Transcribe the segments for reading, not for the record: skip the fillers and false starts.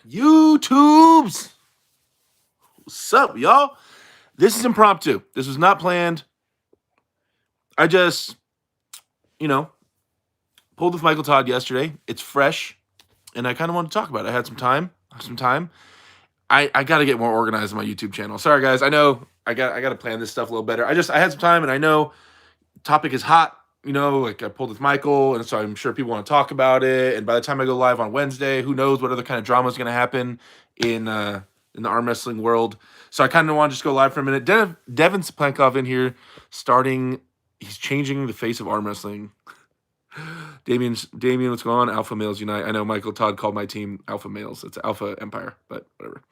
YouTubes. What's up, y'all? This is impromptu. This was not planned. I just, you know, pulled with Michael Todd yesterday. It's fresh, and I kind of want to talk about it. I had some time. I got to get more organized on my YouTube channel. Sorry, guys. I know I got to plan this stuff a little better. I had some time, and I know topic is hot. Like I pulled with Michael, and so I'm sure people want to talk about it. And by the time I go live on Wednesday, who knows what other kind of drama is going to happen in the arm wrestling world. So I kind of want to just go live for a minute. Devin Splankov in here, starting. He's changing the face of arm wrestling. Damien, what's going on? Alpha Males Unite. I know Michael Todd called my team Alpha Males. It's Alpha Empire, but whatever.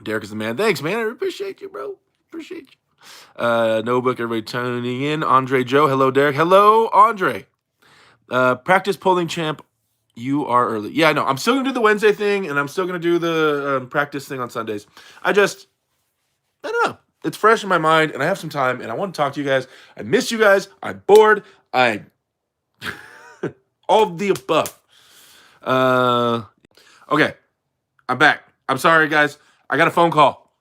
Derek is the man. Thanks, man. I appreciate you, bro. Appreciate you. No book, everybody tuning in. Andre Joe. Hello, Derek. Hello, Andre. Practice polling champ. You are early. Yeah, no, I'm still going to do the Wednesday thing, and I'm still going to do the practice thing on Sundays. I don't know. It's fresh in my mind, and I have some time, and I want to talk to you guys. I miss you guys. I'm bored. All of the above. Okay. I'm back. I'm sorry, guys. I got a phone call.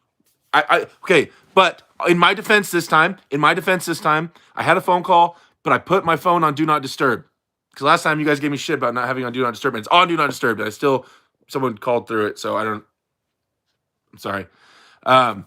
Okay, but in my defense this time, I had a phone call, but I put my phone on Do Not Disturb. Because last time you guys gave me shit about not having on Do Not Disturb, and it's on Do Not Disturb, and someone called through it, so I'm sorry. So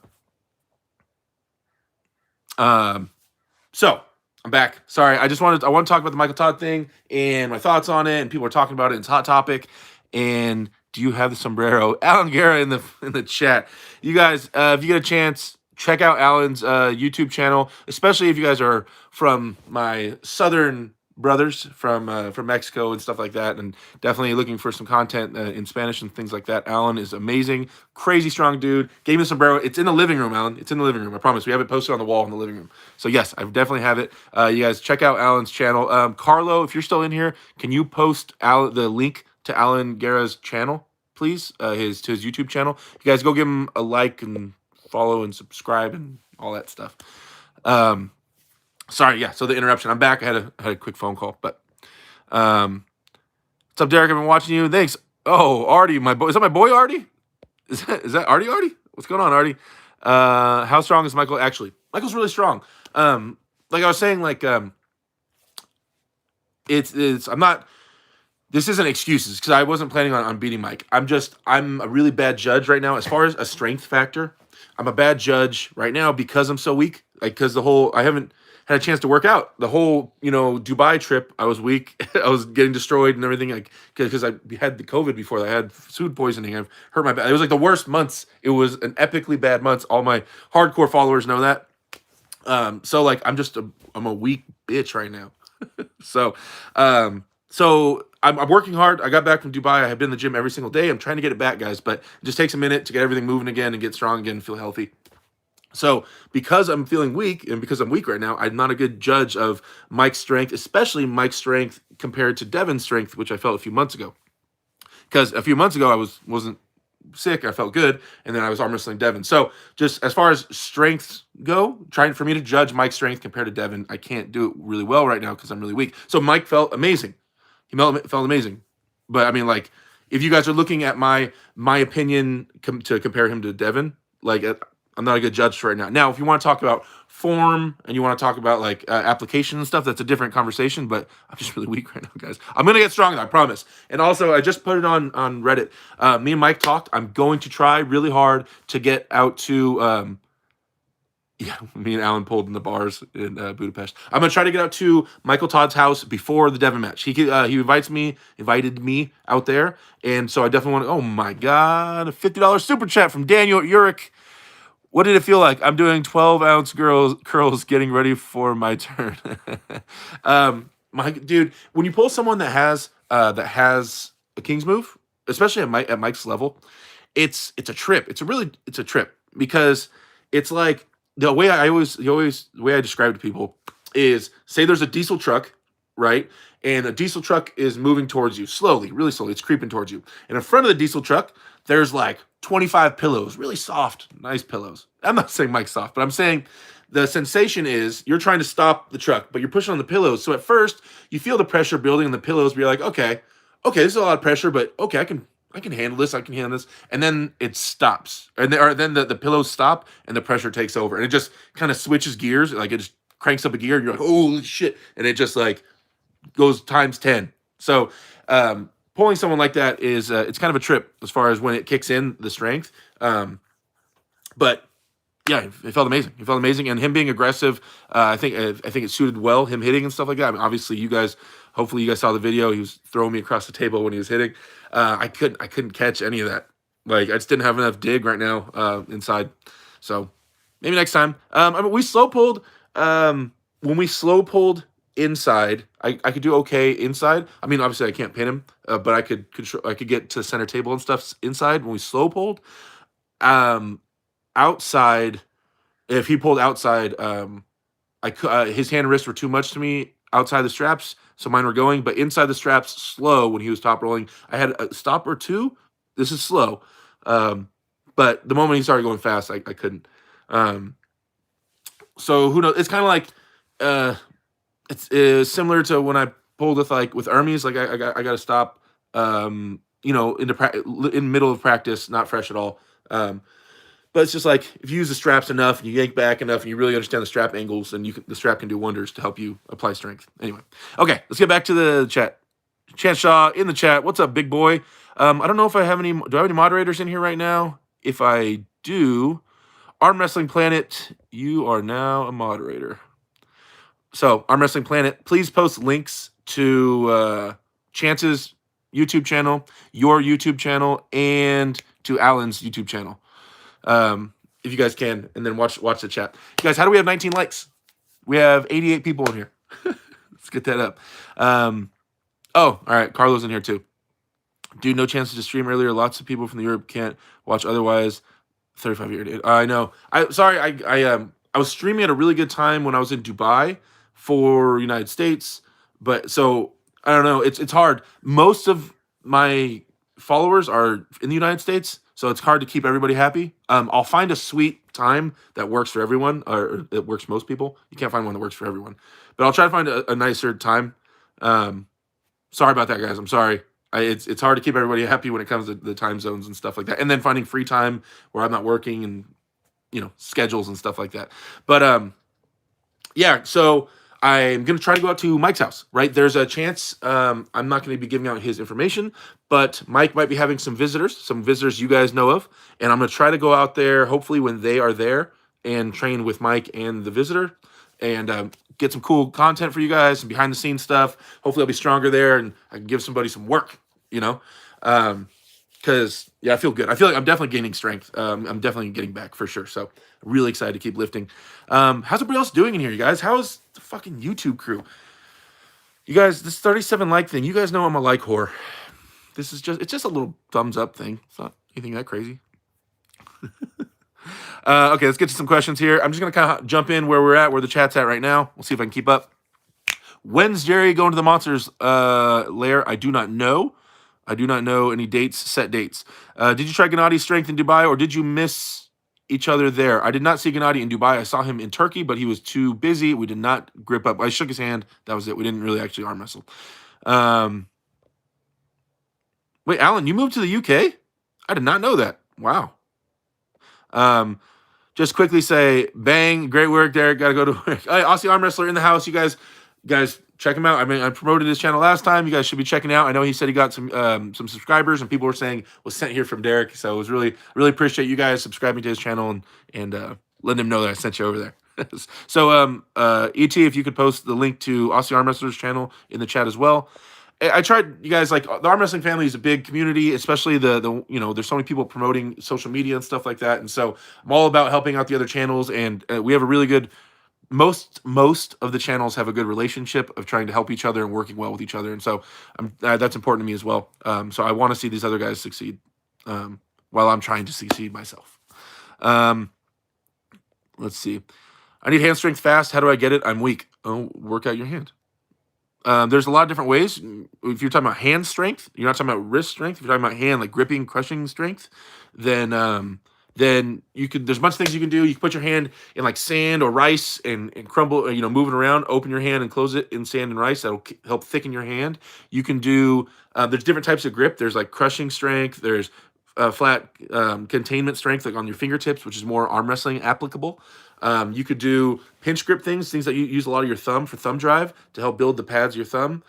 I'm back. Sorry, I want to talk about the Michael Todd thing and my thoughts on it, and people are talking about it. It's a hot topic. And do you have the sombrero? Alan Guerra in the chat. You guys, if you get a chance, check out Alan's YouTube channel, especially if you guys are from my southern brothers from Mexico and stuff like that, and definitely looking for some content in Spanish and things like that. Alan is amazing, crazy strong dude. Gave me the sombrero. It's in the living room, Alan. It's in the living room. I promise. We have it posted on the wall in the living room. So yes, I definitely have it. You guys check out Alan's channel. Carlo, if you're still in here, can you post the link to Alan Guerra's channel, please? To his YouTube channel. You guys go give him a like and follow and subscribe and all that stuff. Sorry, yeah. So the interruption. I'm back. I had a quick phone call, but what's up, Derek? I've been watching you. Thanks. Oh, Artie, my boy. Is that my boy, Artie? Is that Artie? Artie? What's going on, Artie? How strong is Michael? Actually, Michael's really strong. Like I was saying, it's. I'm not. This isn't excuses because I wasn't planning on beating Mike. I'm a really bad judge right now as far as a strength factor. I'm a bad judge right now because I'm so weak. Because I haven't had a chance to work out. The whole, Dubai trip, I was weak. I was getting destroyed and everything. Because I had the COVID before. I had food poisoning. I've hurt my back. It was the worst months. It was an epically bad month. All my hardcore followers know that. So I'm a weak bitch right now. So I'm working hard. I got back from Dubai. I have been in the gym every single day. I'm trying to get it back, guys, but it just takes a minute to get everything moving again and get strong again and feel healthy. So because I'm feeling weak and because I'm weak right now, I'm not a good judge of Mike's strength, especially Mike's strength compared to Devin's strength, which I felt a few months ago. Because a few months ago, I wasn't sick. I felt good. And then I was arm wrestling Devin. So just as far as strengths go, trying for me to judge Mike's strength compared to Devin, I can't do it really well right now because I'm really weak. So Mike felt amazing. He felt amazing. But I mean, if you guys are looking at my opinion to compare him to Devin, I'm not a good judge right now. Now, if you want to talk about form and you want to talk about application and stuff, that's a different conversation. But I'm just really weak right now, guys. I'm gonna get stronger, I promise. And also, I just put it on Reddit. Me and Mike talked. I'm going to try really hard to get out to. Me and Alan pulled in the bars in Budapest. I'm gonna try to get out to Michael Todd's house before the Devin match. He invited me out there, and so I definitely want to. Oh my God, a $50 super chat from Daniel Uric. What did it feel like? I'm doing 12-ounce curls, getting ready for my turn. Dude, when you pull someone that has a King's move, especially at Mike's level, it's a trip. It's a trip because it's like the way the way I describe it to people is, say there's a diesel truck, right? And a diesel truck is moving towards you slowly, really slowly. It's creeping towards you. And in front of the diesel truck, there's 25 pillows, really soft, nice pillows. I'm not saying Mike's soft, but I'm saying the sensation is you're trying to stop the truck, but you're pushing on the pillows. So at first, you feel the pressure building in the pillows, but you're like, okay, this is a lot of pressure, but okay, I can handle this. I can handle this. And then it stops. Then the pillows stop and the pressure takes over. And it just kind of switches gears. Like it just cranks up a gear and you're like, holy shit. And it just like goes times 10. So pulling someone like that is it's kind of a trip as far as when it kicks in the strength. But yeah, it felt amazing. It felt amazing, and him being aggressive, I think it suited well. Him hitting and stuff like that. I mean, obviously, hopefully, you guys saw the video. He was throwing me across the table when he was hitting. I couldn't catch any of that. Like I just didn't have enough dig right now inside. So maybe next time. I mean, we slow pulled. When we slow pulled inside, I could do okay inside. I mean, obviously, I can't pin him, but I could control. I could get to the center table and stuff inside when we slow pulled. Outside, if he pulled outside, I could his hand and wrist were too much to me outside the straps, so mine were going. But inside the straps, slow when he was top rolling, I had a stop or two. This is slow, but the moment he started going fast, I couldn't. So who knows? It's kind of like it's similar to when I pulled with Hermes. Like I got to stop. In the middle of practice, not fresh at all. But it's just like if you use the straps enough and you yank back enough and you really understand the strap angles, then the strap can do wonders to help you apply strength. Anyway, okay, let's get back to the chat. Chance Shaw in the chat. What's up, big boy? I don't know if I have any. Do I have any moderators in here right now? If I do, Arm Wrestling Planet, you are now a moderator. So Arm Wrestling Planet, please post links to Chance's YouTube channel, your YouTube channel, and to Alan's YouTube channel. If you guys can, and then watch the chat. You guys, how do we have 19 likes? We have 88 people in here. Let's get that up. All right. Carlos in here too. Dude, no chance to stream earlier. Lots of people from the Europe can't watch otherwise. 35 year. I know. I was streaming at a really good time when I was in Dubai for United States, but so I don't know. It's hard. Most of my followers are in the United States, so it's hard to keep everybody happy. I'll find a sweet time that works for everyone, or that works for most people. You can't find one that works for everyone, but I'll try to find a nicer time. Sorry about that, guys. I'm sorry. It's hard to keep everybody happy when it comes to the time zones and stuff like that, and then finding free time where I'm not working and schedules and stuff like that. But yeah, so I'm going to try to go out to Mike's house, right? There's a chance I'm not going to be giving out his information, but Mike might be having some visitors you guys know of, and I'm going to try to go out there, hopefully when they are there, and train with Mike and the visitor, and get some cool content for you guys, some behind-the-scenes stuff. Hopefully I'll be stronger there, and I can give somebody some work, because yeah, I feel good. I feel like I'm definitely gaining strength. I'm definitely getting back for sure. So I'm really excited to keep lifting. How's everybody else doing in here, you guys? How's the fucking YouTube crew? You guys, this 37 like thing, you guys know I'm a like whore. It's just a little thumbs up thing. It's not anything that crazy. Okay, let's get to some questions here. I'm just gonna kind of jump in where the chat's at right now. We'll see if I can keep up. When's Jerry going to the Monsters lair? I do not know. I do not know any set dates. Did you try Gennadi's strength in Dubai, or did you miss each other there? I did not see Gennadi in Dubai. I saw him in Turkey, but he was too busy. We did not grip up. I shook his hand. That was it. We didn't really actually arm wrestle. Wait, Alan, you moved to the UK? I did not know that. Wow. Just quickly say, bang, great work, Derek. Got to go to work. Aussie Arm Wrestler in the house. You guys check him out. I mean, I promoted his channel last time. You guys should be checking out. I know he said he got some subscribers, and people were saying was sent here from Derek. So it was really appreciate you guys subscribing to his channel and letting him know that I sent you over there. So ET, if you could post the link to Aussie Arm Wrestler's channel in the chat as well. I tried, you guys, like the arm wrestling family is a big community, especially the there's so many people promoting social media and stuff like that, and so I'm all about helping out the other channels, and we have a really good most of the channels have a good relationship of trying to help each other and working well with each other, and so that's important to me as well. So I want to see these other guys succeed while I'm trying to succeed myself. Let's see. I need hand strength fast. How do I get it? I'm weak. Oh, work out your hand. There's a lot of different ways. If you're talking about hand strength, you're not talking about wrist strength. If you're talking about hand, like gripping, crushing strength, then then there's a bunch of things you can do. You can put your hand in like sand or rice and crumble, move it around, open your hand and close it in sand and rice. That'll help thicken your hand. You can do, there's different types of grip. There's like crushing strength. There's flat containment strength, like on your fingertips, which is more arm wrestling applicable. You could do pinch grip things that you use a lot of your thumb for thumb drive to help build the pads of your thumb.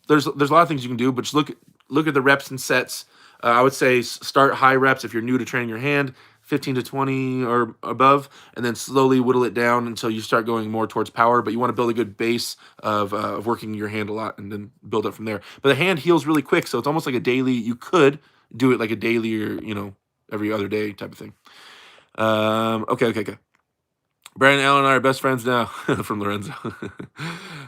There's a lot of things you can do, but just look at the reps and sets. I would say start high reps if you're new to training your hand, 15 to 20 or above, and then slowly whittle it down until you start going more towards power. But you want to build a good base of working your hand a lot and then build up from there. But the hand heals really quick, so it's almost like a daily. You could do it like a daily or every other day type of thing. Okay. Brandon Allen and I are best friends now. From Lorenzo.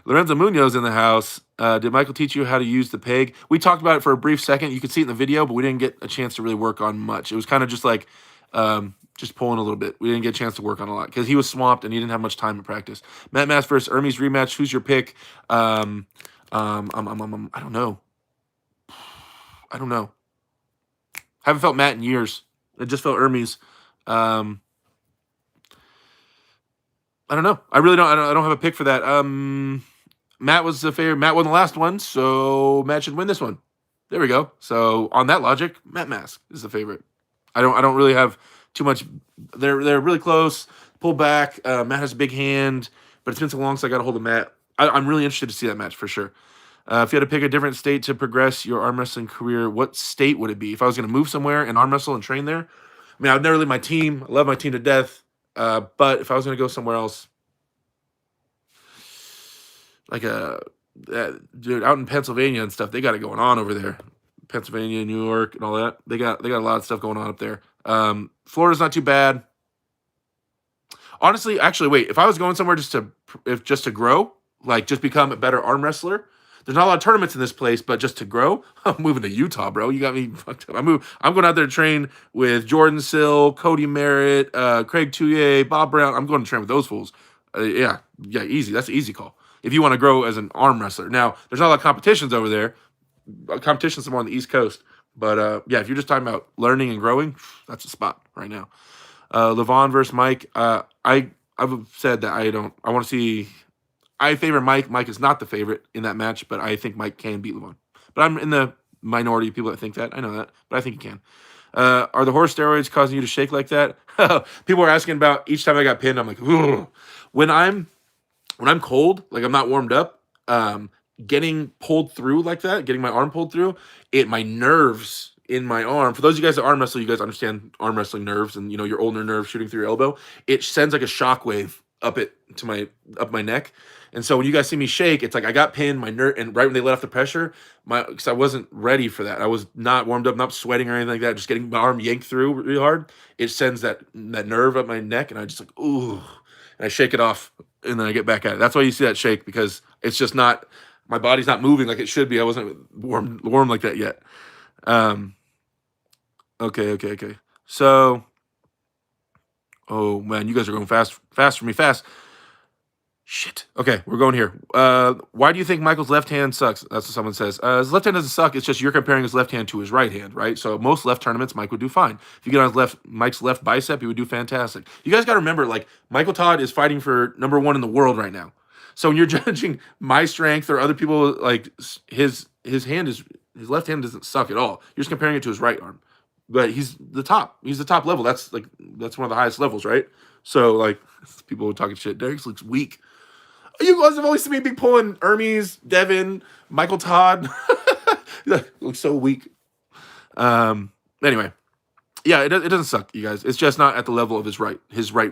Lorenzo Munoz in the house. Did Michael teach you how to use the peg? We talked about it for a brief second. You could see it in the video, but we didn't get a chance to really work on much. It was kind of just like just pulling a little bit. We didn't get a chance to work on a lot because he was swamped and he didn't have much time to practice. Matt Mass versus Hermes rematch. Who's your pick? I don't know. Haven't felt Matt in years. I just felt Hermes. I don't know. I really don't. I don't have a pick for that. Matt was the favorite. Matt won the last one, so Matt should win this one. There we go. So on that logic, Matt Mask is the favorite. I don't really have too much. They're really close. Pull back. Matt has a big hand, but it's been so long, so I got to hold of Matt. I'm really interested to see that match for sure. If you had to pick a different state to progress your arm wrestling career, what state would it be? If I was going to move somewhere and arm wrestle and train there, I mean, I'd never leave my team. I love my team to death. But if I was going to go somewhere else, like dude, out in Pennsylvania and stuff, they got it going on over there. Pennsylvania, New York, and all that. They got a lot of stuff going on up there. Florida's not too bad. Honestly, actually, wait. If I was going somewhere just to grow, like just become a better arm wrestler, there's not a lot of tournaments in this place, but just to grow, I'm moving to Utah, bro. You got me fucked up. I'm going out there to train with Jordan Sill, Cody Merritt, Craig Touye, Bob Brown. I'm going to train with those fools. Yeah, easy. That's an easy call. If you want to grow as an arm wrestler. Now, there's not a lot of competitions over there. Competitions are more on the East Coast. But yeah, if you're just talking about learning and growing, that's a spot right now. Levon versus Mike. I've said that I want to see. I favor Mike. Mike is not the favorite in that match, but I think Mike can beat Levon. But I'm in the minority of people that think that. I know that, but I think he can. Are the horse steroids causing you to shake like that? People are asking about each time I got pinned. I'm like, ugh. When I'm cold, like I'm not warmed up, getting pulled through like that, getting my arm pulled through, my nerves in my arm. For those of you guys that arm wrestle, you guys understand arm wrestling nerves and your ulnar nerve shooting through your elbow. It sends like a shockwave up my neck. And so when you guys see me shake, it's like I got pinned, my nerve, and right when they let off the pressure, because I wasn't ready for that. I was not warmed up, not sweating or anything like that, just getting my arm yanked through really hard. It sends that nerve up my neck, and I just like, ooh, and I shake it off, and then I get back at it. That's why you see that shake, because it's just not, my body's not moving like it should be. I wasn't warm like that yet. Okay. So, oh man, you guys are going fast for me, fast. Shit. Okay, we're going here. Why do you think Michael's left hand sucks? That's what someone says. His left hand doesn't suck. It's just you're comparing his left hand to his right hand, right? So most left tournaments, Mike would do fine. If you get on Mike's left bicep, he would do fantastic. You guys got to remember, like, Michael Todd is fighting for #1 in the world right now. So when you're judging my strength or other people, like his left hand doesn't suck at all. You're just comparing it to his right arm. But he's the top. He's the top level. That's one of the highest levels, right? So like people talking shit. Derek looks weak. You guys have always seen me be pulling Hermes, Devin, Michael Todd. Looks so weak. Anyway, yeah, it doesn't suck, you guys. It's just not at the level of his right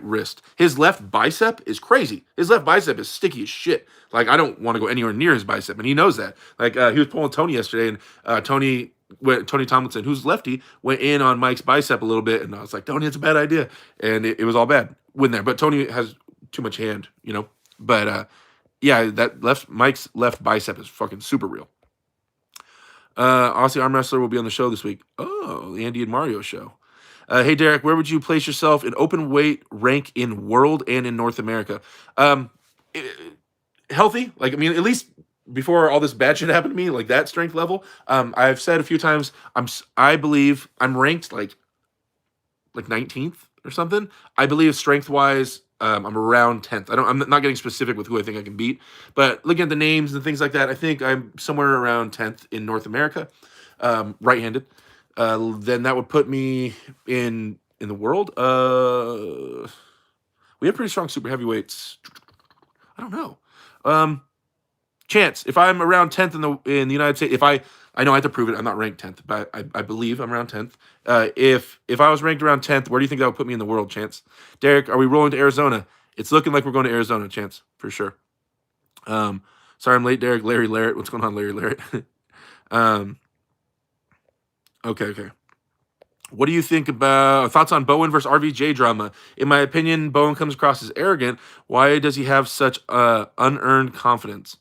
wrist. His left bicep is crazy. His left bicep is sticky as shit. Like, I don't want to go anywhere near his bicep, and he knows that. Like, he was pulling Tony yesterday, and Tony Tomlinson, who's lefty, went in on Mike's bicep a little bit, and I was like, Tony, it's a bad idea. And it was all bad. Went there. But Tony has too much hand, But yeah, Mike's left bicep is fucking super real. Aussie arm wrestler will be on the show this week. Oh, the Andy and Mario show. Hey Derek, where would you place yourself in open weight rank in world and in North America? Healthy, like, I mean, at least before all this bad shit happened to me, like that strength level. I've said a few times, I believe I'm ranked like like 19th or something. I believe strength-wise, I'm around 10th. I'm not getting specific with who I think I can beat, but looking at the names and things like that, I think I'm somewhere around 10th in North America, right-handed. Then that would put me in the world. We have pretty strong super heavyweights. I don't know. Chance, if I'm around 10th in the United States, I know I have to prove it. I'm not ranked 10th, but I believe I'm around 10th. If I was ranked around 10th, where do you think that would put me in the world, Chance? Derek, are we rolling to Arizona? It's looking like we're going to Arizona, Chance, for sure. Sorry I'm late, Derek. Larry Larrett. What's going on, Larry Larrett? Okay. What do you think about thoughts on Bowen versus RVJ drama? In my opinion, Bowen comes across as arrogant. Why does he have such unearned confidence?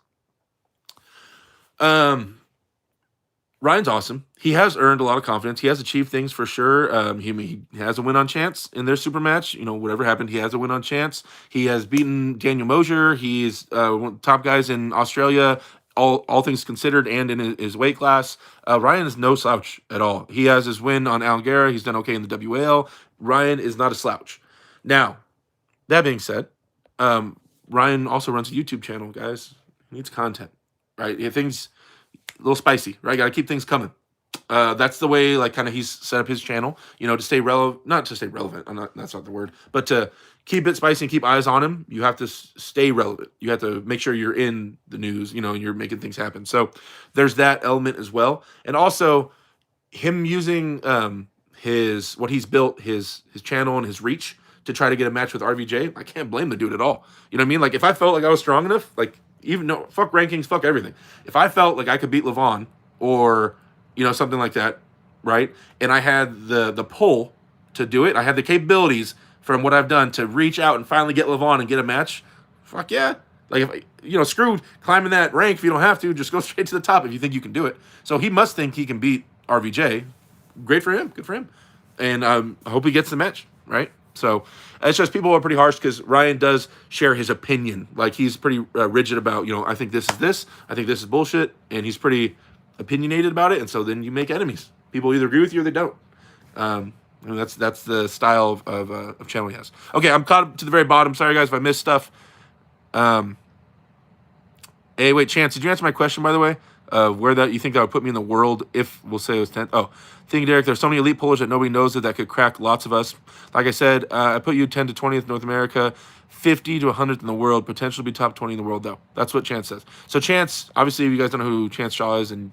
Ryan's awesome. He has earned a lot of confidence. He has achieved things for sure. He has a win on Chance in their super match. You know, whatever happened, he has a win on Chance. He has beaten Daniel Mosier. He's one of the top guys in Australia, all things considered, and in his weight class. Ryan is no slouch at all. He has his win on Alan Guerra. He's done okay in the WAL. Ryan is not a slouch. Now, that being said, Ryan also runs a YouTube channel, guys. He needs content, right? Things a little spicy, right? Got to keep things coming. That's the way, like, kind of he's set up his channel, you know, to stay relevant. Not to stay relevant. That's not the word, but to keep it spicy and keep eyes on him. You have to stay relevant. You have to make sure you're in the news, you know, and you're making things happen. So there's that element as well, and also him using what he's built, his channel and his reach to try to get a match with RVJ. I can't blame the dude at all. You know what I mean? Like, if I felt like I was strong enough, like, even no, fuck rankings, fuck everything. If I felt like I could beat Levon or, you know, something like that, right? And I had the pull to do it, I had the capabilities from what I've done to reach out and finally get Levon and get a match. Fuck yeah. Like, if you know, screw climbing that rank if you don't have to. Just go straight to the top if you think you can do it. So he must think he can beat RVJ. Great for him. Good for him. And I hope he gets the match, right? So it's just people are pretty harsh because Ryan does share his opinion. Like, he's pretty rigid about, you know, I think this is this. I think this is bullshit. And he's pretty opinionated about it. And so then you make enemies. People either agree with you or they don't. And that's the style of channel he has. Okay, I'm caught up to the very bottom. Sorry, guys, if I missed stuff. Hey, wait, Chance, did you answer my question, by the way? Where that you think that would put me in the world if, we'll say it was 10th? Oh, think, Derek, there's so many elite pullers that nobody knows that could crack lots of us. Like I said, I put you 10 to 20th North America, 50 to 100th in the world, potentially be top 20 in the world, though. That's what Chance says. So Chance, obviously, if you guys don't know who Chance Shaw is, and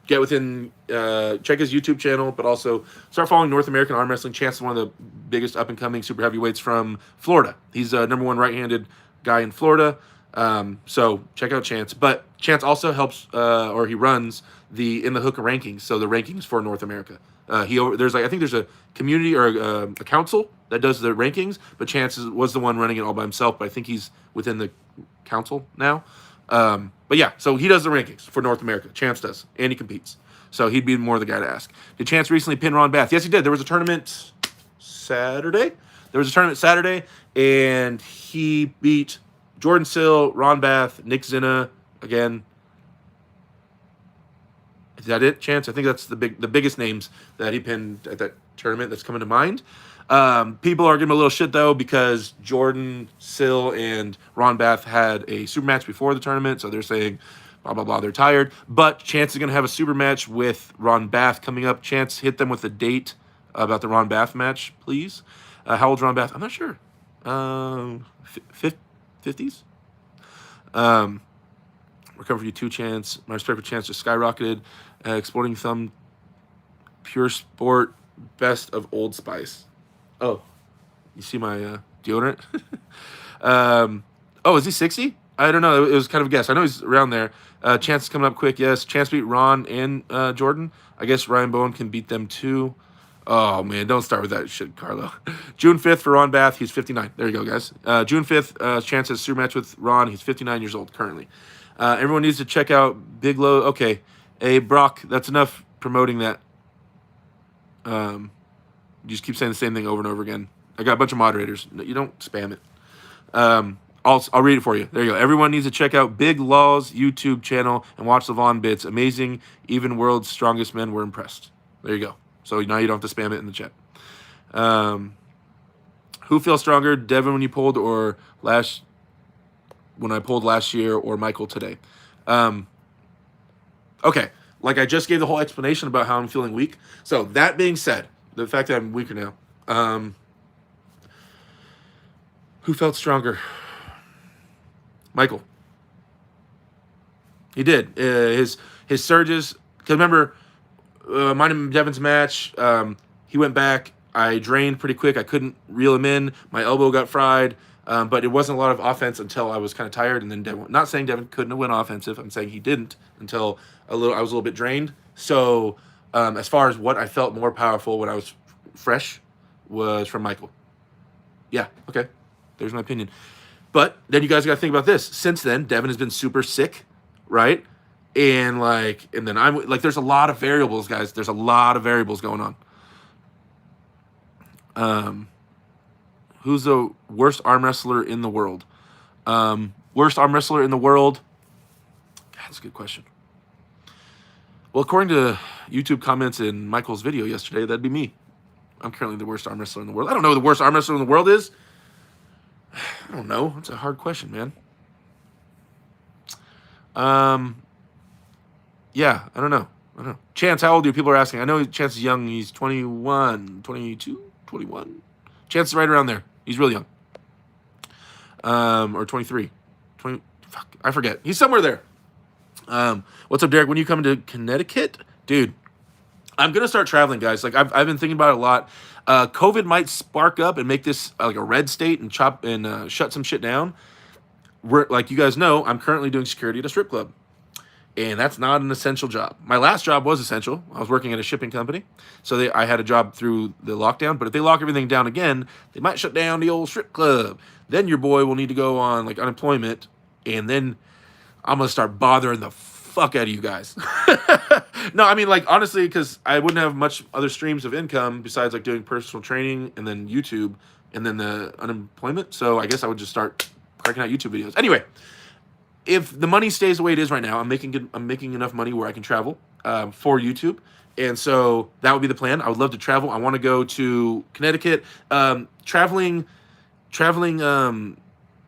get within, check his YouTube channel, but also start following North American Arm Wrestling. Chance is one of the biggest up-and-coming super heavyweights from Florida. He's #1 right-handed guy in Florida. So check out Chance. But Chance also helps, or he runs the In the Hook rankings, so the rankings for North America. I think there's a community or a council that does the rankings, but Chance was the one running it all by himself. But I think he's within the council now. But yeah, so he does the rankings for North America. Chance does, and he competes. So he'd be more the guy to ask. Did Chance recently pin Ron Bath? Yes, he did. There was a tournament Saturday. And he beat Jordan Sill, Ron Bath, Nick Zinna again. Is that it, Chance? I think that's the biggest names that he pinned at that tournament that's coming to mind. People are giving him a little shit, though, because Jordan Sill and Ron Bath had a super match before the tournament, so they're saying blah, blah, blah, they're tired. But Chance is going to have a super match with Ron Bath coming up. Chance, hit them with a date about the Ron Bath match, please. How old's Ron Bath? I'm not sure. 50s? We're coming for you too, Chance. My respect for Chance just skyrocketed. Exploding Thumb, Pure Sport, Best of Old Spice. Oh, you see my deodorant? Oh, is he 60? I don't know. It was kind of a guess. I know he's around there. Chance is coming up quick. Yes, Chance beat Ron and Jordan. I guess Ryan Bowen can beat them too. Oh, man, don't start with that shit, Carlo. June 5th for Ron Bath. He's 59. There you go, guys. June 5th, Chance has a super match with Ron. He's 59 years old currently. Everyone needs to check out Big Low. Okay. Hey, Brock, that's enough promoting that. You just keep saying the same thing over and over again. I got a bunch of moderators. You don't spam it. I'll read it for you. There you go. Everyone needs to check out Big Law's YouTube channel and watch Levon bits. Amazing. Even world's strongest men were impressed. There you go. So now you don't have to spam it in the chat. Um, who feels stronger, Devin when you pulled, or when I pulled last year, or Michael today? Um, okay, like I just gave the whole explanation about how I'm feeling weak. So that being said, the fact that I'm weaker now, who felt stronger? Michael. He did. His surges. Because remember, mine and Devin's match, he went back. I drained pretty quick. I couldn't reel him in. My elbow got fried. But it wasn't a lot of offense until I was kind of tired. And then Devin, not saying Devin couldn't have went offensive. I'm saying he didn't until I was a little bit drained. So as far as what I felt more powerful when I was fresh was from Michael. Yeah, okay. There's my opinion. But then you guys got to think about this. Since then, Devin has been super sick, right? And then I'm like, there's a lot of variables, guys. There's a lot of variables going on. Who's the worst arm wrestler in the world? Worst arm wrestler in the world? That's a good question. Well, according to YouTube comments in Michael's video yesterday, that'd be me. I'm currently the worst arm wrestler in the world. I don't know who the worst arm wrestler in the world is. I don't know. That's a hard question, man. Yeah, I don't know. Chance, how old are you? People are asking. I know Chance is young. He's 21, 22, 21. Chance is right around there. He's really young. Or 23. 20, fuck, I forget. He's somewhere there. What's up, Derek? When you come to Connecticut? Dude, I'm going to start traveling, guys. Like, I've been thinking about it a lot. COVID might spark up and make this like a red state and shut some shit down. Like you guys know, I'm currently doing security at a strip club. And that's not an essential job. My last job was essential. I was working at a shipping company. So I had a job through the lockdown. But if they lock everything down again, they might shut down the old strip club. Then your boy will need to go on like unemployment. And then I'm going to start bothering the fuck out of you guys. No, I mean, like, honestly, because I wouldn't have much other streams of income besides like doing personal training and then YouTube and then the unemployment. So I guess I would just start cracking out YouTube videos. Anyway, if the money stays the way it is right now, I'm making enough money where I can travel for YouTube. And so that would be the plan. I would love to travel. I want to go to Connecticut. Traveling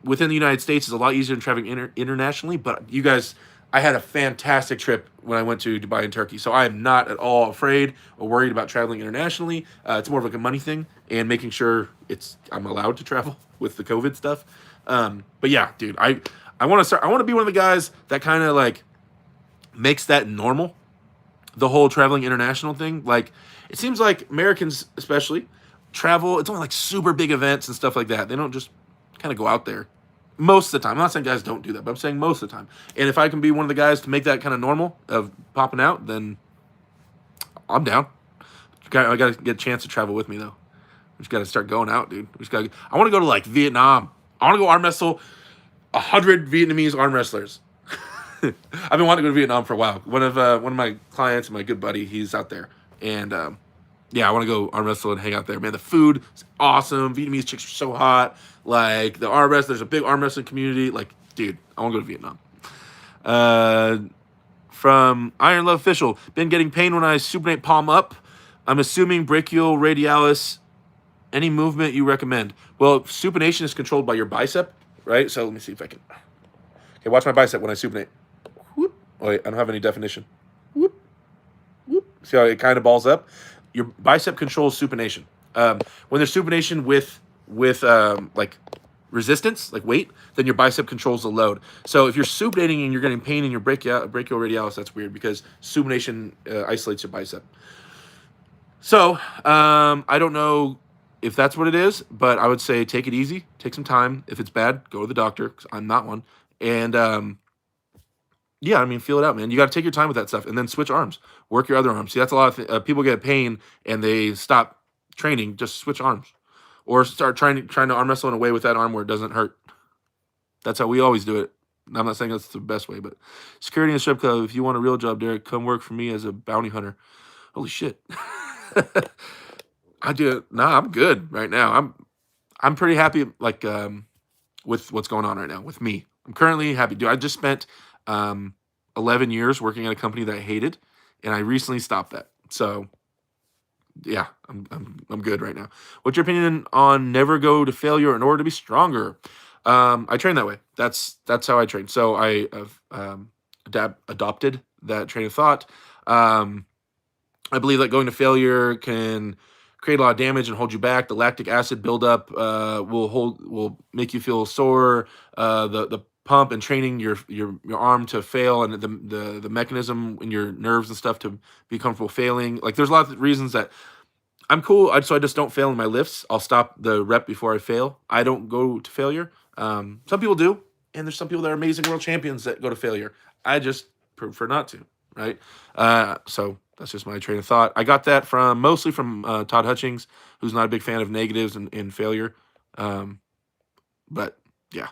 within the United States is a lot easier than traveling internationally. But you guys, I had a fantastic trip when I went to Dubai and Turkey. So I am not at all afraid or worried about traveling internationally. It's more of like a money thing and making sure I'm allowed to travel with the COVID stuff. But yeah, dude, I want to be one of the guys that kind of like makes that normal. The whole traveling international thing. Like, it seems like Americans especially travel. It's only like super big events and stuff like that. They don't just kind of go out there most of the time. I'm not saying guys don't do that, but I'm saying most of the time. And if I can be one of the guys to make that kind of normal of popping out, then I'm down. I got to get a chance to travel with me though. We just got to start going out, dude. I want to go to like Vietnam. I want to go arm wrestle 100 Vietnamese arm wrestlers. I've been wanting to go to Vietnam for a while. One of my clients, my good buddy, he's out there, and yeah, I want to go arm wrestle and hang out there. Man, the food is awesome. Vietnamese chicks are so hot. Like the arm wrestle, there's a big arm wrestling community. Like, dude, I want to go to Vietnam. From Iron Love Official, been getting pain when I supinate palm up. I'm assuming brachial radialis. Any movement you recommend? Well, supination is controlled by your bicep, right? So let me see if I can. Okay, watch my bicep when I supinate. Whoop. Oh, wait, I don't have any definition. Whoop. Whoop. See how it kind of balls up? Your bicep controls supination. When there's supination with like resistance, like weight, then your bicep controls the load. So if you're supinating and you're getting pain in your brachial radialis, that's weird because supination isolates your bicep. So I don't know if that's what it is, but I would say take it easy, take some time. If it's bad, go to the doctor, 'cause I'm not one. And yeah, I mean, feel it out, man. You got to take your time with that stuff and then switch arms. Work your other arms. See, that's a lot of people get pain and they stop training. Just switch arms. Or start trying to arm wrestle in a way with that arm where it doesn't hurt. That's how we always do it. I'm not saying that's the best way, but security in a strip club, if you want a real job, Derek, come work for me as a bounty hunter. Holy shit. I do. Nah, I'm good right now. I'm pretty happy, like, with what's going on right now with me. I'm currently happy. Dude, I just spent 11 years working at a company that I hated, and I recently stopped that. So Yeah, I'm good right now. What's your opinion on never go to failure in order to be stronger? I train that way. That's how I train. So I have adopted that train of thought. Um, I believe that going to failure can create a lot of damage and hold you back. The lactic acid buildup will make you feel sore. The pump and training your arm to fail, and the mechanism in your nerves and stuff to be comfortable failing. Like there's a lot of reasons that I'm cool. So I just don't fail in my lifts. I'll stop the rep before I fail. I don't go to failure. Some people do, and there's some people that are amazing world champions that go to failure. I just prefer not to, right? So that's just my train of thought. I got that mostly from Todd Hutchings, who's not a big fan of negatives and failure. But yeah,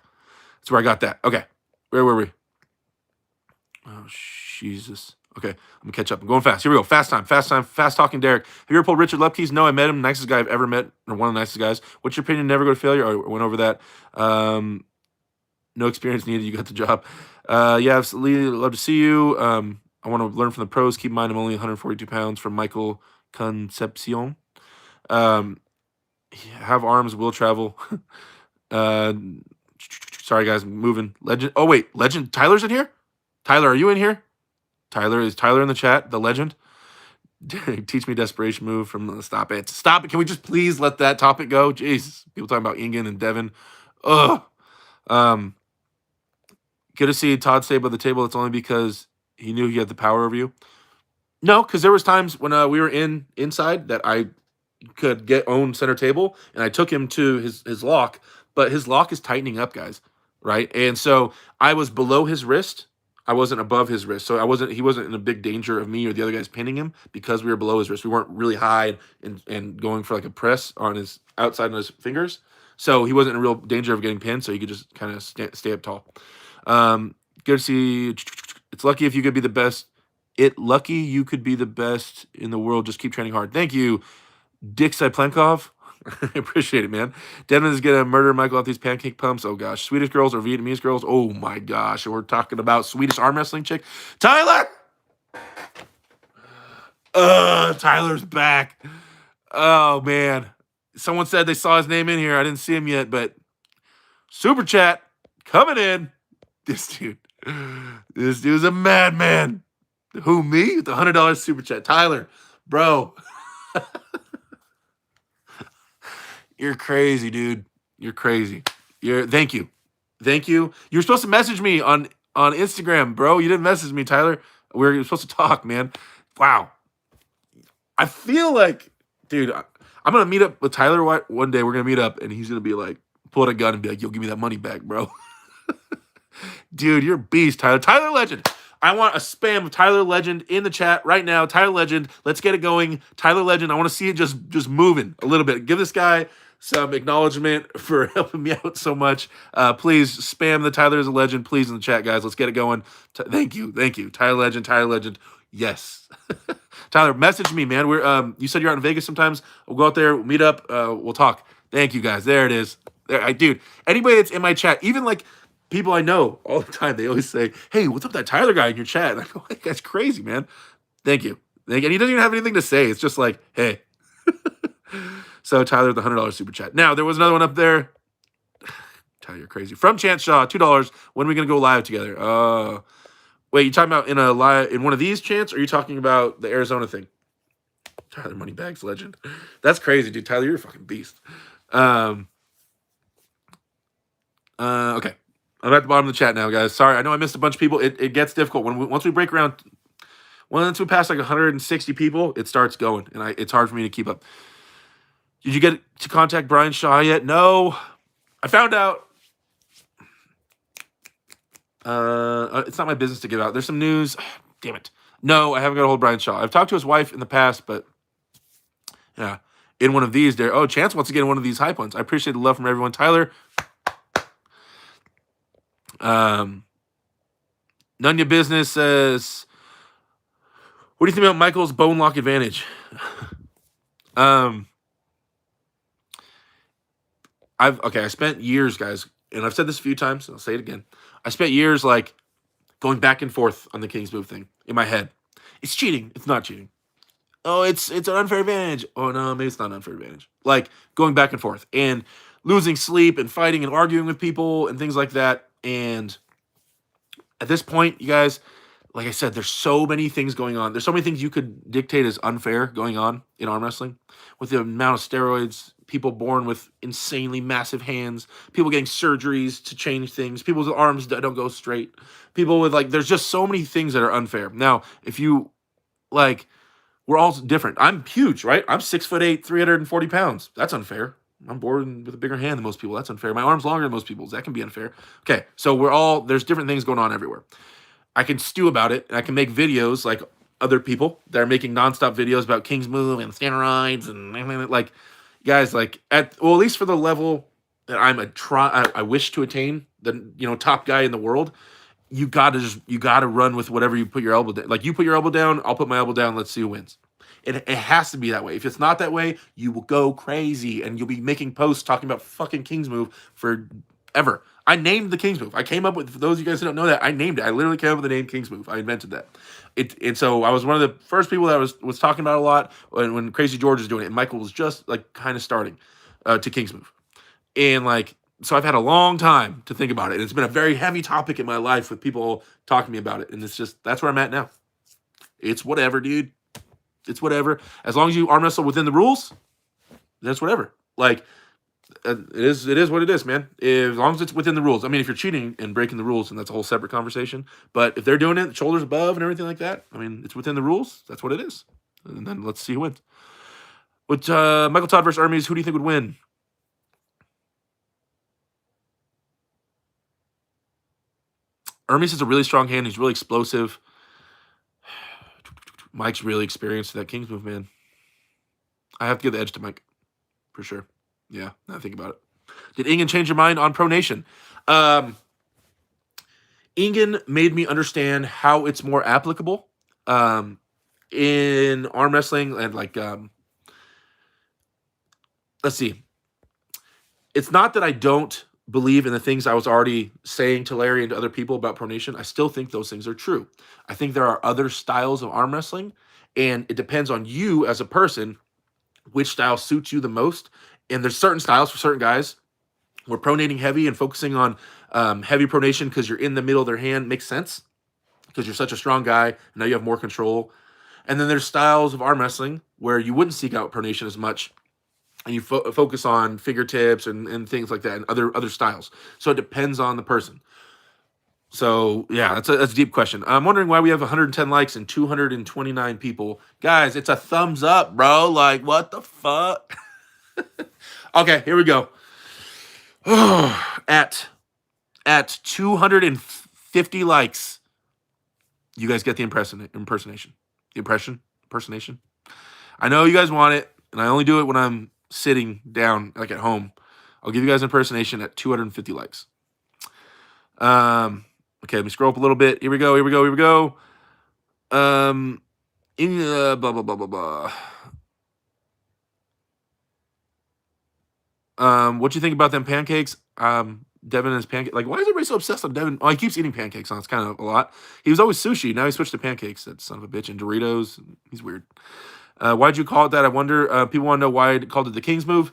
that's where I got that. Okay, where were we? Oh Jesus. Okay, I'm gonna catch up. I'm going fast. Here we go. Fast time. Fast talking. Derek. Have you ever pulled Richard Lepke's? No, I met him. Nicest guy I've ever met, or one of the nicest guys. What's your opinion? Never go to failure. I went over that. No experience needed. You got the job. Yeah, absolutely. Love to see you. I want to learn from the pros. Keep in mind, I'm only 142 pounds. From Michael Concepcion. Have arms. Will travel. uh, sorry guys, I'm moving. Legend. Oh wait, Legend. Tyler's in here. Tyler, are you in here? Is Tyler in the chat? The legend. Teach me desperation move from stop it. Stop it. Can we just please let that topic go? Jeez. People talking about Ingen and Devin. Ugh. Good to see Todd stay by the table. It's only because he knew he had the power over you. No, because there was times when we were inside that I could own center table, and I took him to his lock, but his lock is tightening up, guys, right? And so I was below his wrist. I wasn't above his wrist, so he wasn't in a big danger of me or the other guys pinning him because we were below his wrist. We weren't really high and going for like a press on his outside on his fingers, so he wasn't in real danger of getting pinned. So he could just kind of stay up tall. Good to see. It's lucky if you could be the best. Lucky you could be the best in the world. Just keep training hard. Thank you, Dick Plenkov. I appreciate it, man. Devin is gonna murder Michael off these pancake pumps. Oh gosh, Swedish girls or Vietnamese girls? Oh my gosh, we're talking about Swedish arm wrestling chick. Tyler. Tyler's back. Oh man, someone said they saw his name in here. I didn't see him yet, but super chat coming in. This dude's a madman. Who, me? The $100 super chat. Tyler, bro. You're crazy, dude. You're crazy. Thank you. You were supposed to message me on Instagram, bro. You didn't message me, Tyler. We were supposed to talk, man. Wow. I feel like, dude, I'm gonna meet up with Tyler one day. We're gonna meet up, and he's gonna be like, pull out a gun and be like, "Yo, give me that money back, bro." Dude, you're a beast, Tyler. Tyler Legend. I want a spam of Tyler Legend in the chat right now. Tyler Legend, let's get it going. Tyler Legend, I want to see it just moving a little bit. Give this guy some acknowledgement for helping me out so much. Please spam the Tyler is a Legend, please, in the chat, guys. Let's get it going. Thank you. Tyler Legend. Yes. Tyler, message me, man. You said you're out in Vegas sometimes. We'll go out there, we'll meet up, we'll talk. Thank you, guys. There it is. Dude, anybody that's in my chat, even like people I know all the time, they always say, "Hey, what's up with that Tyler guy in your chat?" And I go, "That guy's crazy, man." Thank you. And he doesn't even have anything to say. It's just like, hey. So Tyler, the $100 super chat. Now, there was another one up there. Tyler, you're crazy. From Chance Shaw, $2. When are we going to go live together? Wait, you talking about in one of these, Chance, or are you talking about the Arizona thing? Tyler Moneybags Legend. That's crazy, dude. Tyler, you're a fucking beast. Okay. I'm at the bottom of the chat now, guys. Sorry, I know I missed a bunch of people. It gets difficult once we break around. Once we pass like 160 people, it starts going, and it's hard for me to keep up. Did you get to contact Brian Shaw yet? No, I found out. It's not my business to give out. There's some news. Damn it. No, I haven't got a hold of Brian Shaw. I've talked to his wife in the past, but yeah, in one of these there. Oh, Chance wants to get in one of these high points. I appreciate the love from everyone. Tyler. None your business says, what do you think about Michael's bone lock advantage? I spent years, guys, and I've said this a few times, and I'll say it again. I spent years like going back and forth on the King's Move thing in my head. It's cheating. It's not cheating. Oh, it's an unfair advantage. Oh no, maybe it's not an unfair advantage. Like going back and forth and losing sleep and fighting and arguing with people and things like that. And at this point, you guys, like I said, there's so many things going on. There's so many things you could dictate as unfair going on in arm wrestling with the amount of steroids, people born with insanely massive hands, people getting surgeries to change things, people with arms that don't go straight, people with like, there's just so many things that are unfair. Now, if you like, we're all different. I'm huge, right? I'm 6'8", 340 pounds. That's unfair. I'm born with a bigger hand than most people. That's unfair. My arm's longer than most people's. That can be unfair. Okay, so there's different things going on everywhere. I can stew about it, and I can make videos like other people that are making nonstop videos about King's Move and steroids and like, guys, like at least for the level that I wish to attain, the top guy in the world. You gotta run with whatever you put your elbow down. Like you put your elbow down, I'll put my elbow down. Let's see who wins. It has to be that way. If it's not that way, you will go crazy and you'll be making posts talking about fucking King's Move forever. I named the King's Move. I came up with, for those of you guys who don't know that, I named it. I literally came up with the name King's Move. I invented that. And so I was one of the first people that was talking about it a lot when Crazy George was doing it. And Michael was just like kind of starting to King's Move. And like, so I've had a long time to think about it. And it's been a very heavy topic in my life with people talking to me about it. And it's just, that's where I'm at now. It's whatever, dude. It's whatever. As long as you arm wrestle within the rules, that's whatever. Like, it is what it is, man. As long as it's within the rules. I mean, if you're cheating and breaking the rules, and that's a whole separate conversation. But if they're doing it, shoulders above and everything like that, I mean, it's within the rules. That's what it is. And then let's see who wins. With Michael Todd versus Hermes, who do you think would win? Hermes has a really strong hand. He's really explosive. Mike's really experienced that King's Move, man. I have to give the edge to Mike, for sure. Yeah, now I think about it. Did Ingen change your mind on pronation? Ingen made me understand how it's more applicable in arm wrestling and like, let's see. It's not that I don't believe in the things I was already saying to Larry and to other people about pronation. I still think those things are true. I think there are other styles of arm wrestling, and it depends on you as a person which style suits you the most. And there's certain styles for certain guys where pronating heavy and focusing on heavy pronation because you're in the middle of their hand makes sense because you're such a strong guy and now you have more control. And then there's styles of arm wrestling where you wouldn't seek out pronation as much and you focus on fingertips and things like that and other styles. So it depends on the person. So yeah, that's a deep question. I'm wondering why we have 110 likes and 229 people. Guys, it's a thumbs up, bro. Like, what the fuck? Okay, here we go. At 250 likes, you guys get the impersonation. The impersonation. I know you guys want it, and I only do it when I'm sitting down, like at home. I'll give you guys impersonation at 250 likes. Okay, let me scroll up a little bit. Here we go. Blah, blah, blah, blah, blah. What do you think about them pancakes? Devin and his pancake. Like, why is everybody so obsessed on Devin? Oh, he keeps eating pancakes. It's kind of a lot. He was always sushi. Now he switched to pancakes. That son of a bitch. And Doritos. He's weird. Why'd you call it that? I wonder. People want to know why I called it the King's Move.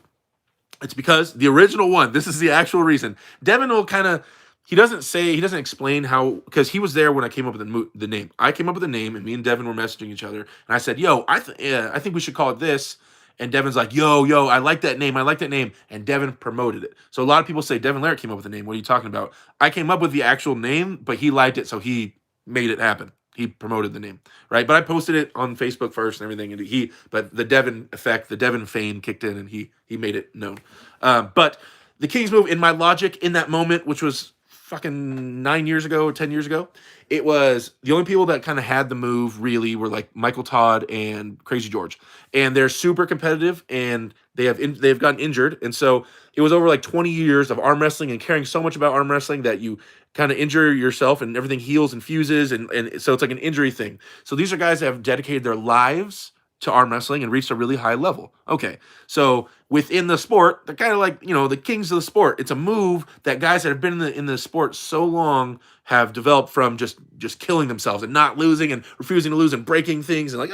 It's because the original one. This is the actual reason. Devin will kind of. He doesn't explain how, because he was there when I came up with the name. I came up with the name, and me and Devin were messaging each other, and I said, "Yo, I think we should call it this." And Devin's like, yo, I like that name. And Devin promoted it. So a lot of people say Devin Larrick came up with the name. What are you talking about? I came up with the actual name, but he liked it, so he made it happen. He promoted the name, right? But I posted it on Facebook first and everything. And but the Devin effect, the Devin fame kicked in, and he made it known. But the King's Move, in my logic, in that moment, which was fucking 9 years ago or 10 years ago, it was the only people that kind of had the move really were like Michael Todd and Crazy George, and they're super competitive and they've gotten injured, and so it was over like 20 years of arm wrestling and caring so much about arm wrestling that you kind of injure yourself and everything heals and fuses, and so it's like an injury thing. So these are guys that have dedicated their lives to arm wrestling and reached a really high level. Okay, so within the sport, they're kind of like, the kings of the sport. It's a move that guys that have been in the sport so long have developed from just killing themselves and not losing and refusing to lose and breaking things and like,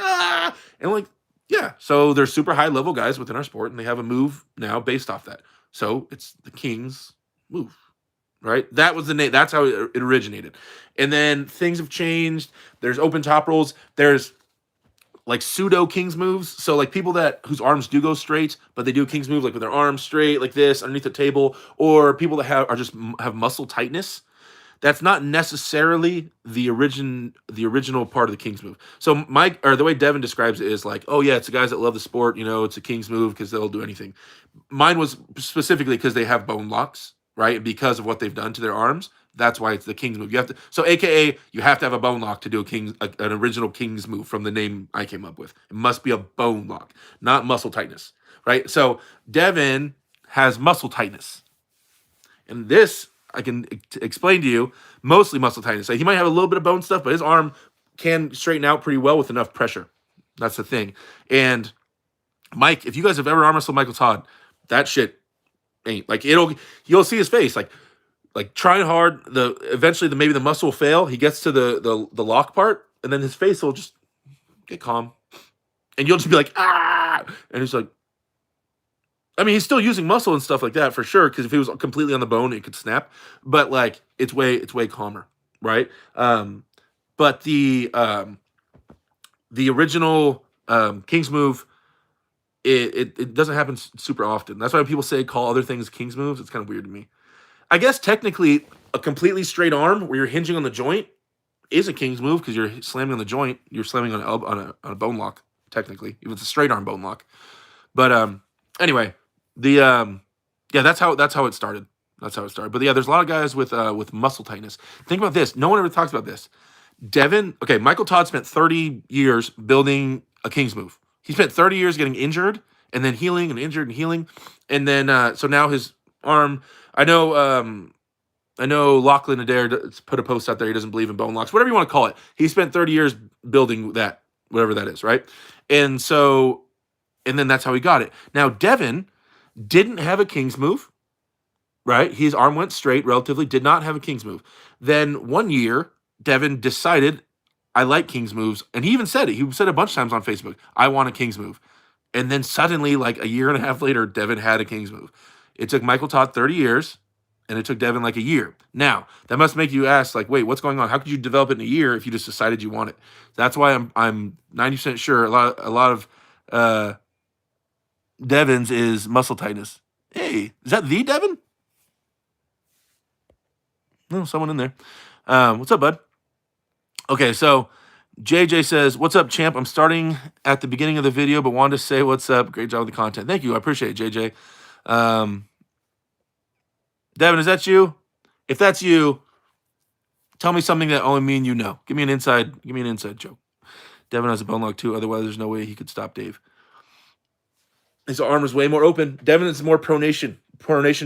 and like, Yeah, so they're super high level guys within our sport, and they have a move now based off that. So it's the King's move, right? That was the name. That's how it originated. And then things have changed. There's open top rolls. There's like pseudo King's moves. So like people that whose arms do go straight, but they do King's move like with their arms straight like this underneath the table, or people that have muscle tightness. That's not necessarily the original part of the King's move. So Mike, or the way Devin describes it is like, oh yeah, it's the guys that love the sport, it's a King's move because they'll do anything. Mine was specifically because they have bone locks, right? Because of what they've done to their arms. That's why it's the King's move. You have to, so AKA, you have to have a bone lock to do an original King's move from the name I came up with. It must be a bone lock, not muscle tightness, right? So Devin has muscle tightness. And this, I can explain to you, mostly muscle tightness. Like he might have a little bit of bone stuff, but his arm can straighten out pretty well with enough pressure. That's the thing. And Mike, if you guys have ever arm wrestled Michael Todd, that shit ain't like you'll see his face like trying hard. Eventually maybe the muscle will fail. He gets to the lock part, and then his face will just get calm, and you'll just be like ah, and he's like. I mean, he's still using muscle and stuff like that for sure. Because if he was completely on the bone, it could snap. But like, it's way calmer, right? But the original King's move, it doesn't happen super often. That's why people say call other things King's moves. It's kind of weird to me. I guess technically, a completely straight arm where you're hinging on the joint is a King's move because you're slamming on the joint. You're slamming on a bone lock. Technically, if it's a straight arm bone lock. But anyway. Yeah, that's how it started. That's how it started. But yeah, there's a lot of guys with muscle tightness. Think about this. No one ever talks about this. Michael Todd spent 30 years building a King's move. He spent 30 years getting injured and then healing and injured and healing. And then so now his arm, I know Lachlan Adair put a post out there. He doesn't believe in bone locks, whatever you want to call it. He spent 30 years building that, whatever that is, right? And then that's how he got it. Now, Devin didn't have a King's move, right? His arm went straight, relatively, did not have a King's move. Then one year, Devin decided, I like King's moves. And he even said it. He said a bunch of times on Facebook, I want a King's move. And then suddenly, like a year and a half later, Devin had a King's move. It took Michael Todd 30 years, and it took Devin like a year. Now, that must make you ask, like, wait, what's going on? How could you develop it in a year if you just decided you want it? That's why I'm 90% sure a lot of Devin's is muscle tightness. Hey, is that the Devin? No, someone in there. What's up, bud? Okay, so JJ says, what's up, champ? I'm starting at the beginning of the video, but wanted to say what's up. Great job with the content. Thank you. I appreciate it, JJ. Devin, is that you? If that's you, tell me something that only me and you know. Give me an inside joke. Devin has a bone lock too. Otherwise, there's no way he could stop Dave. His arm is way more open. Devin is more pronation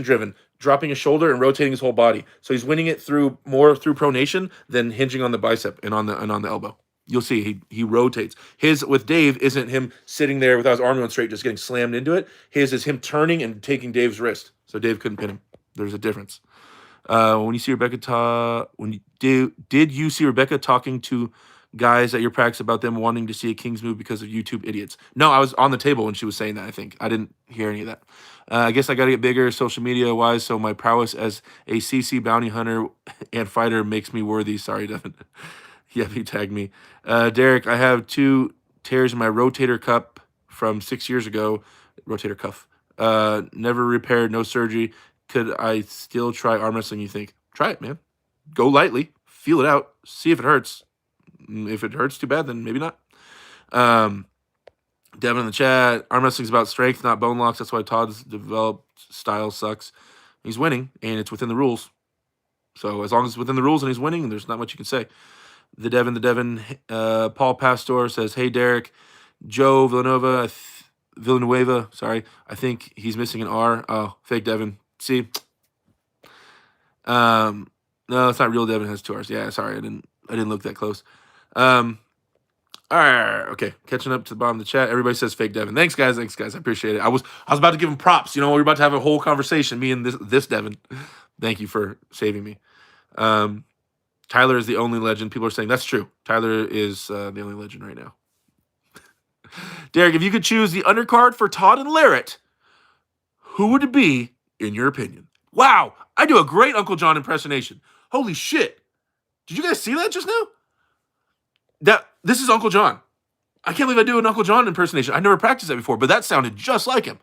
driven, dropping his shoulder and rotating his whole body. So he's winning it more through pronation than hinging on the bicep and on the elbow. You'll see he rotates. His with Dave isn't him sitting there without his arm going straight, just getting slammed into it. His is him turning and taking Dave's wrist, so Dave couldn't pin him. There's a difference. When you see Rebecca did you see Rebecca talking to guys at your practice about them wanting to see a King's move because of YouTube idiots? No, I was on the table when she was saying that. I think I didn't hear any of that. I guess I got to get bigger social media wise, so my prowess as a CC bounty hunter and fighter makes me worthy. Sorry, Devin. Yeah, he tagged me. Derek, I have 2 tears in my rotator cuff from 6 years ago. Rotator cuff. Never repaired, no surgery. Could I still try arm wrestling, you think? Try it, man. Go lightly. Feel it out. See if it hurts. If it hurts too bad, then maybe not. Devin in the chat. Arm wrestling is about strength, not bone locks. That's why Todd's developed style sucks. He's winning, and it's within the rules. So as long as it's within the rules and he's winning, there's not much you can say. The Devin. Paul Pastor says, hey, Derek. Joe Villanueva, sorry. I think he's missing an R. Oh, fake Devin. See? No, it's not real Devin. It has 2 R's. Yeah, sorry. I didn't look that close. All right, okay. Catching up to the bottom of the chat. Everybody says fake Devin. Thanks, guys. I appreciate it. I was about to give him props. We're about to have a whole conversation, me and this Devin. Thank you for saving me. Tyler is the only legend. People are saying that's true. Tyler is the only legend right now. Derek, if you could choose the undercard for Todd and Larrett, who would it be, in your opinion? Wow, I do a great Uncle John impersonation. Holy shit. Did you guys see that just now? This is Uncle John. I can't believe I do an Uncle John impersonation. I never practiced that before, but that sounded just like him.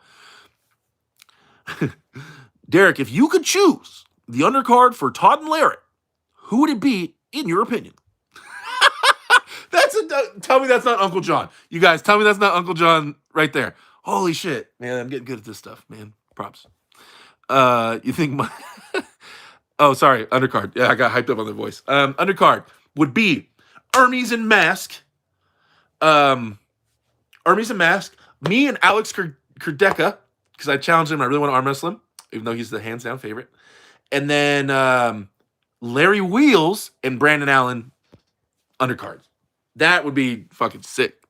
Derek, if you could choose the undercard for Todd and Larrett, who would it be, in your opinion? Tell me that's not Uncle John. You guys, tell me that's not Uncle John right there. Holy shit. Man, I'm getting good at this stuff, man. Props. You think oh, sorry, undercard. Yeah, I got hyped up on the voice. Undercard would be Hermes and Mask. Hermes and Mask. Me and Alex Kurdeka, because I challenged him. I really want to arm wrestle him, even though he's the hands down favorite. And then Larry Wheels and Brandon Allen undercards. That would be fucking sick.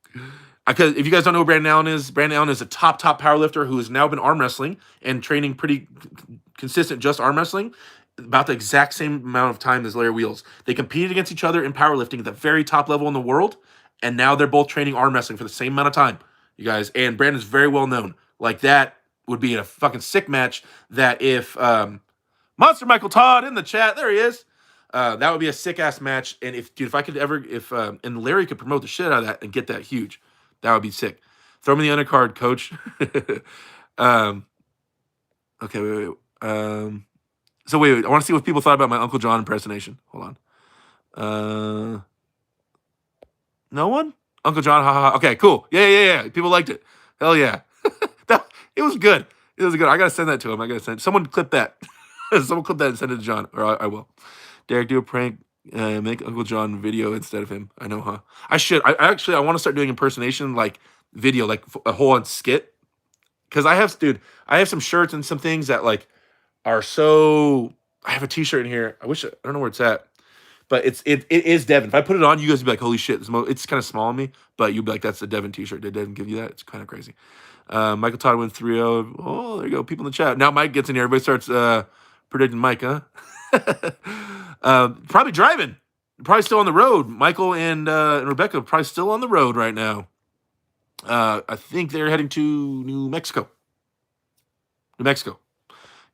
Because if you guys don't know who Brandon Allen is a top powerlifter who has now been arm wrestling and training pretty consistent just arm wrestling about the exact same amount of time as Larry Wheels. They competed against each other in powerlifting at the very top level in the world, and now they're both training arm wrestling for the same amount of time, you guys. And Brandon's very well known. Like, that would be a fucking sick match that if Monster Michael Todd in the chat, there he is. That would be a sick ass match. And if I could ever, and Larry could promote the shit out of that and get that huge, that would be sick. Throw me the undercard, coach. Okay, wait. So wait. I want to see what people thought about my Uncle John impersonation. Hold on. No one? Uncle John, haha. Okay, cool. Yeah. People liked it. Hell yeah. It was good. It was good. I gotta send that to him. Someone clip that. Someone clip that and send it to John, or I will. Derek, do a prank. Make Uncle John video instead of him. I know, huh? I should. I want to start doing impersonation, like video, like a whole on skit. Because I have some shirts and some things that like are so. I have a T-shirt in here. I don't know where it's at, but it is Devin. If I put it on, you guys would be like, holy shit! It's kind of small on me, but you'd be like, that's the Devin T-shirt. Did Devin give you that? It's kind of crazy. Michael Todd wins 3-0. Oh, there you go. People in the chat. Now Mike gets in here. Everybody starts predicting Mike, huh? Probably driving. Probably still on the road. Michael and Rebecca probably still on the road right now. I think they're heading to New Mexico.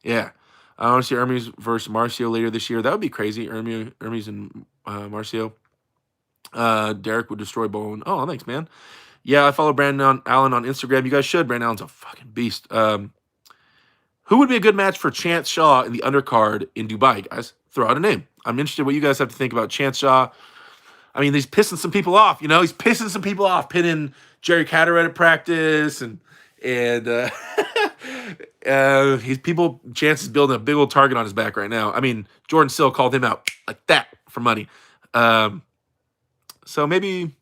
Yeah. I want to see Hermes versus Marcio later this year. That would be crazy. Hermes and Marcio. Derek would destroy Bowen. Oh, thanks, man. Yeah, I follow Brandon Allen on Instagram. You guys should. Brandon Allen's a fucking beast. Who would be a good match for Chance Shaw in the undercard in Dubai, guys? Throw out a name. I'm interested what you guys have to think about Chance Shaw. I mean, he's pissing some people off, He's pissing some people off, pinning Jerry Catterett at practice, and Chance is building a big old target on his back right now. I mean, Jordan Sill called him out like that for money. So maybe,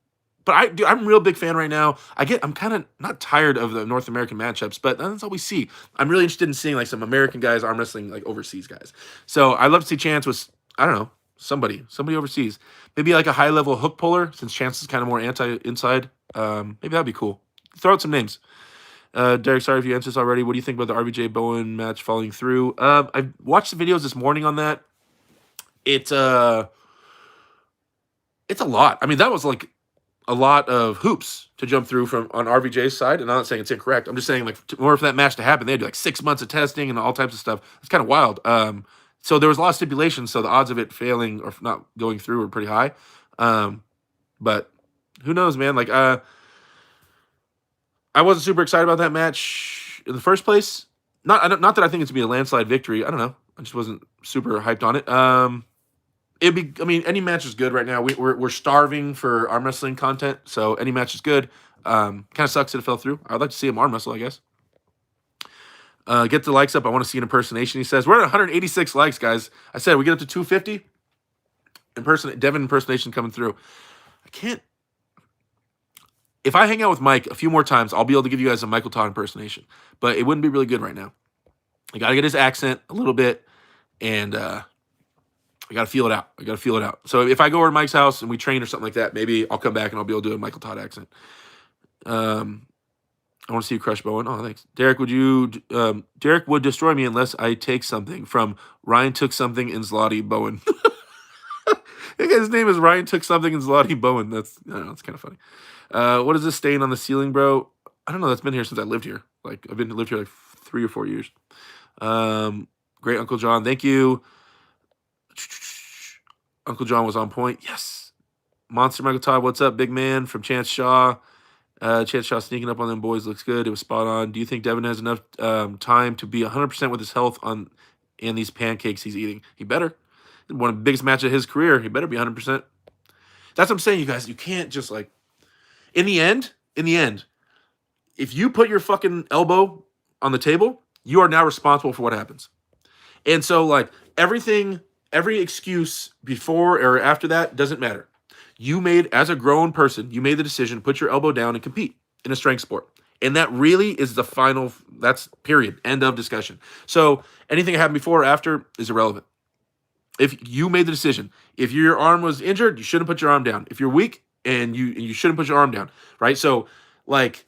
but I'm a real big fan right now. I'm kind of not tired of the North American matchups, but that's all we see. I'm really interested in seeing like some American guys arm wrestling like overseas guys. So I'd love to see Chance with, I don't know, somebody overseas. Maybe like a high level hook puller, since Chance is kind of more inside. Maybe that'd be cool. Throw out some names. Derek, sorry if you answered this already. What do you think about the Rbj Bowen match following through? I watched the videos this morning on that. It's a lot. I mean, that was like a lot of hoops to jump through on RVJ's side. And I'm not saying it's incorrect. I'm just saying, like, in order for that match to happen, they had to do like 6 months of testing and all types of stuff. It's kind of wild. So there was a lot of stipulations, so the odds of it failing or not going through were pretty high. But who knows, man? Like, I wasn't super excited about that match in the first place. Not that I think it's gonna be a landslide victory. I don't know. I just wasn't super hyped on it. Any match is good right now. We're starving for arm wrestling content, so any match is good. Kind of sucks that it fell through. I'd like to see him arm wrestle, I guess. Get the likes up. I want to see an impersonation. He says we're at 186 likes, guys. I said we get up to 250. Devin impersonation coming through. I can't. If I hang out with Mike a few more times, I'll be able to give you guys a Michael Todd impersonation. But it wouldn't be really good right now. I got to get his accent a little bit, and I got to feel it out. So if I go over to Mike's house and we train or something like that, maybe I'll come back and I'll be able to do a Michael Todd accent. I want to see you crush Bowen. Oh, thanks. Derek would destroy me unless I take something from Ryan took something in Zloty Bowen. His name is Ryan Took Something and Rbj Bowen. I don't know, it's kind of funny. What is this stain on the ceiling, bro? I don't know. That's been here since I lived here. Like I've lived here like 3 or 4 years. Great Uncle John, thank you. Uncle John was on point. Yes. Monster Michael Todd, what's up, big man? From Chance Shaw. Chance Shaw sneaking up on them boys looks good. It was spot on. Do you think Devin has enough time to be 100% with his health and these pancakes he's eating? He better. One of the biggest match of his career. He better be 100%. That's what I'm saying, you guys. You can't just like, in the end, if you put your fucking elbow on the table, you are now responsible for what happens. And so like every excuse before or after that doesn't matter. You made, as a grown person, you made the decision to put your elbow down and compete in a strength sport. And that really is the final, that's period, end of discussion. So anything that happened before or after is irrelevant. If you made the decision, if your arm was injured, you shouldn't put your arm down. If you're weak and you shouldn't put your arm down, right? So like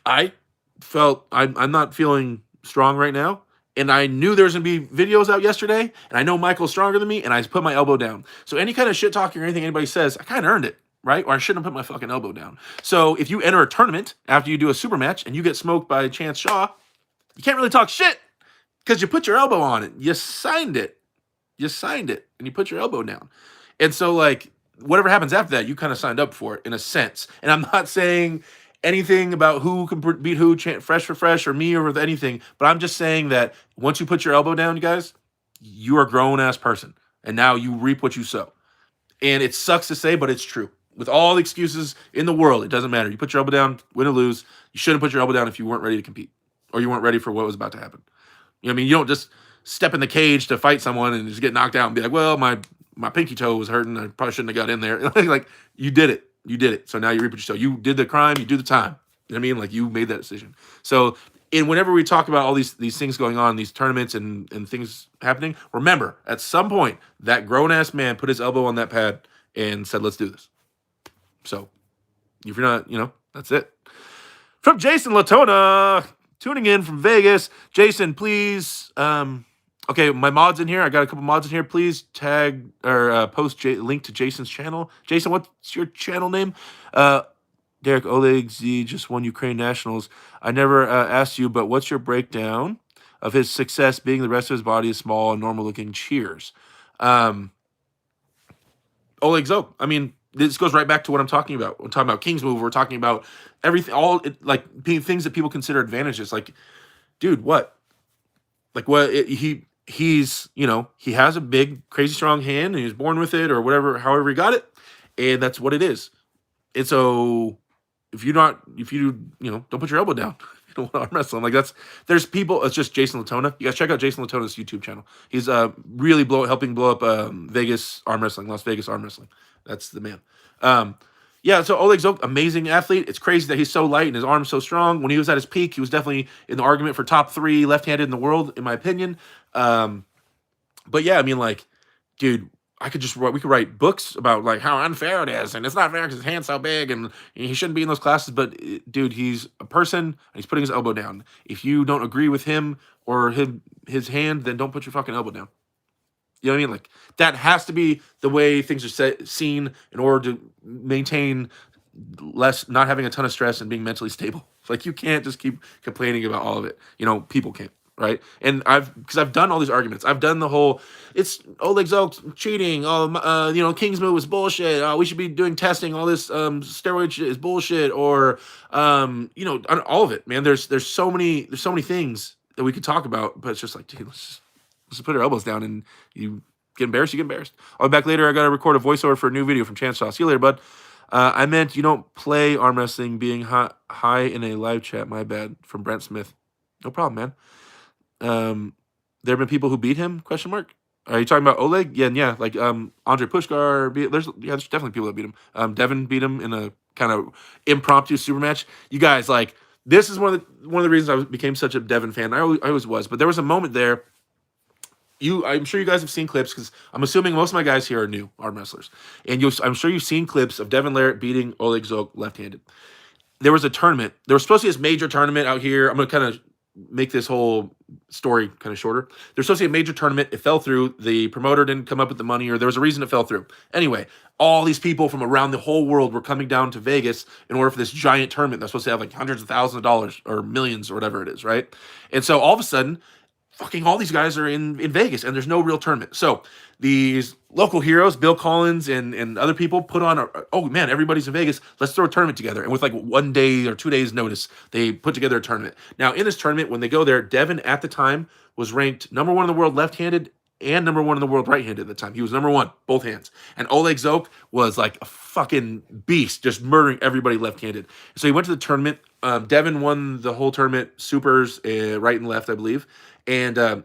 I felt I'm not feeling strong right now. And I knew there was going to be videos out yesterday, and I know Michael's stronger than me, and I just put my elbow down. So any kind of shit talking or anything anybody says, I kind of earned it, right? Or I shouldn't have put my fucking elbow down. So if you enter a tournament after you do a super match and you get smoked by Chance Shaw, you can't really talk shit because you put your elbow on it. You signed it. And you put your elbow down. And so like whatever happens after that, you kind of signed up for it in a sense. And I'm not saying anything about who can beat who, fresh for fresh, or me, or with anything. But I'm just saying that once you put your elbow down, you guys, you are a grown-ass person. And now you reap what you sow. And it sucks to say, but it's true. With all the excuses in the world, it doesn't matter. You put your elbow down, win or lose. You shouldn't put your elbow down if you weren't ready to compete. Or you weren't ready for what was about to happen. You know what I mean? You don't just step in the cage to fight someone and just get knocked out and be like, well, my pinky toe was hurting. I probably shouldn't have got in there. Like, you did it. You did it. So now you reap what you sow. You did the crime. You do the time. You know what I mean? Like, you made that decision. So, whenever we talk about all these things going on, these tournaments and things happening, remember, at some point, that grown-ass man put his elbow on that pad and said, let's do this. So, if you're not, that's it. From Jason Latona, tuning in from Vegas. Jason, please, okay, my mod's in here. I got a couple mods in here. Please tag or post link to Jason's channel. Jason, what's your channel name? Derek Oleg Z just won Ukraine Nationals. I never asked you, but what's your breakdown of his success being the rest of his body is small and normal looking? Cheers. Oleg Zoe. I mean, this goes right back to what I'm talking about. We're talking about King's Move. We're talking about everything, things that people consider advantages. Like, dude, what? Like, what? He's, he has a big, crazy strong hand, and he was born with it, or whatever, however he got it, and that's what it is. And so, if you don't put your elbow down. You don't want to arm wrestle. Like, there's people. It's just Jason Latona. You guys check out Jason Latona's YouTube channel. He's really helping blow up Vegas arm wrestling, Las Vegas arm wrestling. That's the man. Yeah, so Oleg Zoe, amazing athlete. It's crazy that he's so light and his arm's so strong. When he was at his peak, he was definitely in the argument for top 3 left-handed in the world, in my opinion. But yeah, I mean, like, dude, we could write books about like how unfair it is, and it's not fair because his hand's so big, and he shouldn't be in those classes. But dude, he's a person, and he's putting his elbow down. If you don't agree with him or his hand, then don't put your fucking elbow down. You know what I mean? Like, that has to be the way things are seen in order to maintain not having a ton of stress and being mentally stable. Like, you can't just keep complaining about all of it. People can't, right? And because I've done all these arguments. I've done the whole, it's Oleg Zoe cheating. King's Move is bullshit. We should be doing testing. All this steroid shit is bullshit. Or, all of it, man. There's so many things that we could talk about, but it's just like, dude, let's just put our elbows down, and you get embarrassed, you get embarrassed. I'll be back later. I got to record a voiceover for a new video from Chance Shaw. See you later, bud. I meant you don't play arm wrestling being high in a live chat. My bad. From Brent Smith. No problem, man. There have been people who beat him? ? Are you talking about Oleg? Yeah. Like Andre Pushkar. There's definitely people that beat him. Devin beat him in a kind of impromptu super match. You guys, like, this is one of the reasons I became such a Devin fan. I always was, but there was a moment there. I'm sure you guys have seen clips, because I'm assuming most of my guys here are new arm wrestlers. And I'm sure you've seen clips of Devin Larratt beating Oleg Zoe left-handed. There was a tournament. There was supposed to be this major tournament out here. I'm going to kind of make this whole story kind of shorter. They're supposed to be a major tournament. It fell through. The promoter didn't come up with the money, or there was a reason it fell through. Anyway, all these people from around the whole world were coming down to Vegas in order for this giant tournament that's supposed to have like hundreds of thousands of dollars or millions or whatever it is, right? And so all of a sudden, fucking all these guys are in Vegas and there's no real tournament. So these local heroes, Bill Collins and other people put on, oh man, everybody's in Vegas. Let's throw a tournament together. And with like 1 day or 2 days notice, they put together a tournament. Now in this tournament, when they go there, Devin at the time was ranked number 1 in the world left-handed and number 1 in the world right-handed at the time. He was number 1, both hands. And Oleg Zoke was like a fucking beast, just murdering everybody left-handed. So he went to the tournament. Devin won the whole tournament, supers, right and left, I believe. And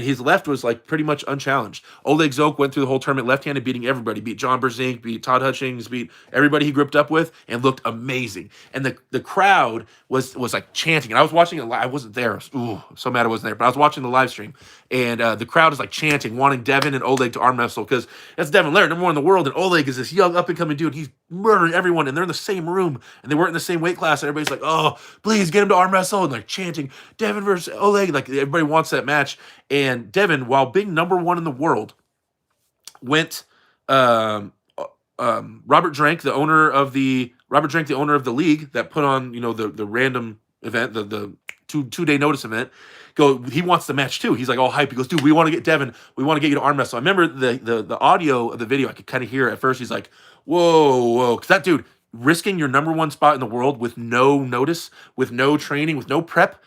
his left was like pretty much unchallenged. Oleg Zoke went through the whole tournament left-handed, beating everybody. Beat John Berzink, beat Todd Hutchings, beat everybody he gripped up with, and looked amazing. And the crowd was like chanting. And I was watching it live. I wasn't there. I'm so mad I wasn't there. But I was watching the live stream. And the crowd is like chanting, wanting Devin and Oleg to arm wrestle, because that's Devin Laird, number 1 in the world, and Oleg is this young up-and-coming dude. He's murdering everyone, and they're in the same room, and they weren't in the same weight class, and everybody's like, oh, please get him to arm wrestle, and like chanting, Devin versus Oleg. Like everybody wants that match. And Devin, while being number 1 in the world, went Robert Drank, the owner of the league that put on, you know, the random event, the two-day notice event. He wants the match too. He's like all hype. He goes, dude, we want to get Devin. We want to get you to arm wrestle. I remember the audio of the video. I could kind of hear at first. He's like, whoa, because that dude risking your number 1 spot in the world with no notice, with no training, with no prep,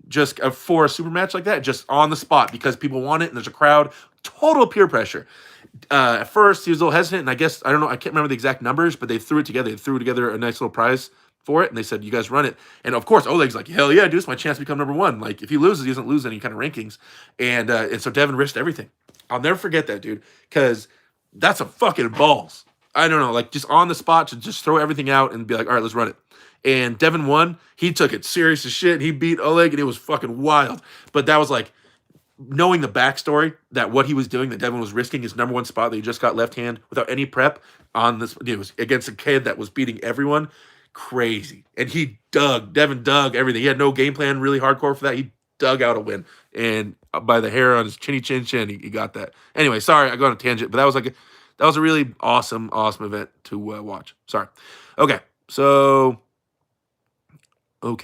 just for a super match like that, just on the spot because people want it and there's a crowd, total peer pressure. At first, he was a little hesitant, and I guess, I don't know, I can't remember the exact numbers, but they threw it together. They threw together a nice little prize for it, and they said, you guys run it. And of course, Oleg's like, hell yeah, dude, it's my chance to become number 1. Like, if he loses, he doesn't lose any kind of rankings. And so Devin risked everything. I'll never forget that, dude, because that's a fucking balls. I don't know, like, just on the spot to just throw everything out and be like, all right, let's run it. And Devin won. He took it serious as shit. He beat Oleg, and it was fucking wild. But that was like, knowing the backstory, that what he was doing, that Devin was risking his number 1 spot that he just got left hand without any prep on this, it was against a kid that was beating everyone. Crazy. And Devin dug everything. He had no game plan really hardcore for that. He dug out a win. And by the hair on his chinny chin, he got that. Anyway, sorry, I got on a tangent, but that was a really awesome event to watch. Sorry. Okay, so, where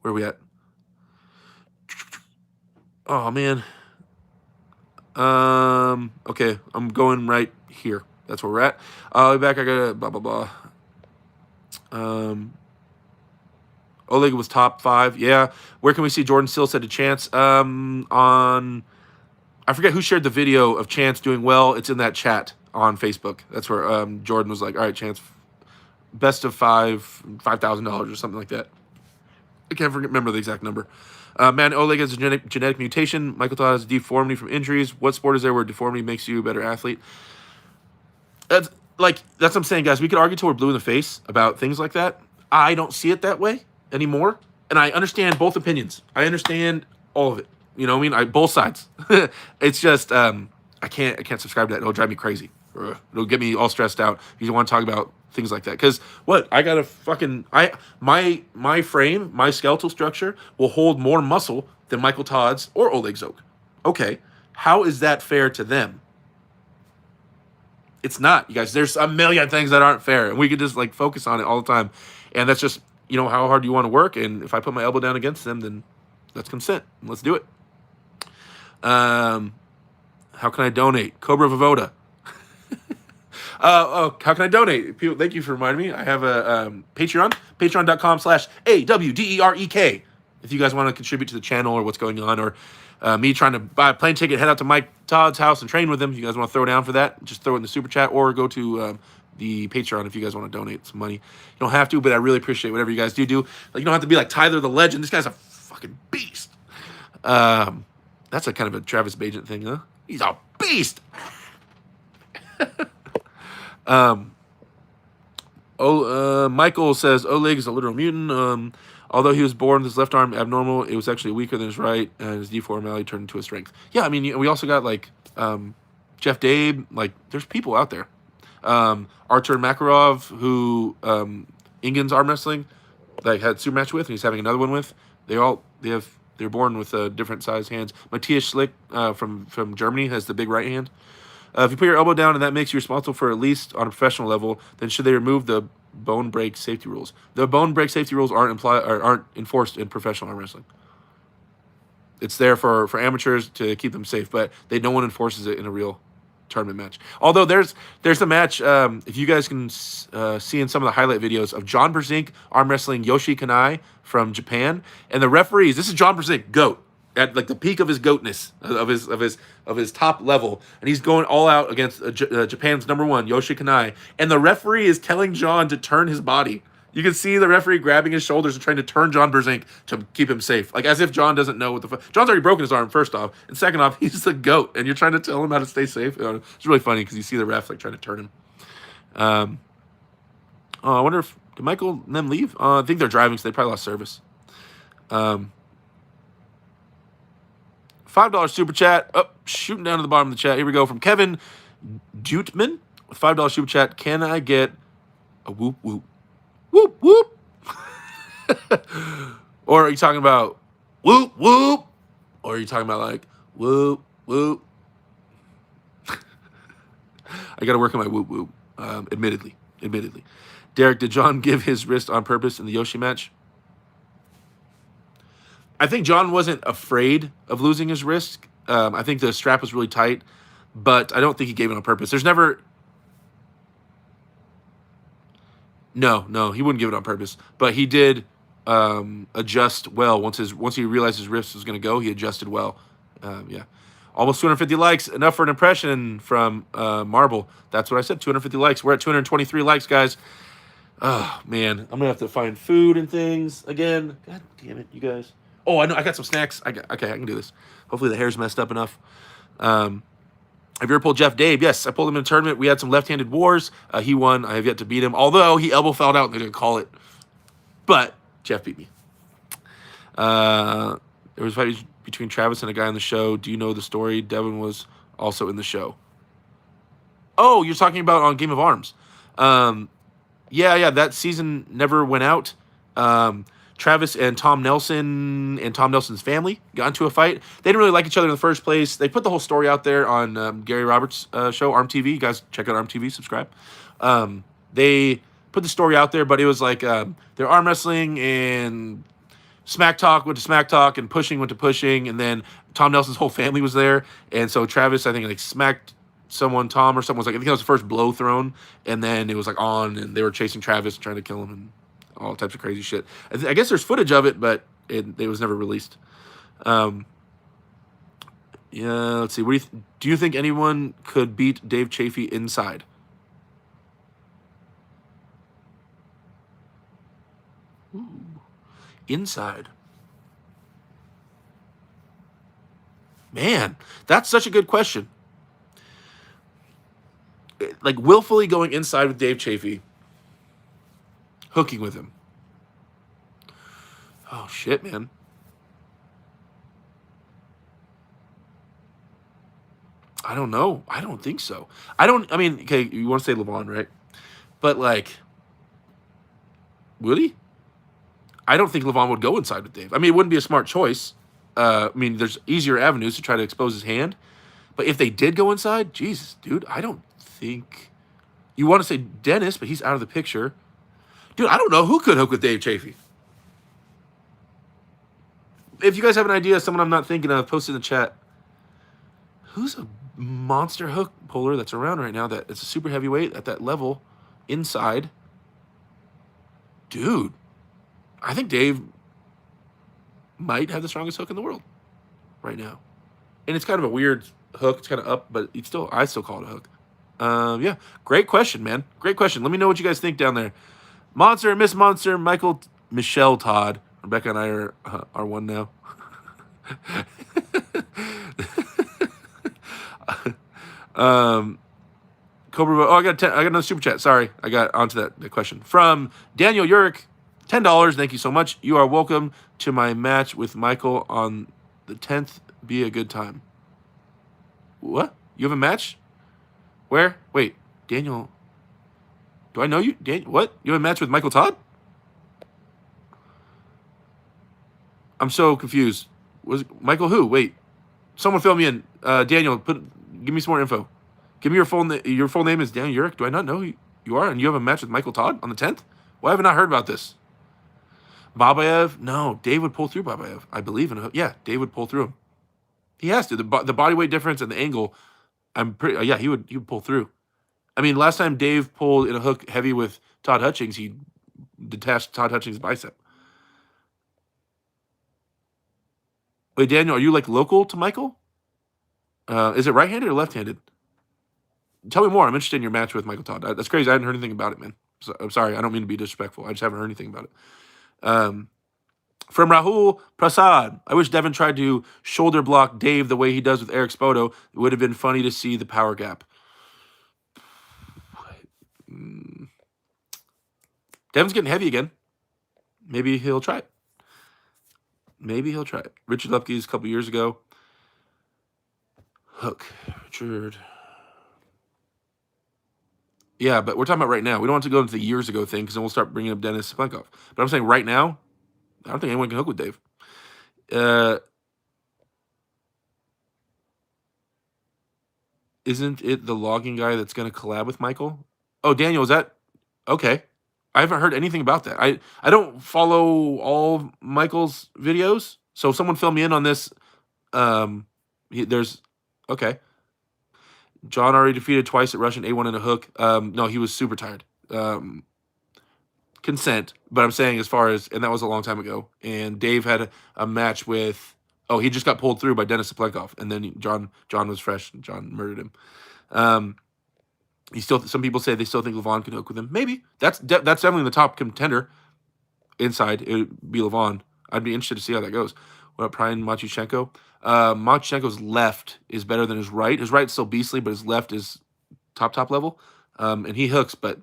are we at? Oh, man. Okay, I'm going right here. That's where we're at. I'll be back. I gotta blah, blah, blah. Oleg was top 5. Yeah. Where can we see Jordan Still said to Chance? On, I forget who shared the video of Chance doing well. It's in that chat on Facebook. That's where Jordan was like, all right, Chance, best of $5,000 or something like that. I can't remember the exact number. Man, Oleg has a genetic mutation. Michael Todd has deformity from injuries. What sport is there where deformity makes you a better athlete? That's what I'm saying, guys. We could argue till we're blue in the face about things like that. I don't see it that way anymore. And I understand both opinions. I understand all of it. You know what I mean? Both sides. It's just, I can't subscribe to that. It'll drive me crazy. It'll get me all stressed out if you want to talk about things like that. Because I got a fucking, my frame, my skeletal structure will hold more muscle than Michael Todd's or Oleg Zoke. Okay, how is that fair to them? It's not, you guys. There's a million things that aren't fair, and we could just focus on it all the time. And that's just, how hard you want to work. And if I put my elbow down against them, then that's consent. Let's do it. How can I donate? Cobra Vavoda. How can I donate? People, thank you for reminding me. I have a Patreon, patreon.com/AWDEREK. If you guys want to contribute to the channel or what's going on, or me trying to buy a plane ticket, head out to Mike Todd's house and train with him. If you guys want to throw down for that, just throw it in the super chat or go to the Patreon if you guys want to donate some money. You don't have to, but I really appreciate whatever you guys do. You don't have to be like Tyler the Legend. This guy's a fucking beast. That's a kind of a Travis Bagent thing, huh? He's a beast. Michael says Oleg is a literal mutant. Although he was born with his left arm abnormal, it was actually weaker than his right, and his deformality turned into a strength. Yeah, I mean, we also got Jeff Dabe. There's people out there. Artur Makarov, who Ingen's arm wrestling had super match with, and he's having another one with. They have They're born with different sized hands. Matthias Schlick from Germany has the big right hand. If you put your elbow down and that makes you responsible for at least on a professional level, then should they remove the bone break safety rules? The bone break safety rules aren't enforced in professional arm wrestling. It's there for amateurs to keep them safe, but no one enforces it in a real tournament match. Although there's a match, if you guys can see in some of the highlight videos of John Brzenk arm wrestling Yoshi Kanai from Japan, and the referees. This is John Brzenk, GOAT, at like the peak of his goatness, of his top level, and he's going all out against Japan's #1 Yoshi Kanai, and the referee is telling John to turn his body. You can see the referee grabbing his shoulders and trying to turn John Brzenk to keep him safe, like as if John doesn't know what the fuck. John's already broken his arm, first off, and second off, he's the GOAT, and you're trying to tell him how to stay safe. It's really funny because you see the ref like trying to turn him. I wonder if did Michael and them leave? I think they're driving, so they probably lost service. $5 super chat. Oh, shooting down to the bottom of the chat. Here we go from Kevin Jutman with $5 super chat. Can I get a whoop whoop? Whoop whoop. Or are you talking about whoop whoop? Or are you talking about like whoop whoop? I got to work on my whoop whoop. Admittedly. Derek, did John give his wrist on purpose in the Yoshi match? I think John wasn't afraid of losing his wrist. I think the strap was really tight, but I don't think he gave it on purpose. There's never... No, he wouldn't give it on purpose. But he did adjust well. Once he realized his wrist was going to go, he adjusted well. Yeah. Almost 250 likes. Enough for an impression from Marble. That's what I said, 250 likes. We're at 223 likes, guys. Oh, man. I'm going to have to find food and things again. God damn it, you guys. Oh, I know. I got some snacks. Okay, I can do this. Hopefully the hair's messed up enough. Have you ever pulled Jeff Dave? Yes, I pulled him in a tournament. We had some left-handed wars. He won. I have yet to beat him, although he elbow fouled out and they didn't call it. But Jeff beat me. There was a fight between Travis and a guy on the show. Do you know the story? Devin was also in the show. Oh, you're talking about on Game of Arms. Yeah, that season never went out. Travis and Tom Nelson and Tom Nelson's family got into a fight. They didn't really like each other in the first place. They put the whole story out there on Gary Roberts' show, Arm TV. You guys check out Arm TV, subscribe. They put the story out there, but it was like they're arm wrestling and smack talk went to smack talk and pushing went to pushing, and then Tom Nelson's whole family was there, and so Travis, I think, like smacked Tom or someone was like, I think that was the first blow thrown, and then it was like on, and they were chasing Travis, trying to kill him, and all types of crazy shit. I guess there's footage of it, but it was never released. Yeah, let's see. What do you think anyone could beat Dave Chafee inside? Ooh. Inside. Man, that's such a good question. Like willfully going inside with Dave Chafee, hooking with him. Oh shit, man. I don't know. I don't think so. I mean, okay, you want to say Levon, right? But like, would he? I don't think Levon would go inside with Dave. I mean, it wouldn't be a smart choice. I mean, there's easier avenues to try to expose his hand. But if they did go inside, Jesus, dude, I don't think... You want to say Dennis, but he's out of the picture. Dude, I don't know who could hook with Dave Chafee. If you guys have an idea, someone I'm not thinking of, post it in the chat. Who's a monster hook puller that's around right now that it's a super heavyweight at that level inside? Dude, I think Dave might have the strongest hook in the world right now. And it's kind of a weird hook. It's kind of up, but I still call it a hook. Yeah, great question, man. Great question. Let me know what you guys think down there. Monster, Miss Monster, Michelle Todd. Rebecca and I are one now. Cobra. Oh, I got another super chat. Sorry, I got onto that question from Daniel Urick. $10. Thank you so much. You are welcome to my match with Michael on the 10th. Be a good time. What? You have a match? Where? Wait, Daniel. Do I know you? Daniel, what? You have a match with Michael Todd? I'm so confused. Was it Michael who? Wait. Someone fill me in. Daniel, give me some more info. Give me your full name. Your full name is Daniel Urich. Do I not know who you are? And you have a match with Michael Todd on the 10th? Why have I not heard about this? Babayev? No, Dave would pull through Babayev. I believe in him. Yeah, Dave would pull through him. He has to. The body weight difference and the angle, I'm pretty. Yeah, he would pull through. I mean, last time Dave pulled in a hook heavy with Todd Hutchings, he detached Todd Hutchings' bicep. Wait, Daniel, are you like local to Michael? Is it right-handed or left-handed? Tell me more. I'm interested in your match with Michael Todd. That's crazy. I hadn't heard anything about it, man. So, I'm sorry. I don't mean to be disrespectful. I just haven't heard anything about it. From Rahul Prasad, I wish Devin tried to shoulder block Dave the way he does with Eric Spoto. It would have been funny to see the power gap. Devin's getting heavy again. Maybe he'll try it. Richard Lupke's a couple years ago. Hook. Richard. Yeah, but we're talking about right now. We don't want to go into the years ago thing because then we'll start bringing up Dennis Splenkov. But I'm saying right now, I don't think anyone can hook with Dave. Isn't it the logging guy that's going to collab with Michael? Oh, Daniel, is that okay? I haven't heard anything about that. I don't follow all Michael's videos, so if someone fill me in on this. There's okay. John already defeated twice at Russian A1 in a hook. No, he was super tired. Consent, but I'm saying as far as, and that was a long time ago. And Dave had a match with, he just got pulled through by Dennis Splenkov, and then John was fresh, and John murdered him. Some people say they still think Levon can hook with him. Maybe that's definitely the top contender. Inside, it would be Levon. I'd be interested to see how that goes. What about Brian Machuchenko? Machuchenko's left is better than his right. His right's still beastly, but his left is top level. And he hooks, but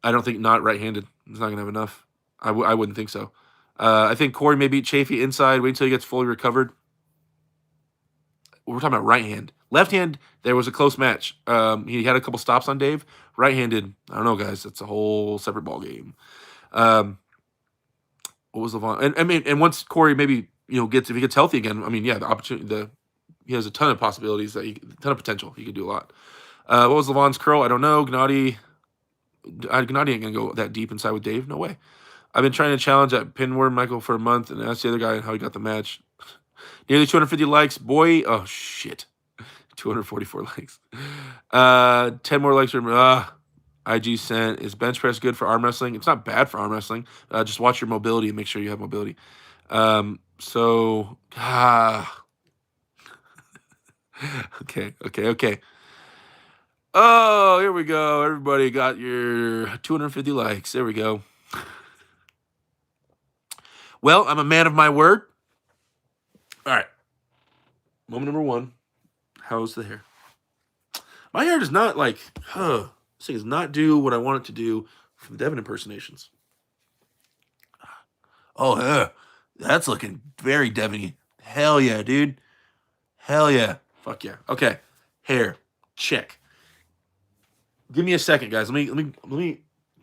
I don't think not right-handed. He's not going to have enough. I wouldn't think so. I think Corey may beat Chafee inside. Wait until he gets fully recovered. We're talking about right hand. Left hand, there was a close match. He had a couple stops on Dave. Right-handed, I don't know, guys. That's a whole separate ball game. What was Levon? And once Corey maybe if he gets healthy again, I mean, yeah, the opportunity, he has a ton of possibilities, a ton of potential. He could do a lot. What was Levon's curl? I don't know. Gennady ain't gonna go that deep inside with Dave. No way. I've been trying to challenge that pinworm Michael for a month, and asked the other guy how he got the match. Nearly 250 likes, boy. Oh shit, 244 likes. 10 more likes from IG sent. Is bench press good for arm wrestling? It's not bad for arm wrestling. Just watch your mobility and make sure you have mobility. Okay. Oh, here we go. Everybody got your 250 likes. There we go. Well, I'm a man of my word. All right. Moment number 1. How's the hair? My hair does not this thing does not do what I want it to do from the Devin impersonations. Oh, yeah. That's looking very Devin-y. Hell yeah, dude. Hell yeah. Fuck yeah. Okay. Hair. Check. Give me a second, guys. Can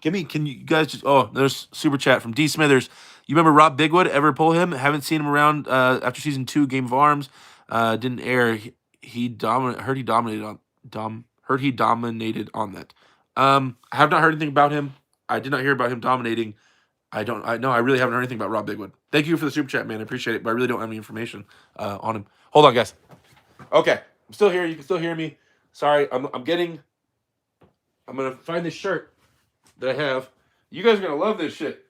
you guys just, there's super chat from D Smithers. You remember Rob Bigwood? Ever pull him? Haven't seen him around after season 2 Game of Arms. Didn't air. Heard he dominated on that. I have not heard anything about him. I did not hear about him dominating. I really haven't heard anything about Rob Bigwood. Thank you for the super chat, man. I appreciate it, but I really don't have any information on him. Hold on, guys. Okay, I'm still here. You can still hear me. Sorry, I'm gonna find this shirt that I have. You guys are gonna love this shit.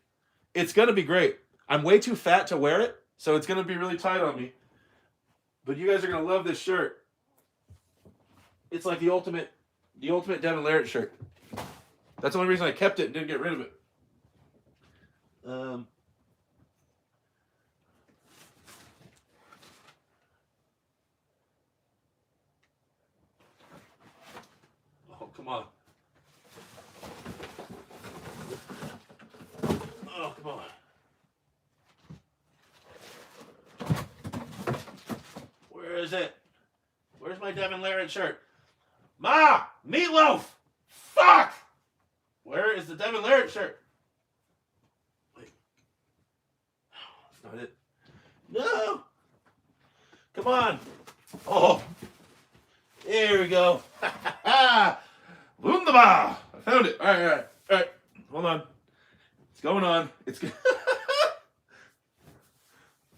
It's gonna be great. I'm way too fat to wear it, so it's gonna be really tight on me. But you guys are gonna love this shirt. It's like the ultimate Devin Larratt shirt. That's the only reason I kept it and didn't get rid of it. Oh, come on. Oh, come on. Where is it? Where's my Devin Larratt shirt? Ma! Meatloaf! Fuck! Where is the Devin Larratt shirt? Wait. That's not it. No! Come on. Oh. There we go. Wunderbar. I found it. All right. Hold on. It's going on. It's good.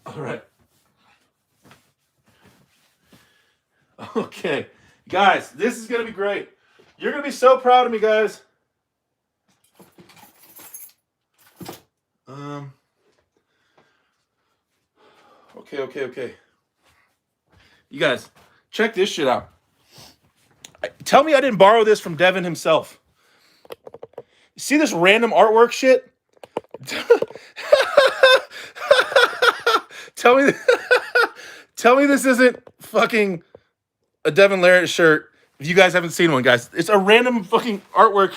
All right. Okay. Guys, this is going to be great. You're going to be so proud of me, guys. Okay. You guys, check this shit out. Tell me I didn't borrow this from Devin himself. See this random artwork shit? Tell me this isn't fucking a Devin Larratt shirt. If you guys haven't seen one, guys, it's a random fucking artwork.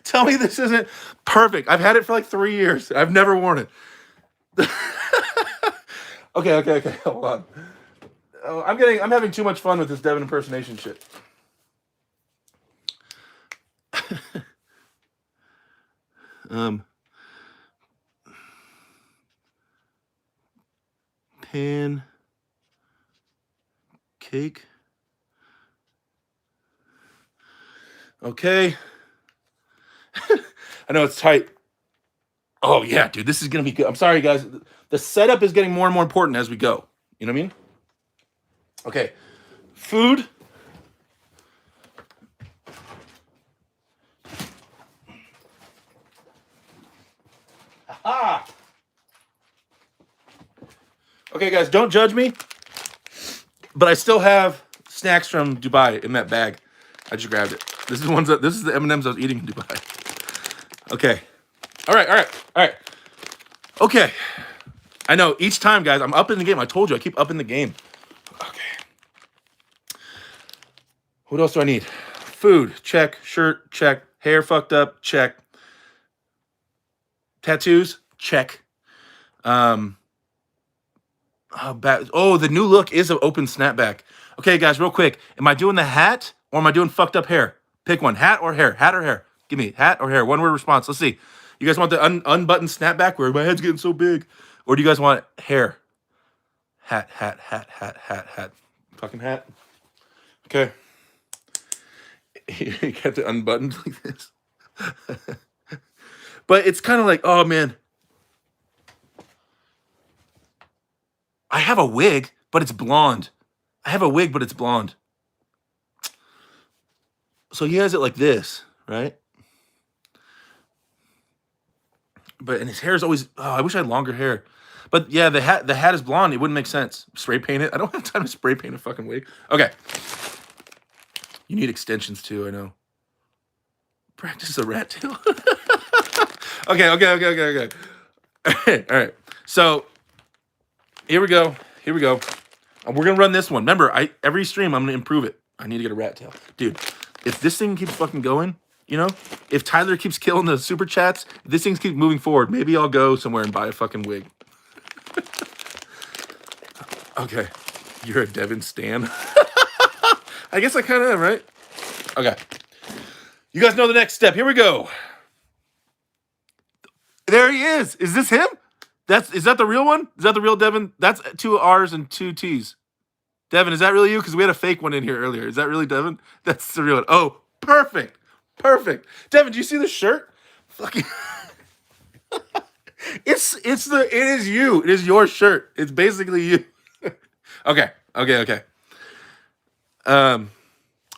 Tell me this isn't perfect. I've had it for like 3 years. I've never worn it. Okay. Hold on. Oh, I'm having too much fun with this Devin impersonation shit. Cake. Okay. I know it's tight. Oh yeah, dude, this is gonna be good. I'm sorry, guys. The setup is getting more and more important as we go. You know what I mean? Okay. Food. Aha! Okay, guys, don't judge me. But I still have snacks from Dubai in that bag. I just grabbed it. This is the M&Ms I was eating in Dubai. Okay. All right. Okay. I know each time, guys, I'm up in the game. I told you I keep up in the game. Okay. What else do I need? Food, check. Shirt, check. Hair fucked up, check. Tattoos, check. The new look is an open snapback. Okay, guys, real quick. Am I doing the hat or am I doing fucked up hair? Pick one. Hat or hair? Hat or hair? Give me hat or hair. One word response. Let's see. You guys want the unbuttoned snapback where my head's getting so big? Or do you guys want hair? Hat. Fucking hat. Okay. You kept it unbuttoned like this. But it's kind of like, oh, man. I have a wig, but it's blonde. So he has it like this, right? And his hair is always, I wish I had longer hair. But yeah, the hat is blonde. It wouldn't make sense. Spray paint it. I don't have time to spray paint a fucking wig. Okay. You need extensions too, I know. Practice a rat tail. Okay. All right. So here we go. And we're gonna run this one. Remember, every stream I'm gonna improve it. I need to get a rat tail. Dude, if this thing keeps fucking going, you know, if Tyler keeps killing the super chats, if this thing keeps moving forward, maybe I'll go somewhere and buy a fucking wig. Okay. You're a Devin stan. I guess I kind of am, right? Okay. You guys know the next step. Here we go. There he is. Is this him? Is that the real one? Is that the real Devin? That's 2 R's and 2 T's. Devin, is that really you? Because we had a fake one in here earlier. Is that really Devin? That's the real one. Oh, perfect. Devin, do you see the shirt? Fucking. It is you. It is your shirt. It's basically you. Okay. All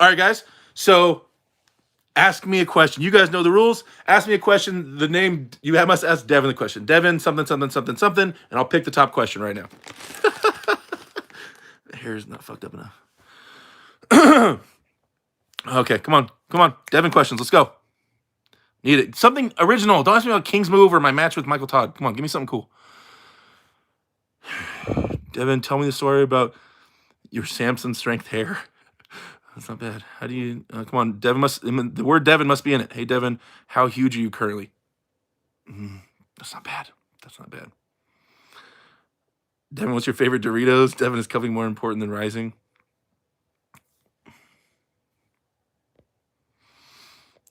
right, guys. So ask me a question. You guys know the rules. Ask me a question. The name, you must ask Devin the question. Devin, something, and I'll pick the top question right now. The hair is not fucked up enough. Okay, come on. Devin questions. Let's go. Need it. Something original. Don't ask me about King's Move or my match with Michael Todd. Come on, give me something cool. Devin, tell me the story about your Samson strength hair. That's not bad. How do you... come on, the word Devin must be in it. Hey, Devin, how huge are you currently? That's not bad. Devin, what's your favorite Doritos? Devin, is cupping more important than rising?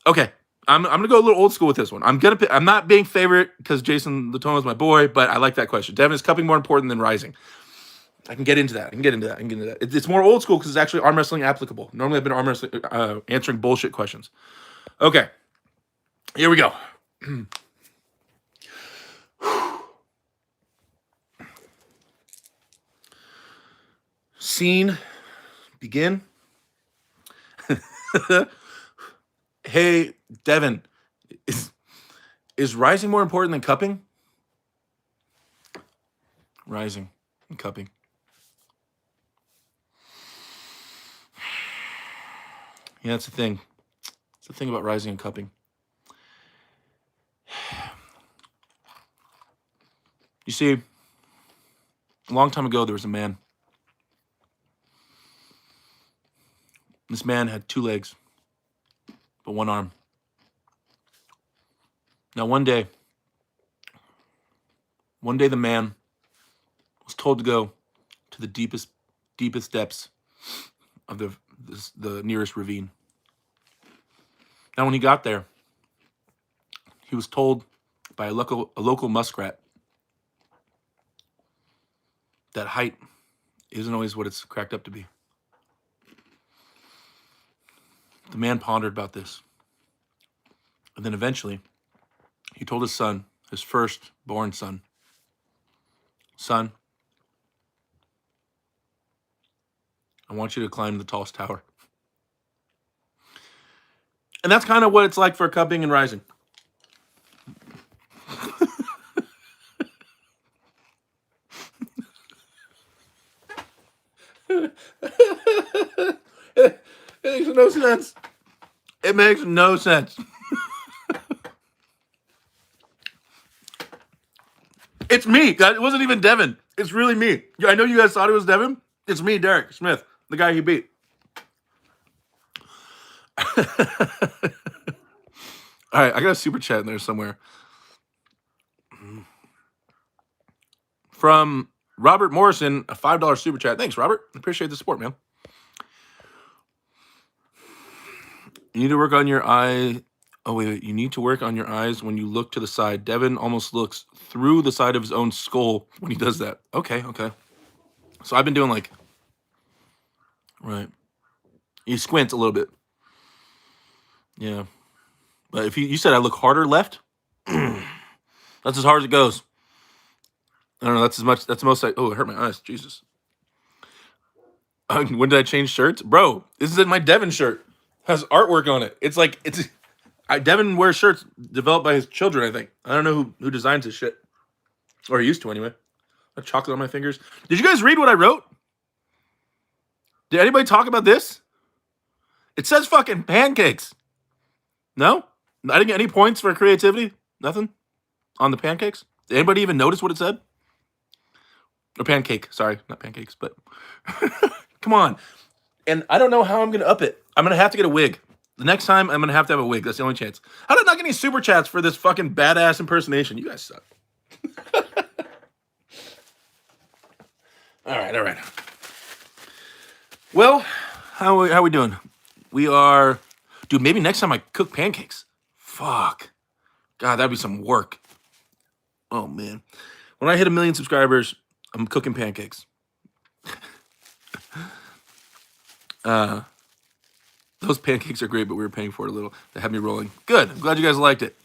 Okay, I'm gonna go a little old school with this one. I'm not being favorite because Jason Latono is my boy, but I like that question. Devin, is cupping more important than rising? I can get into that. It's more old school because it's actually arm wrestling applicable. Normally I've been arm wrestling, answering bullshit questions. Okay, here we go. Scene, begin. Hey, Devin, is rising more important than cupping? Rising and cupping. Yeah, that's the thing. It's the thing about rising and cupping. You see, a long time ago, there was a man. This man had 2 legs, but 1 arm. Now, one day the man was told to go to the deepest depths of the nearest ravine. Now, when he got there, he was told by a local muskrat that height isn't always what it's cracked up to be. The man pondered about this. And then eventually, he told his son, his firstborn son, "Son, I want you to climb the tallest tower." And that's kind of what it's like for cupping and rising. It makes no sense. It makes no sense. It's me, guys. It wasn't even Devin. It's really me. I know you guys thought it was Devin. It's me, Derek Smith, the guy he beat. All right, I got a super chat in there somewhere. From Robert Morrison, a $5 super chat. Thanks, Robert. Appreciate the support, man. You need to work on your eye. Oh, wait. You need to work on your eyes when you look to the side. Devin almost looks through the side of his own skull when he does that. Okay. So I've been doing like, right. He squints a little bit. Yeah. But if you said I look harder left, that's as hard as it goes. I don't know. That's the most. Oh, it hurt my eyes. Jesus. When did I change shirts? Bro, this is my Devin shirt. Has artwork on it. It's Devin wears shirts developed by his children, I think. I don't know who designs his shit. Or he used to anyway. I have chocolate on my fingers. Did you guys read what I wrote? Did anybody talk about this? It says fucking pancakes. No? I didn't get any points for creativity? Nothing? On the pancakes? Did anybody even notice what it said? Or pancake. Sorry, not pancakes, but... Come on. And I don't know how I'm going to up it. I'm going to have to get a wig. The next time, I'm going to have a wig. That's the only chance. How did I not get any super chats for this fucking badass impersonation? You guys suck. All right. Well, how are we doing? We are... Dude, maybe next time I cook pancakes. Fuck. God, that'd be some work. Oh, man. When I hit 1 million subscribers, I'm cooking pancakes. Those pancakes are great, but we were paying for it a little. They had me rolling. Good. I'm glad you guys liked it.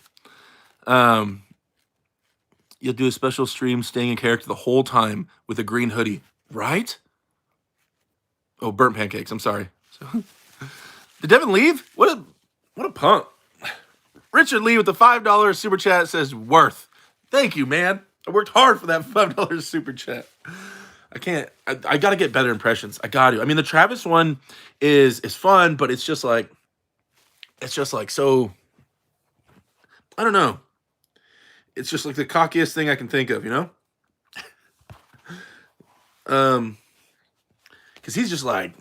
You'll do a special stream staying in character the whole time with a green hoodie, right? Oh, burnt pancakes. I'm sorry. Did Devin leave? What a punk. Richard Lee with the $5 super chat says worth. Thank you, man. I worked hard for that $5 super chat. I got to get better impressions. I got to. I mean, the Travis one is fun, but it's just like so, I don't know. It's just like the cockiest thing I can think of, you know? Because he's just like,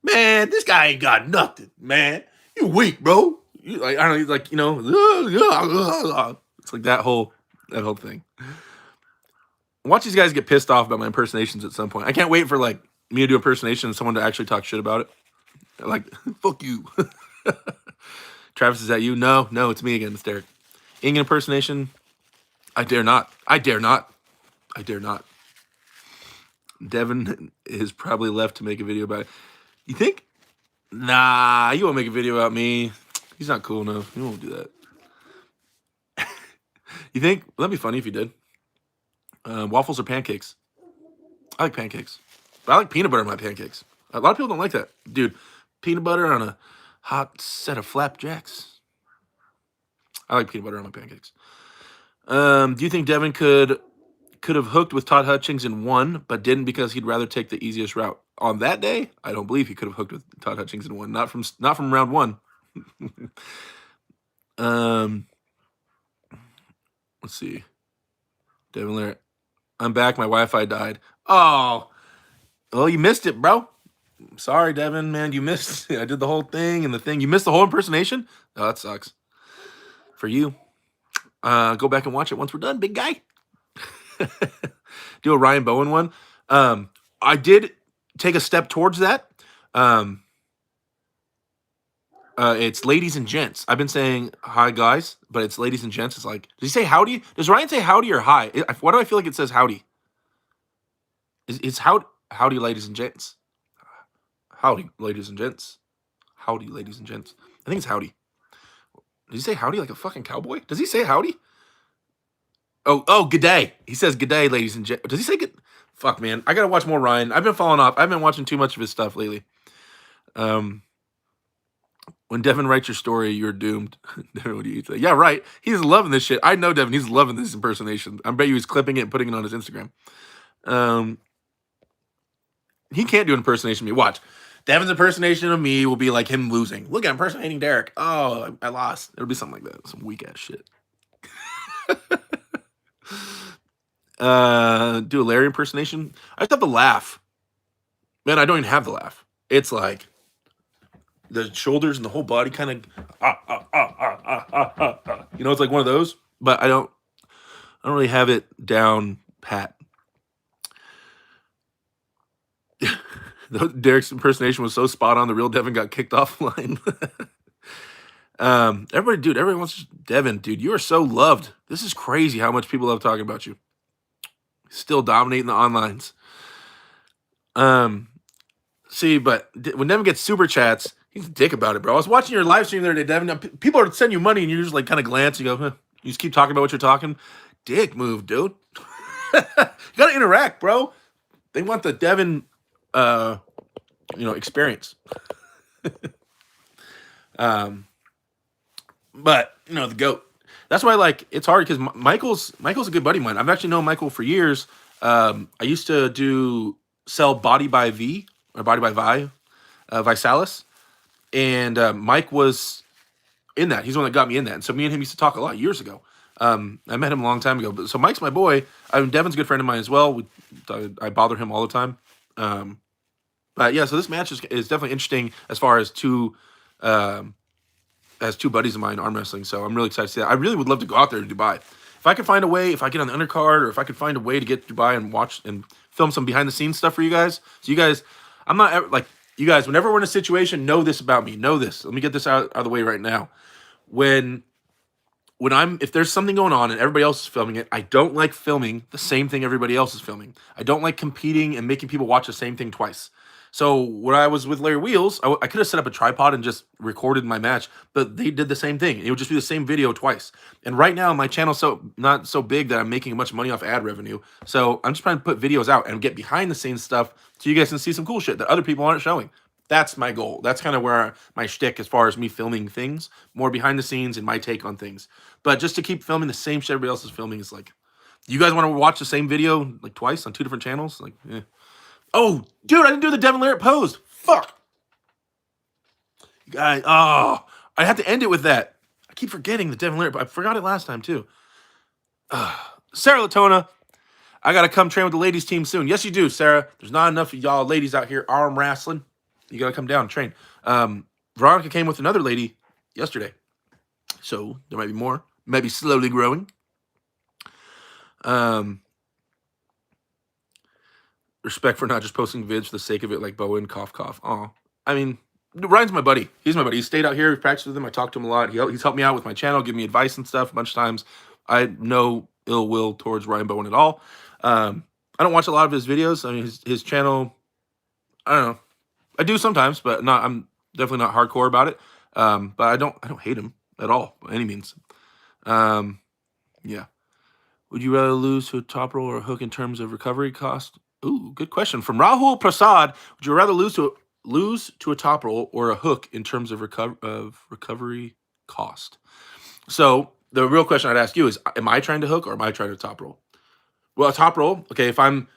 man, this guy ain't got nothing, man. You weak, bro. You like, I don't know, he's like, you know, it's like that whole thing. Watch these guys get pissed off about my impersonations at some point. I can't wait for like me to do impersonation and someone to actually talk shit about it. Like, fuck you. Travis, is that you? No, it's me again, Mr. Derek. Ing impersonation. I dare not. Devin is probably left to make a video about it. You think? Nah, you won't make a video about me. He's not cool enough. He won't do that. You think? That'd be funny if you did. Waffles or pancakes? I like pancakes. But I like peanut butter on my pancakes. A lot of people don't like that. Dude, peanut butter on a hot set of flapjacks. I like peanut butter on my pancakes. Do you think Devin could have hooked with Todd Hutchings and won, but didn't because he'd rather take the easiest route? On that day, I don't believe he could have hooked with Todd Hutchings and won. Not from round one. Let's see. Devin Lair. I'm back. My Wi-Fi died. Oh, well, you missed it, bro. Sorry, Devin, man. You missed. I did the whole thing and the thing. You missed the whole impersonation? Oh, that sucks. For you. Go back and watch it once we're done, big guy. Do a Ryan Bowen one. I did take a step towards that. It's ladies and gents. I've been saying hi, guys, but it's ladies and gents. It's like, does he say howdy? Does Ryan say howdy or hi? Why do I feel like it says howdy? It's howdy, ladies and gents. Howdy, ladies and gents. Howdy, ladies and gents. I think it's howdy. Does he say howdy like a fucking cowboy? Does he say howdy? Oh, good day. He says good day, ladies and gents. Does he say good? Fuck, man. I gotta watch more Ryan. I've been falling off. I've been watching too much of his stuff lately. When Devin writes your story, you're doomed. Devin, what do you say? Yeah, right. He's loving this shit. I know Devin. He's loving this impersonation. I bet you he's clipping it and putting it on his Instagram. He can't do an impersonation of me. Watch. Devin's impersonation of me will be like him losing. Look at impersonating Derek. Oh, I lost. It'll be something like that. Some weak ass shit. Do a Larry impersonation. I just have to laugh. Man, I don't even have the laugh. It's like the shoulders and the whole body kind of you know, it's like one of those, but I don't really have it down pat. Derek's impersonation was so spot on, the real Devin got kicked offline. Everybody wants Devin, dude. You are so loved. This is crazy how much people love talking about you. Still dominating the onlines. See, but when Devin gets super chats, he's a dick about it, bro. I was watching your live stream the other day, Devin. People are sending you money, and you just like kind of glance. You go, huh. You just keep talking about what you're talking. Dick move, dude. You gotta interact, bro. They want the Devin, experience. But the GOAT. That's why it's hard because Michael's a good buddy of mine. I've actually known Michael for years. I used to sell Body by V or Body by Vi, Visalis, and Mike was in that. He's the one that got me in that. And so me and him used to talk a lot years ago. I met him a long time ago. So Mike's my boy. Devin's a good friend of mine as well. I bother him all the time. But yeah, so this match is definitely interesting as far as two buddies of mine arm wrestling. So I'm really excited to see that. I really would love to go out there to Dubai. If I could find a way, if I get on the undercard, or if I could find a way to get to Dubai and watch and film some behind the scenes stuff for you guys. So you guys, I'm not ever, you guys, whenever we're in a situation, know this about me. Know this. Let me get this out of the way right now. If there's something going on and everybody else is filming it, I don't like filming the same thing everybody else is filming. I don't like competing and making people watch the same thing twice. So when I was with Larry Wheels, I could have set up a tripod and just recorded my match, but they did the same thing. It would just be the same video twice. And right now my channel's not so big that I'm making much money off ad revenue. So I'm just trying to put videos out and get behind the scenes stuff so you guys can see some cool shit that other people aren't showing. That's my goal. That's kind of where my shtick as far as me filming things, more behind the scenes and my take on things. But just to keep filming the same shit everybody else is filming is you guys want to watch the same video twice on two different channels? Oh, dude, I didn't do the Devin Larratt pose. Fuck. You guys, I have to end it with that. I keep forgetting the Devin Larratt, but I forgot it last time too. Sarah Latona, I got to come train with the ladies team soon. Yes, you do, Sarah. There's not enough of y'all ladies out here arm wrestling. You got to come down and train. Veronica came with another lady yesterday. So there might be more. Might be slowly growing. Respect for not just posting vids for the sake of it, like Bowen, cough, cough. Oh, I mean, Ryan's my buddy. He's my buddy. He stayed out here. He practiced with him. I talked to him a lot. He's helped me out with my channel, give me advice and stuff a bunch of times. I had no ill will towards Ryan Bowen at all. I don't watch a lot of his videos. I mean, his channel, I don't know. I do sometimes, but not. I'm definitely not hardcore about it. But I don't hate him at all by any means. Um, yeah. Would you rather lose to a top roll or a hook in terms of recovery cost? Ooh, good question from Rahul Prasad. Would you rather lose to a top roll or a hook in terms of recovery cost? So the real question I'd ask you is: am I trying to hook or am I trying to top roll? Well, a top roll. Okay, if I'm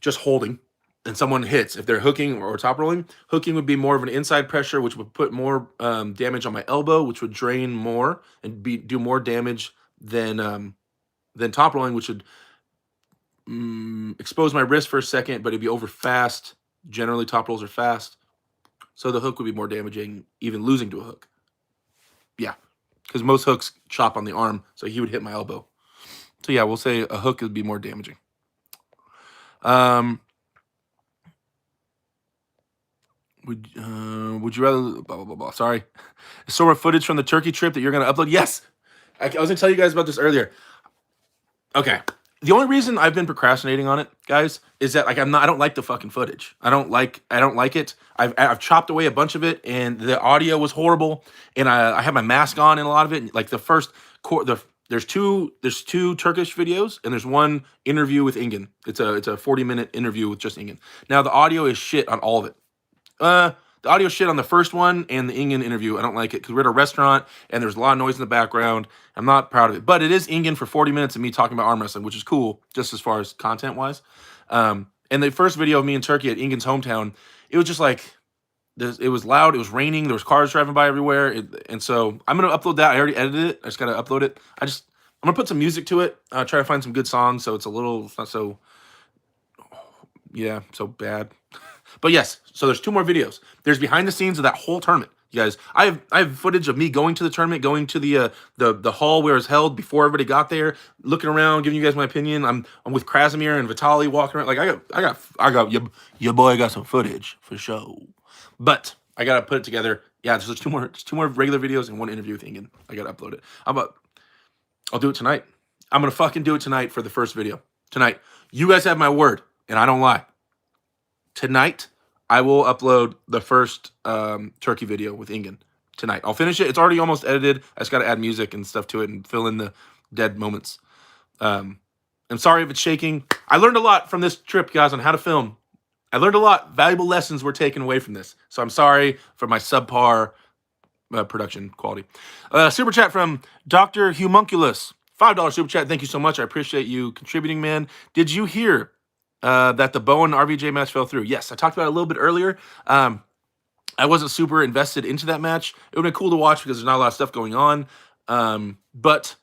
just holding and someone hits, if they're hooking or top rolling, hooking would be more of an inside pressure, which would put more damage on my elbow, which would drain more and do more damage than top rolling, which would expose my wrist for a second, but it'd be over fast. Generally, top rolls are fast, so the hook would be more damaging, even losing to a hook. Yeah, because most hooks chop on the arm, so he would hit my elbow. So yeah, we'll say a hook would be more damaging. Would you rather blah blah blah blah? Sorry, sort of footage from the turkey trip that you're gonna upload? Yes, I was gonna tell you guys about this earlier. Okay, the only reason I've been procrastinating on it, guys, is that like I don't like the fucking footage. I don't like it. I've chopped away a bunch of it, and the audio was horrible. And I have my mask on in a lot of it. Like the first there's two Turkish videos, and there's one interview with Ingen. It's a 40-minute interview with just Ingen. Now the audio is shit on all of it. The audio shit on the first one and the Ingen interview. I don't like it because we're at a restaurant and there's a lot of noise in the background. I'm not proud of it, but it is Ingen for 40 minutes of me talking about arm wrestling, which is cool, just as far as content wise. And the first video of me in Turkey at Ingen's hometown, it was just like it was loud, it was raining, there was cars driving by everywhere, and so I'm gonna upload that. I already edited it. I just gotta upload it. I'm gonna put some music to it. Try to find some good songs so it's not so so bad. But yes, so there's 2 more videos. There's behind the scenes of that whole tournament, you guys. I have footage of me going to the tournament, going to the hall where it was held before everybody got there, looking around, giving you guys my opinion. I'm with Krasimir and Vitaly walking around. Like I got your boy got some footage for sure. But I gotta put it together. Yeah, there's 2 more regular videos and 1 interview with Ingen. I gotta upload it. I'll do it tonight. I'm gonna fucking do it tonight for the first video. Tonight. You guys have my word, and I don't lie. Tonight, I will upload the first turkey video with Ingen tonight. I'll finish it. It's already almost edited. I just got to add music and stuff to it and fill in the dead moments. I'm sorry if it's shaking. I learned a lot from this trip, guys, on how to film. I learned a lot. Valuable lessons were taken away from this. So I'm sorry for my subpar production quality. Super chat from Dr. Humunculus. $5 super chat. Thank you so much. I appreciate you contributing, man. Did you hear that the Bowen Rbj match fell through? Yes, I talked about it a little bit earlier. I wasn't super invested into that match. It would have been cool to watch because there's not a lot of stuff going on. But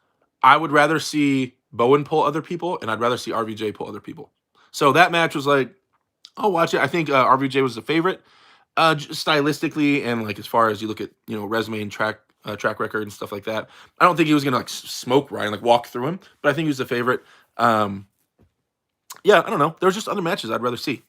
I would rather see Bowen pull other people, and I'd rather see Rbj pull other people. So that match was like, I'll watch it. I think Rbj was the favorite, stylistically, and like as far as you look at resume and track record and stuff like that. I don't think he was gonna like smoke Ryan, like walk through him, but I think he was the favorite. Yeah, I don't know. There was just other matches I'd rather see.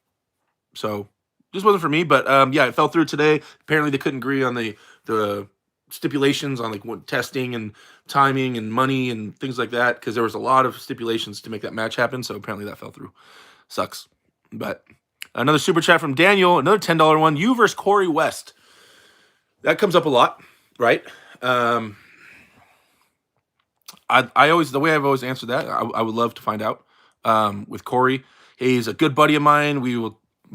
So just wasn't for me, but yeah, it fell through today. Apparently they couldn't agree on the stipulations on like what testing and timing and money and things like that, because there was a lot of stipulations to make that match happen. So apparently that fell through. Sucks. But another super chat from Daniel, another $10 one. You versus Corey West. That comes up a lot, right? I always, the way I've always answered that, I would love to find out. With Corey, he's a good buddy of mine. We've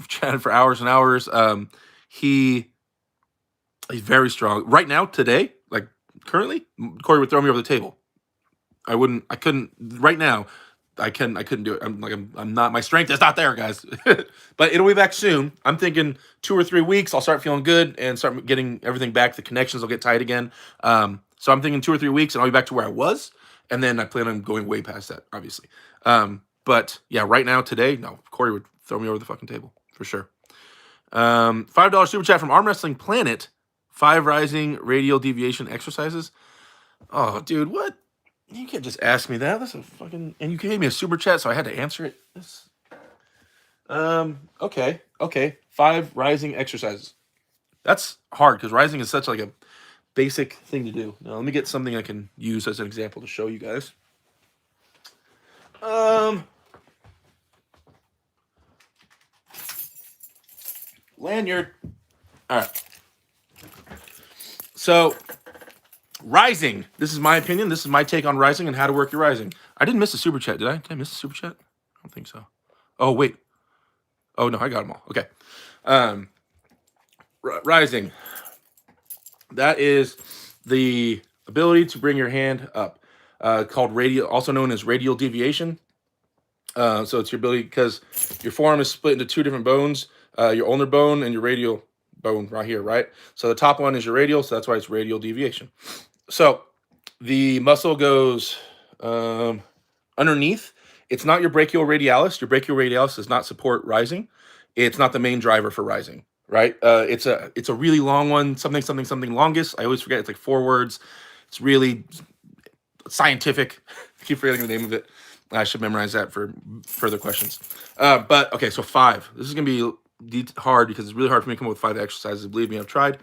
chatted for hours and hours. He's very strong right now. Today, like currently, Corey would throw me over the table. I couldn't right now. I couldn't do it. I'm not, my strength is not there, guys. But it'll be back soon. I'm thinking 2 or 3 weeks. I'll start feeling good and start getting everything back. The connections will get tight again. So I'm thinking 2 or 3 weeks and I'll be back to where I was. And then I plan on going way past that, obviously. But yeah, right now, today, no, Corey would throw me over the fucking table for sure. $5 super chat from Arm Wrestling Planet. 5 rising radial deviation exercises. Oh, dude, what? You can't just ask me that. That's a fucking, and you gave me a super chat, so I had to answer it. Okay. 5 rising exercises. That's hard because rising is such like a basic thing to do. Now let me get something I can use as an example to show you guys. lanyard. All right. So, rising. This is my opinion. This is my take on rising and how to work your rising. I didn't miss a super chat, did I? Did I miss a super chat? I don't think so. Oh, wait. Oh, no, I got them all. Okay. Rising. That is the ability to bring your hand up, called radial, also known as radial deviation. So it's your ability, because your forearm is split into two different bones, your ulnar bone and your radial bone right here, right? So the top one is your radial, so that's why it's radial deviation. So the muscle goes underneath. It's not your brachioradialis. Your brachioradialis does not support rising. It's not the main driver for rising, right? It's a really long one, something longest. I always forget. It's like 4 words. It's really scientific. I keep forgetting the name of it. I should memorize that for further questions. But okay, so 5. This is gonna be hard because it's really hard for me to come up with 5 exercises. Believe me, I've tried.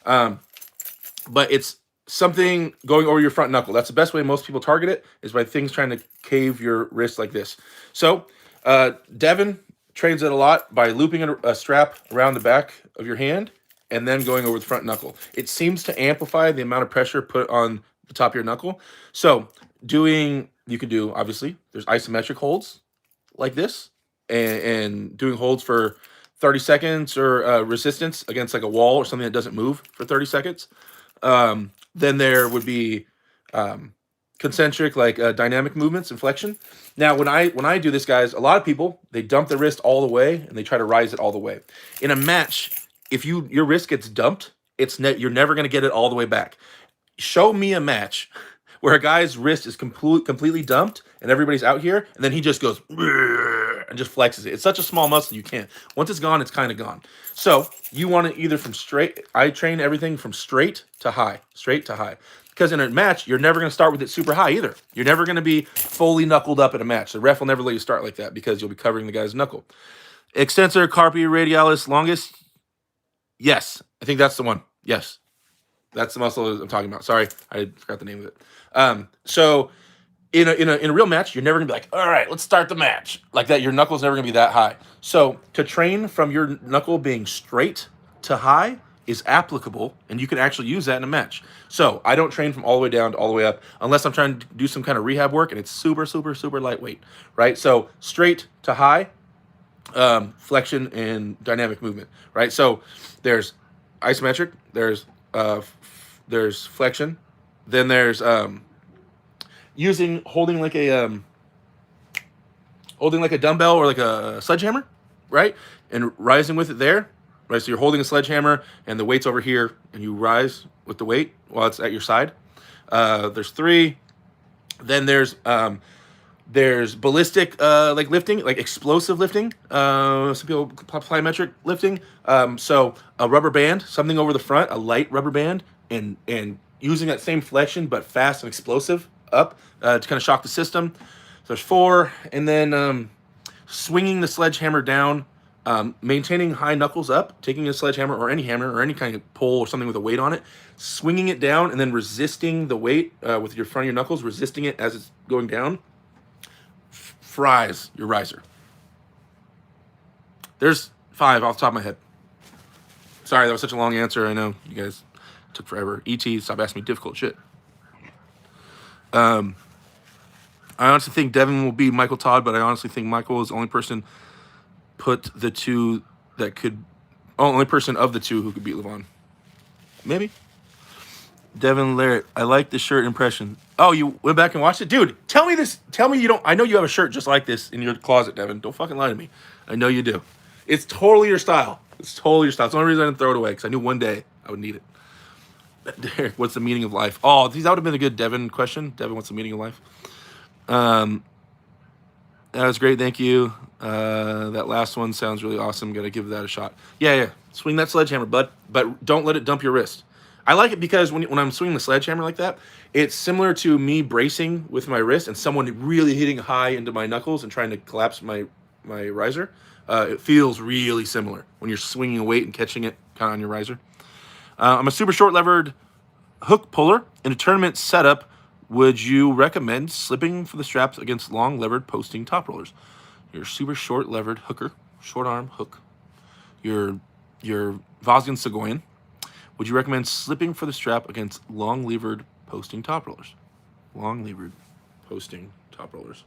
But it's something going over your front knuckle. That's the best way most people target it, is by things trying to cave your wrist like this. So Devin trains it a lot by looping a strap around the back of your hand and then going over the front knuckle. It seems to amplify the amount of pressure put on the top of your knuckle. So you can do, obviously, there's isometric holds like this, and doing holds for 30 seconds, or resistance against like a wall or something that doesn't move for 30 seconds. Then there would be concentric, like dynamic movements and flexion. Now, when I do this, guys, a lot of people, they dump the wrist all the way and they try to rise it all the way. In a match, if your wrist gets dumped, you're never going to get it all the way back. Show me a match where a guy's wrist is completely dumped and everybody's out here, and then he just goes and just flexes it. It's such a small muscle, you can't. Once it's gone, it's kind of gone. So you want it either from straight. I train everything from straight to high. Because in a match, you're never going to start with it super high either. You're never going to be fully knuckled up in a match. The ref will never let you start like that because you'll be covering the guy's knuckle. Extensor carpi radialis longus. Yes, I think that's the one. Yes, that's the muscle I'm talking about. Sorry, I forgot the name of it. So in a real match, you're never gonna be like, all right, let's start the match like that. Your knuckle's never gonna be that high. So to train from your knuckle being straight to high is applicable, and you can actually use that in a match. So I don't train from all the way down to all the way up unless I'm trying to do some kind of rehab work and it's super lightweight, right? So straight to high, flexion and dynamic movement, right? So there's isometric, there's flexion, then there's holding like a dumbbell or like a sledgehammer, right? And rising with it there, right? So you're holding a sledgehammer and the weight's over here, and you rise with the weight while it's at your side. There's 3. Then there's ballistic like lifting, like explosive lifting. Some people plyometric lifting. So a rubber band, something over the front, a light rubber band, and using that same flexion but fast and explosive up to kind of shock the system. So there's 4, and then swinging the sledgehammer down, maintaining high knuckles up, taking a sledgehammer or any hammer or any kind of pole or something with a weight on it, swinging it down, and then resisting the weight with your front of your knuckles, resisting it as it's going down. Fries your riser. There's 5 off the top of my head. Sorry, that was such a long answer. I know you guys took forever. ET, stop asking me difficult shit. I honestly think Devin will be Michael Todd, but I honestly think Michael is the only person of the two who could beat Levon. Maybe. Devin Larrett, I like the shirt impression. Oh, you went back and watched it? Dude, tell me this. Tell me you don't. I know you have a shirt just like this in your closet, Devin. Don't fucking lie to me. I know you do. It's totally your style. It's the only reason I didn't throw it away, because I knew one day I would need it. Derek, what's the meaning of life? Oh, that would have been a good Devin question. Devin, what's the meaning of life? That was great. Thank you. That last one sounds really awesome. Got to give that a shot. Yeah. Swing that sledgehammer, bud. But don't let it dump your wrist. I like it because when I'm swinging the sledgehammer like that, it's similar to me bracing with my wrist and someone really hitting high into my knuckles and trying to collapse my riser. It feels really similar when you're swinging a weight and catching it kind of on your riser. I'm a super short levered hook puller. In a tournament setup, would you recommend slipping for the straps against long levered posting top rollers? You're a super short levered hooker, short arm hook. You're your Vosgian Segoyan. Would you recommend slipping for the strap against long-levered posting top rollers? Long-levered posting top rollers.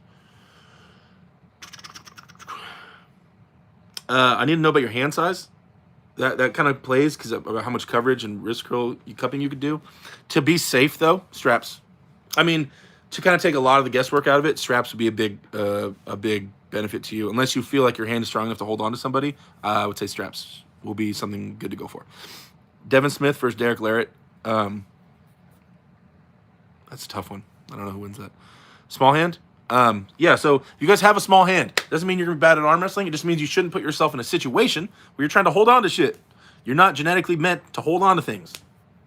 I need to know about your hand size. That kind of plays because about how much coverage and wrist curl cupping you could do. To be safe, though, straps. I mean, to kind of take a lot of the guesswork out of it, straps would be a big benefit to you. Unless you feel like your hand is strong enough to hold on to somebody, I would say straps will be something good to go for. Devin Smith versus Derek Larrett. That's a tough one. I don't know who wins that. Small hand? Yeah, so if you guys have a small hand, doesn't mean you're going to be bad at arm wrestling. It just means you shouldn't put yourself in a situation where you're trying to hold on to shit. You're not genetically meant to hold on to things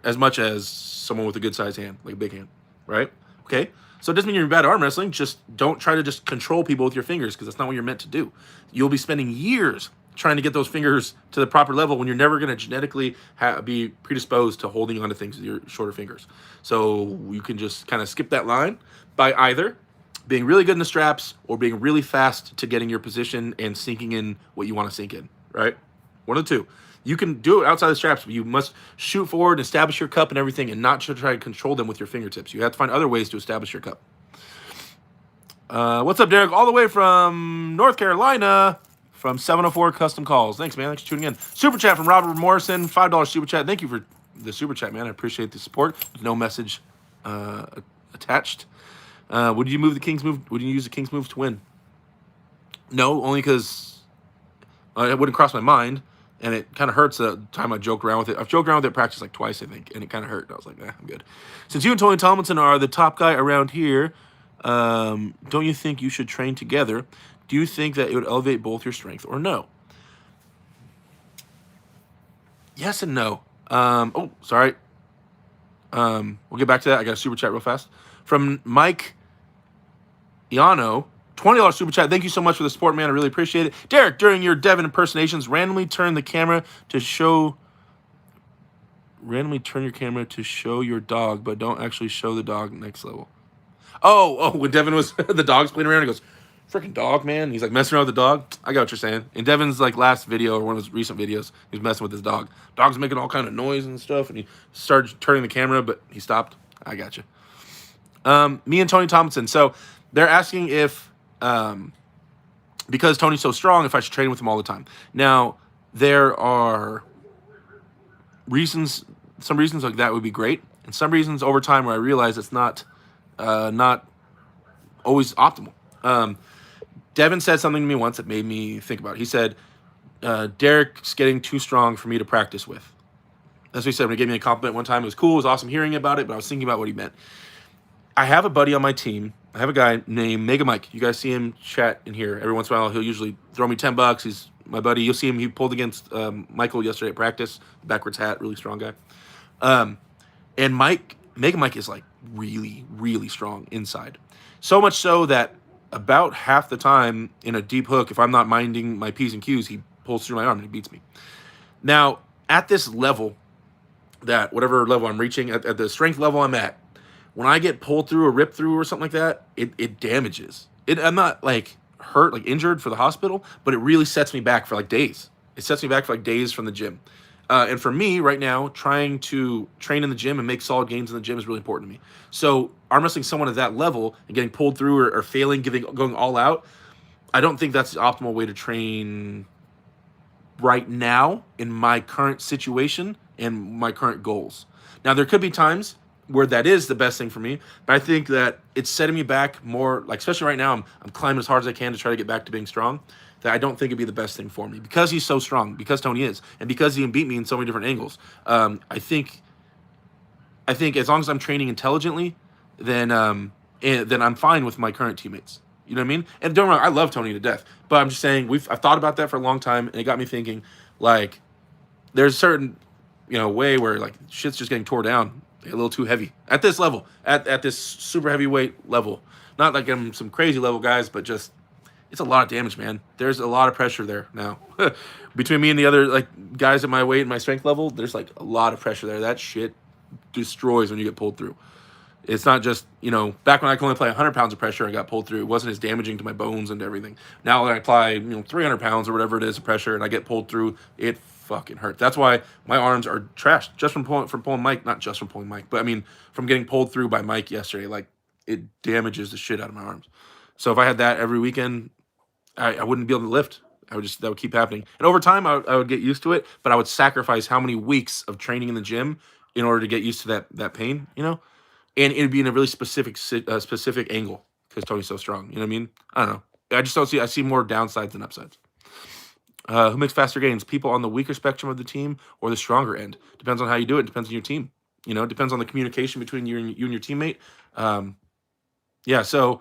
as much as someone with a good sized hand, like a big hand, right? Okay, so it doesn't mean you're bad at arm wrestling. Just don't try to just control people with your fingers because that's not what you're meant to do. You'll be spending years trying to get those fingers to the proper level when you're never going to genetically be predisposed to holding on to things with your shorter fingers. So you can just kind of skip that line by either being really good in the straps or being really fast to getting your position and sinking in what you want to sink in, right? One of the two. You can do it outside the straps, but you must shoot forward, establish your cup and everything, and not to try to control them with your fingertips. You have to find other ways to establish your cup. What's up, Derek? All the way from North Carolina, from 704 Custom Calls. Thanks, man. Thanks for tuning in. Super chat from Robert Morrison, $5 super chat. Thank you for the super chat, man. I appreciate the support. There's no message attached. Would you move the King's move? Would you use the King's move to win? No, only because it wouldn't cross my mind, and it kind of hurts the time I joked around with it. I've joked around with it practice like twice, I think, and it kind of hurt. I was like, nah, I'm good. Since you and Tony Tomlinson are the top guy around here, don't you think you should train together? Do you think that it would elevate both your strength or no? Yes and no. Oh, sorry. We'll get back to that. I got a super chat real fast. From Mike Iano, $20 super chat. Thank you so much for the support, man. I really appreciate it. Derek, during your Devin impersonations, randomly turn your camera to show your dog, but don't actually show the dog next level. Oh, when Devin was the dog's playing around, he goes, freaking dog, man. He's like messing around with the dog. I got what you're saying. In Devin's like last video or one of his recent videos, he was messing with his dog. Dog's making all kind of noise and stuff, and he started turning the camera, but he stopped. I got you. Me and Tony Tomlinson. So they're asking if, because Tony's so strong, if I should train with him all the time. Now, there are reasons, some reasons like that would be great, and some reasons over time where I realize it's not always optimal. Devin said something to me once that made me think about it. He said, Derek's getting too strong for me to practice with. That's what he said when he gave me a compliment one time. It was cool. It was awesome hearing about it, but I was thinking about what he meant. I have a buddy on my team. I have a guy named Mega Mike. You guys see him chat in here. Every once in a while, he'll usually throw me $10. He's my buddy. You'll see him. He pulled against Michael yesterday at practice. Backwards hat, really strong guy. And Mega Mike is like really, really strong inside. So much so that about half the time in a deep hook, if I'm not minding my P's and Q's, he pulls through my arm and he beats me. Now, at this level, that whatever level I'm reaching, at the strength level I'm at, when I get pulled through or ripped through or something like that, it damages. I'm not like hurt, like injured for the hospital, but it really sets me back for like days. It sets me back for like days from the gym. And for me right now, trying to train in the gym and make solid gains in the gym is really important to me. So arm wrestling someone at that level and getting pulled through or failing, going all out, I don't think that's the optimal way to train right now in my current situation and my current goals. Now, there could be times where that is the best thing for me, but I think that it's setting me back more, like especially right now, I'm climbing as hard as I can to try to get back to being strong, that I don't think it'd be the best thing for me because he's so strong, because Tony is, and because he can beat me in so many different angles. I think as long as I'm training intelligently, then I'm fine with my current teammates. You know what I mean? And don't get me wrong, I love Tony to death, but I'm just saying I've thought about that for a long time, and it got me thinking, like, there's a certain way where like shit's just getting tore down a little too heavy at this level, at this super heavyweight level. Not like I'm some crazy level guys, but just it's a lot of damage, man. There's a lot of pressure there now. Between me and the other like guys at my weight and my strength level, there's like a lot of pressure there. That shit destroys when you get pulled through. It's not just, back when I could only apply 100 pounds of pressure, I got pulled through. It wasn't as damaging to my bones and everything. Now that I apply, 300 pounds or whatever it is of pressure and I get pulled through, it fucking hurts. That's why my arms are trashed just from pulling Mike, not just from pulling Mike, but I mean, from getting pulled through by Mike yesterday. Like, it damages the shit out of my arms. So if I had that every weekend, I wouldn't be able to lift. That would keep happening. And over time, I would get used to it, but I would sacrifice how many weeks of training in the gym in order to get used to that pain, and it'd be in a really specific angle because Tony's so strong. You know what I mean? I don't know. I see more downsides than upsides. Who makes faster gains? People on the weaker spectrum of the team or the stronger end? Depends on how you do it. Depends on your team. It depends on the communication between you and your teammate. Yeah. So,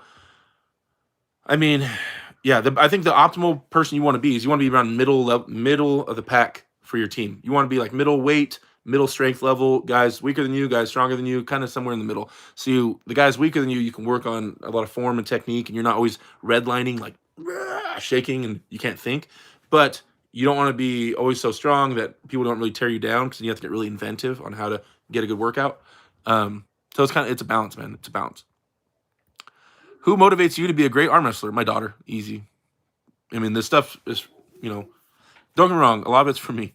I mean, yeah. I think the optimal person you want to be is you want to be around middle of the pack for your team. You want to be like middle weight, middle strength level, guys weaker than you, guys stronger than you, kind of somewhere in the middle. So the guys weaker than you can work on a lot of form and technique, and you're not always redlining, like shaking, and you can't think. But you don't want to be always so strong that people don't really tear you down, because you have to get really inventive on how to get a good workout. So it's a balance, man. It's a balance. Who motivates you to be a great arm wrestler? My daughter. Easy. I mean, this stuff is, don't get me wrong, a lot of it's for me.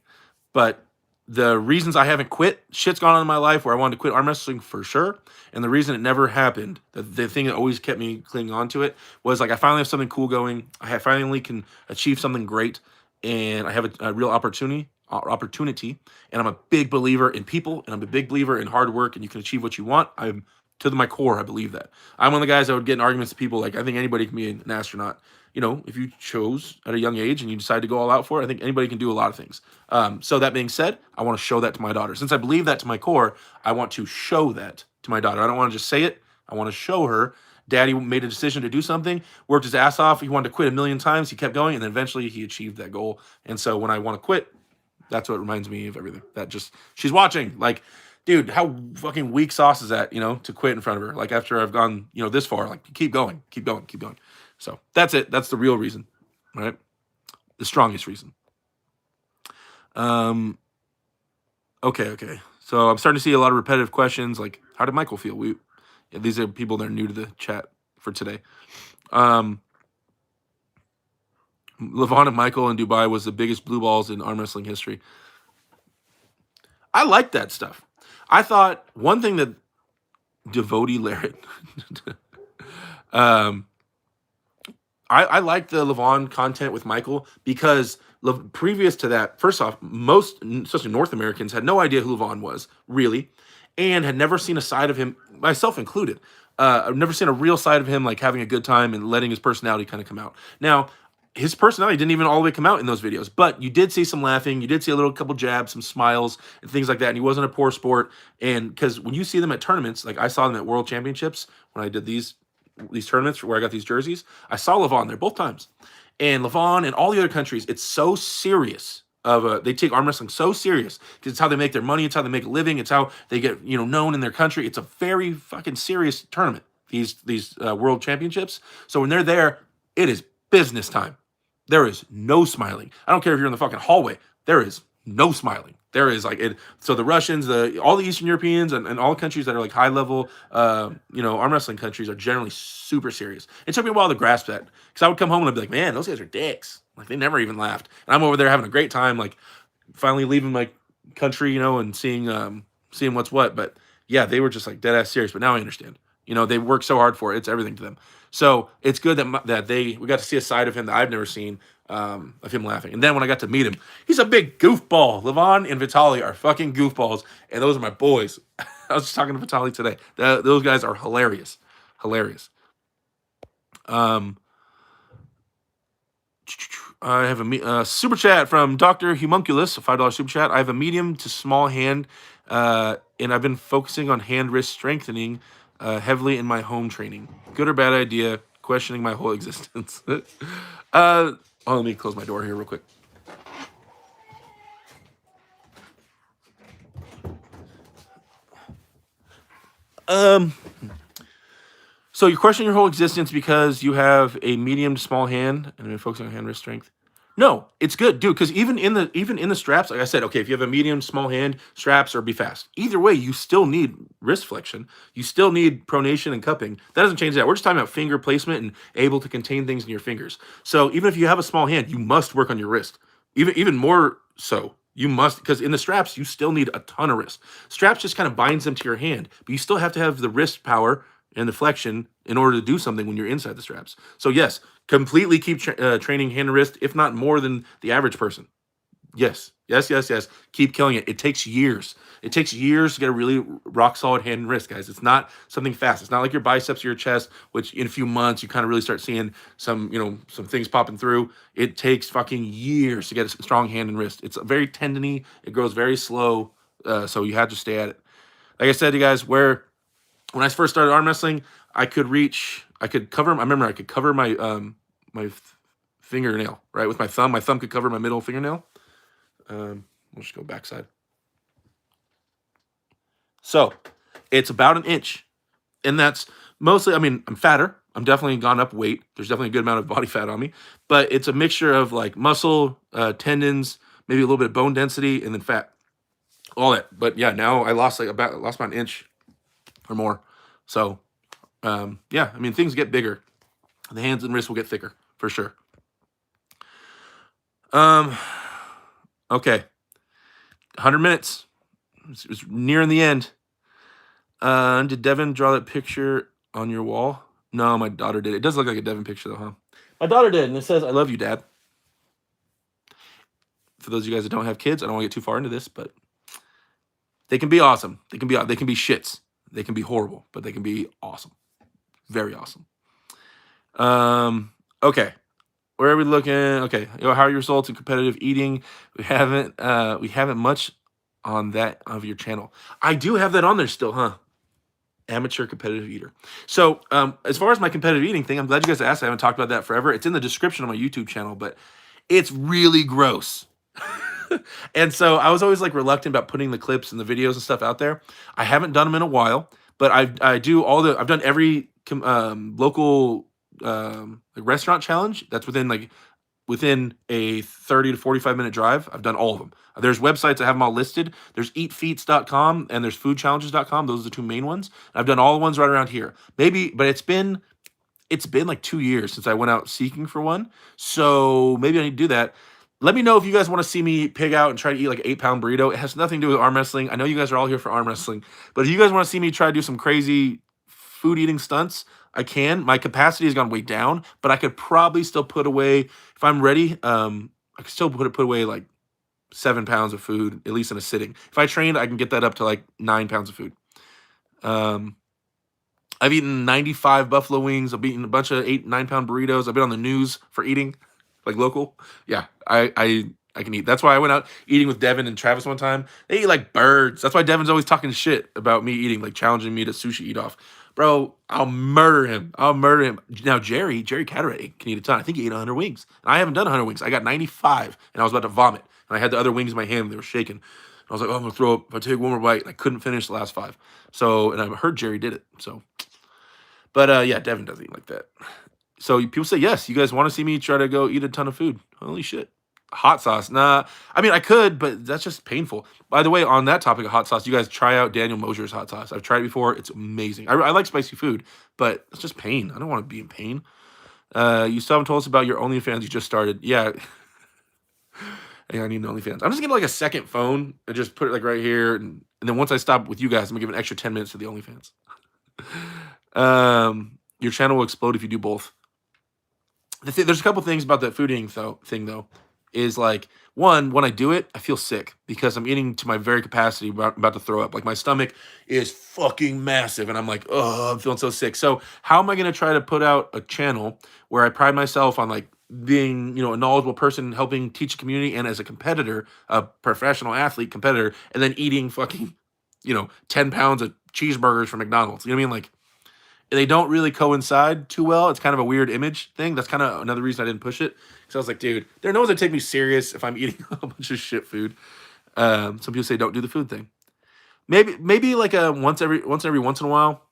But the reasons I haven't quit, shit's gone on in my life where I wanted to quit arm wrestling for sure. And the reason it never happened, the thing that always kept me clinging on to it, was like I finally have something cool going. I finally can achieve something great. And I have a real opportunity. And I'm a big believer in people. And I'm a big believer in hard work. And you can achieve what you want. I'm to my core, I believe that. I'm one of the guys that would get in arguments with people like, I think anybody can be an astronaut. If you chose at a young age and you decide to go all out for it, I think anybody can do a lot of things. So that being said, I want to show that to my daughter. Since I believe that to my core, I want to show that to my daughter. I don't want to just say it. I want to show her. Daddy made a decision to do something, worked his ass off. He wanted to quit a million times. He kept going, and then eventually he achieved that goal. And so when I want to quit, that's what reminds me of everything. She's watching. Like, dude, how fucking weak sauce is that, to quit in front of her? Like, after I've gone, this far, like, keep going. So that's it. That's the real reason, right? The strongest reason. Okay. So I'm starting to see a lot of repetitive questions, like, how did Michael feel? These are people that are new to the chat for today. Levon and Michael in Dubai was the biggest blue balls in arm wrestling history. I like that stuff. I thought one thing that Devotee Larrett, I like the Levon content with Michael because previous to that, first off, most, especially North Americans, had no idea who Levon was, really, and had never seen a side of him, myself included. I've never seen a real side of him, like having a good time and letting his personality kind of come out. Now, his personality didn't even all the way come out in those videos, but you did see some laughing, you did see a couple jabs, some smiles, and things like that, and he wasn't a poor sport. And because when you see them at tournaments, like I saw them at World Championships, when I did these tournaments where I got these jerseys, I saw Levon there both times. And Levon and all the other countries, it's so serious. They take arm wrestling so serious because it's how they make their money, it's how they make a living, it's how they get known in their country. It's a very fucking serious tournament, these World Championships. So when they're there, it is business time. There is no smiling. I don't care if you're in the fucking hallway. There is no smiling. There is like it. So the Russians, all the Eastern Europeans, and all countries that are like high level, arm wrestling countries are generally super serious. It took me a while to grasp that because I would come home and I'd be like, man, those guys are dicks. Like they never even laughed, and I'm over there having a great time, like finally leaving my country, and seeing what's what. But yeah, they were just like dead ass serious. But now I understand. They work so hard for it. It's everything to them. So it's good that we got to see a side of him that I've never seen, of him laughing. And then when I got to meet him, he's a big goofball. Levon and Vitaly are fucking goofballs, and those are my boys. I was just talking to Vitaly today. Those guys are hilarious. I have a super chat from Dr. Humunculus, a $5 super chat. I have a medium to small hand, and I've been focusing on hand-wrist strengthening heavily in my home training. Good or bad idea? Questioning my whole existence. Let me close my door here real quick. So you're questioning your whole existence because you have a medium to small hand and you're focusing on hand wrist strength. No, it's good, dude. Because even in the straps, like I said, okay, if you have a medium, small hand, straps or be fast. Either way, you still need wrist flexion. You still need pronation and cupping. That doesn't change that. We're just talking about finger placement and able to contain things in your fingers. So even if you have a small hand, you must work on your wrist. Even more so, you must, because in the straps you still need a ton of wrist. Straps just kind of binds them to your hand, but you still have to have the wrist power and the flexion in order to do something when you're inside the straps. So yes, completely keep training hand and wrist, if not more than the average person. Yes, yes, yes, yes. Keep killing it. It takes years. It takes years to get a really rock solid hand and wrist, guys. It's not something fast. It's not like your biceps or your chest, which in a few months you kind of really start seeing some things popping through. It takes fucking years to get a strong hand and wrist. It's very tendony. It grows very slow. So you have to stay at it. Like I said, you guys, when I first started arm wrestling, I could cover. I remember I could cover my fingernail right with my thumb. My thumb could cover my middle fingernail. We'll just go backside. So it's about an inch, and that's mostly. I mean, I'm fatter. I'm definitely gone up weight. There's definitely a good amount of body fat on me, but it's a mixture of like muscle, tendons, maybe a little bit of bone density, and then fat. All that. But yeah, now I lost about an inch or more. So yeah, I mean things get bigger. The hands and wrists will get thicker for sure. Okay, 100 minutes. It's nearing the end. Did Devin draw that picture on your wall? No, my daughter did. It does look like a Devin picture though, huh? My daughter did, and it says, "I love you, Dad." For those of you guys that don't have kids, I don't want to get too far into this, but they can be awesome. They can be shits. They can be horrible, but they can be awesome. Very awesome. Okay. Where are we looking? Okay. How are your results in competitive eating? We haven't much on that of your channel. I do have that on there still, huh? Amateur competitive eater. So as far as my competitive eating thing, I'm glad you guys asked. I haven't talked about that forever. It's in the description of my YouTube channel, but it's really gross. And so I was always like reluctant about putting the clips and the videos and stuff out there. I haven't done them in a while, but I've done every local like restaurant challenge that's within a 30 to 45 minute drive. I've done all of them. There's websites, I have them all listed. There's eatfeats.com and there's foodchallenges.com. Those are the two main ones. I've done all the ones right around here. Maybe, but it's been like 2 years since I went out seeking for one. So maybe I need to do that. Let me know if you guys want to see me pig out and try to eat like an 8-pound burrito. It has nothing to do with arm wrestling. I know you guys are all here for arm wrestling, but if you guys want to see me try to do some crazy food eating stunts, I can. My capacity has gone way down, but I could probably still put away, if I'm ready, I could still put away like 7 pounds of food, at least in a sitting. If I trained, I can get that up to like 9 pounds of food. I've eaten 95 buffalo wings. I've eaten a bunch of 8-9 pound burritos. I've been on the news for eating, like local. Yeah, I can eat. That's why I went out eating with Devin and Travis one time. They eat like birds. That's why Devin's always talking shit about me eating, like challenging me to sushi eat off. Bro, I'll murder him. Now, Jerry Cataract can eat a ton. I think he ate 100 wings. I haven't done 100 wings. I got 95, and I was about to vomit. And I had the other wings in my hand. They were shaking. I was like, oh, I'm going to throw up if I take one more bite. And I couldn't finish the last 5. So, and I heard Jerry did it. So, but yeah, Devin doesn't eat like that. So people say, yes, you guys want to see me try to go eat a ton of food. Holy shit. Hot sauce. Nah, I mean, I could, but that's just painful. By the way, on that topic of hot sauce, you guys try out Daniel Mosier's hot sauce. I've tried it before. It's amazing. I like spicy food, but it's just pain. I don't want to be in pain. You still haven't told us about your OnlyFans you just started. Yeah. Hey, I need an OnlyFans. I'm just getting like a second phone and just put it like right here. And then once I stop with you guys, I'm going to give an extra 10 minutes to the OnlyFans. Your channel will explode if you do both. There's a couple things about that food eating thing though. Is like, one, when I do it, I feel sick because I'm eating to my very capacity, about to throw up. Like my stomach is fucking massive and I'm like, oh, I'm feeling so sick. So how am I going to try to put out a channel where I pride myself on like being, a knowledgeable person, helping teach a community, and as a competitor, a professional athlete competitor, and then eating fucking, 10 pounds of cheeseburgers from McDonald's. You know what I mean? Like, they don't really coincide too well. It's kind of a weird image thing. That's kind of another reason I didn't push it. Because I was like, dude, there are no one's that take me serious if I'm eating a bunch of shit food. Some people say don't do the food thing. Maybe like a once in a while.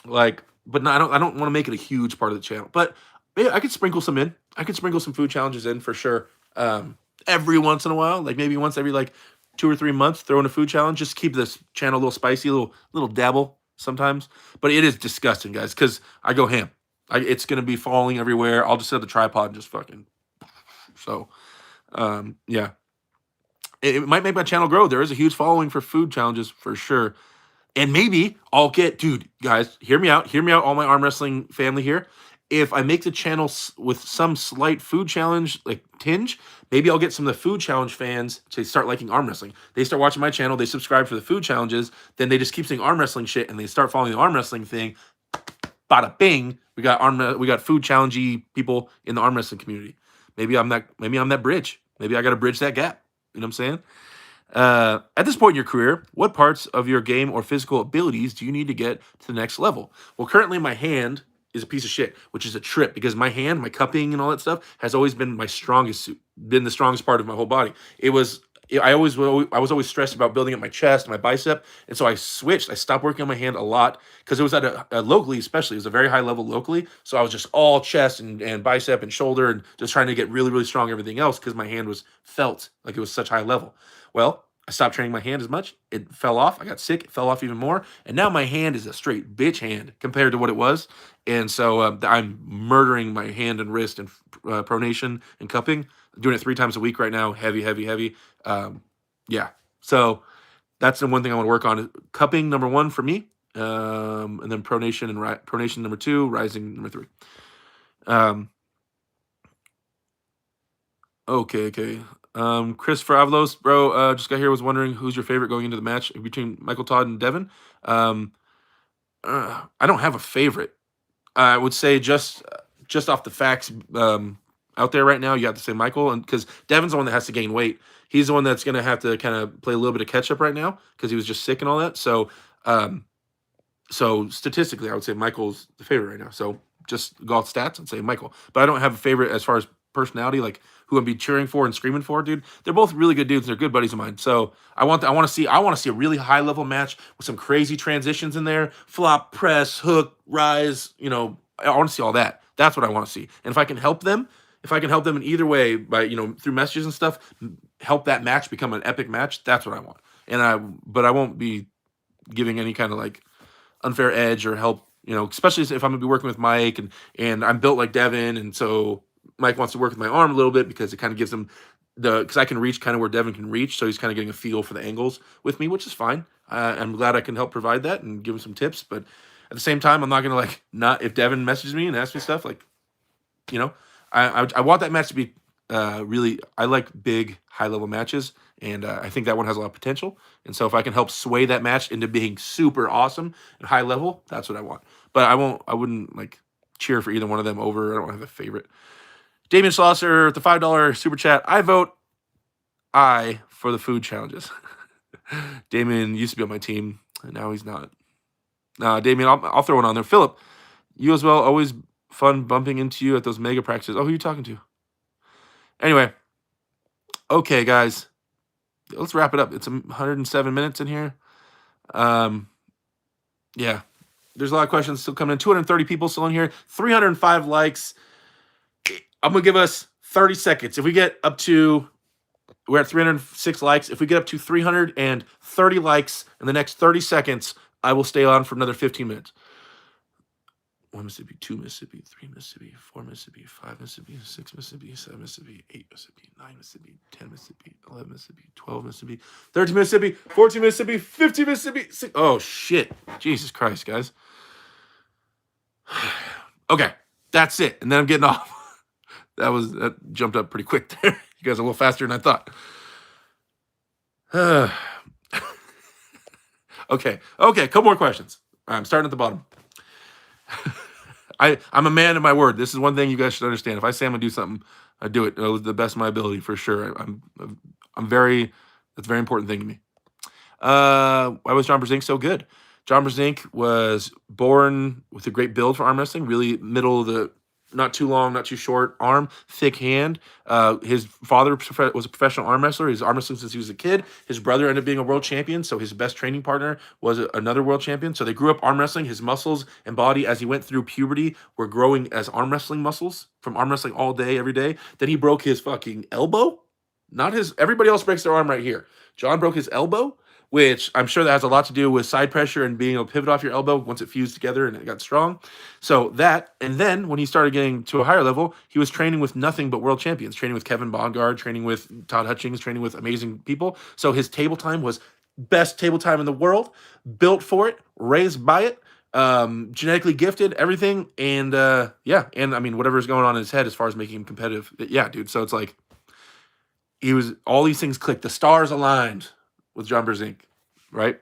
Like, but no, I don't want to make it a huge part of the channel. But yeah, I could sprinkle some in. I could sprinkle some food challenges in for sure. Every once in a while, like maybe once every like 2 or 3 months, throw in a food challenge. Just keep this channel a little spicy, a little dabble sometimes. But it is disgusting, guys, because I go ham. It's gonna be falling everywhere. I'll just set the tripod and just fucking. So, yeah, it might make my channel grow. There is a huge following for food challenges for sure. And maybe I'll get, dude, guys, hear me out. Hear me out, all my arm wrestling family here. If I make the channel with some slight food challenge like tinge, maybe I'll get some of the food challenge fans to start liking arm wrestling. They start watching my channel, they subscribe for the food challenges, then they just keep seeing arm wrestling shit and they start following the arm wrestling thing. Bada bing, we got food challengey people in the arm wrestling community. Maybe I'm that bridge. Maybe I got to bridge that gap. You know what I'm saying? At this point in your career, what parts of your game or physical abilities do you need to get to the next level? Well, currently my hand is a piece of shit, which is a trip because my hand, my cupping and all that stuff has always been my strongest, been the strongest part of my whole body. I was always stressed about building up my chest, my bicep, and so I switched. I stopped working on my hand a lot because it was at a locally, especially, it was a very high level locally. So I was just all chest and bicep and shoulder and just trying to get really, really strong everything else because my hand was felt like it was such high level. Well, I stopped training my hand as much. It fell off. I got sick. It fell off even more. And now my hand is a straight bitch hand compared to what it was. And so I'm murdering my hand and wrist and pronation and cupping. I'm doing it 3 times a week right now. Heavy, heavy, heavy. Yeah. So that's the one thing I want to work on. Cupping, number 1 for me. And then pronation and pronation, number 2. Rising, number 3. Okay. Christopher Avalos, bro, just got here, was wondering who's your favorite going into the match between Michael Todd and Devin. I don't have a favorite. I would say just off the facts out there right now, you have to say Michael, and because Devin's the one that has to gain weight. He's the one that's going to have to kind of play a little bit of catch up right now because he was just sick and all that. So, so statistically, I would say Michael's the favorite right now. So just go off stats and say Michael. But I don't have a favorite as far as personality, like who I'm be cheering for and screaming for, dude. They're both really good dudes. They're good buddies of mine. So I want to see a really high level match with some crazy transitions in there, flop, press, hook, rise. You know, I want to see all that. That's what I want to see. And if I can help them in either way by through messages and stuff, help that match become an epic match. That's what I want. But I won't be giving any kind of like unfair edge or help. Especially if I'm gonna be working with Mike and I'm built like Devin, and so Mike wants to work with my arm a little bit because it kind of gives him because I can reach kind of where Devin can reach, so he's kind of getting a feel for the angles with me, which is fine. I'm glad I can help provide that and give him some tips, but at the same time, I'm not gonna not if Devin messages me and asks me stuff I want that match to be really. I like big high level matches, and I think that one has a lot of potential. And so if I can help sway that match into being super awesome and high level, that's what I want. But I wouldn't cheer for either one of them over. I don't have a favorite. Damian Schlosser, the $5 super chat. I vote I for the food challenges. Damian used to be on my team, and now he's not. Damian, I'll throw it on there. Philip, you as well. Always fun bumping into you at those mega practices. Oh, who are you talking to? Anyway, okay, guys, let's wrap it up. It's 107 minutes in here. Yeah, there's a lot of questions still coming in. 230 people still in here. 305 likes. I'm going to give us 30 seconds. If we get up to, we're at 306 likes. If we get up to 330 likes in the next 30 seconds, I will stay on for another 15 minutes. 1 Mississippi, 2 Mississippi, 3 Mississippi, 4 Mississippi, 5 Mississippi, 6 Mississippi, 7 Mississippi, 8 Mississippi, 9 Mississippi, 10 Mississippi, 11 Mississippi, 12 Mississippi, 13 Mississippi, 14 Mississippi, 15 Mississippi, 6. Oh, shit. Jesus Christ, guys. Okay, that's it. And then I'm getting off. That jumped up pretty quick there. You guys are a little faster than I thought. Okay, a couple more questions. I'm starting at the bottom. I'm a man of my word. This is one thing you guys should understand. If I say I'm gonna do something, I do it to the best of my ability for sure. That's a very important thing to me. Why was John Brzenk so good? John Brzenk was born with a great build for arm wrestling, really middle of the not too long, not too short. Arm, thick hand. His father was a professional arm wrestler. He's arm wrestling since he was a kid. His brother ended up being a world champion, so his best training partner was another world champion. So they grew up arm wrestling. His muscles and body, as he went through puberty, were growing as arm wrestling muscles from arm wrestling all day, every day. Then he broke his fucking elbow. Not his. Everybody else breaks their arm right here. John broke his elbow, which I'm sure that has a lot to do with side pressure and being able to pivot off your elbow once it fused together and it got strong. So that, and then when he started getting to a higher level, he was training with nothing but world champions, training with Kevin Bongard, training with Todd Hutchings, training with amazing people. So his table time was best table time in the world, built for it, raised by it, genetically gifted, everything. And yeah, and I mean, whatever's going on in his head as far as making him competitive. Yeah, dude. So it's like, all these things clicked. The stars aligned with John Brzenk, right?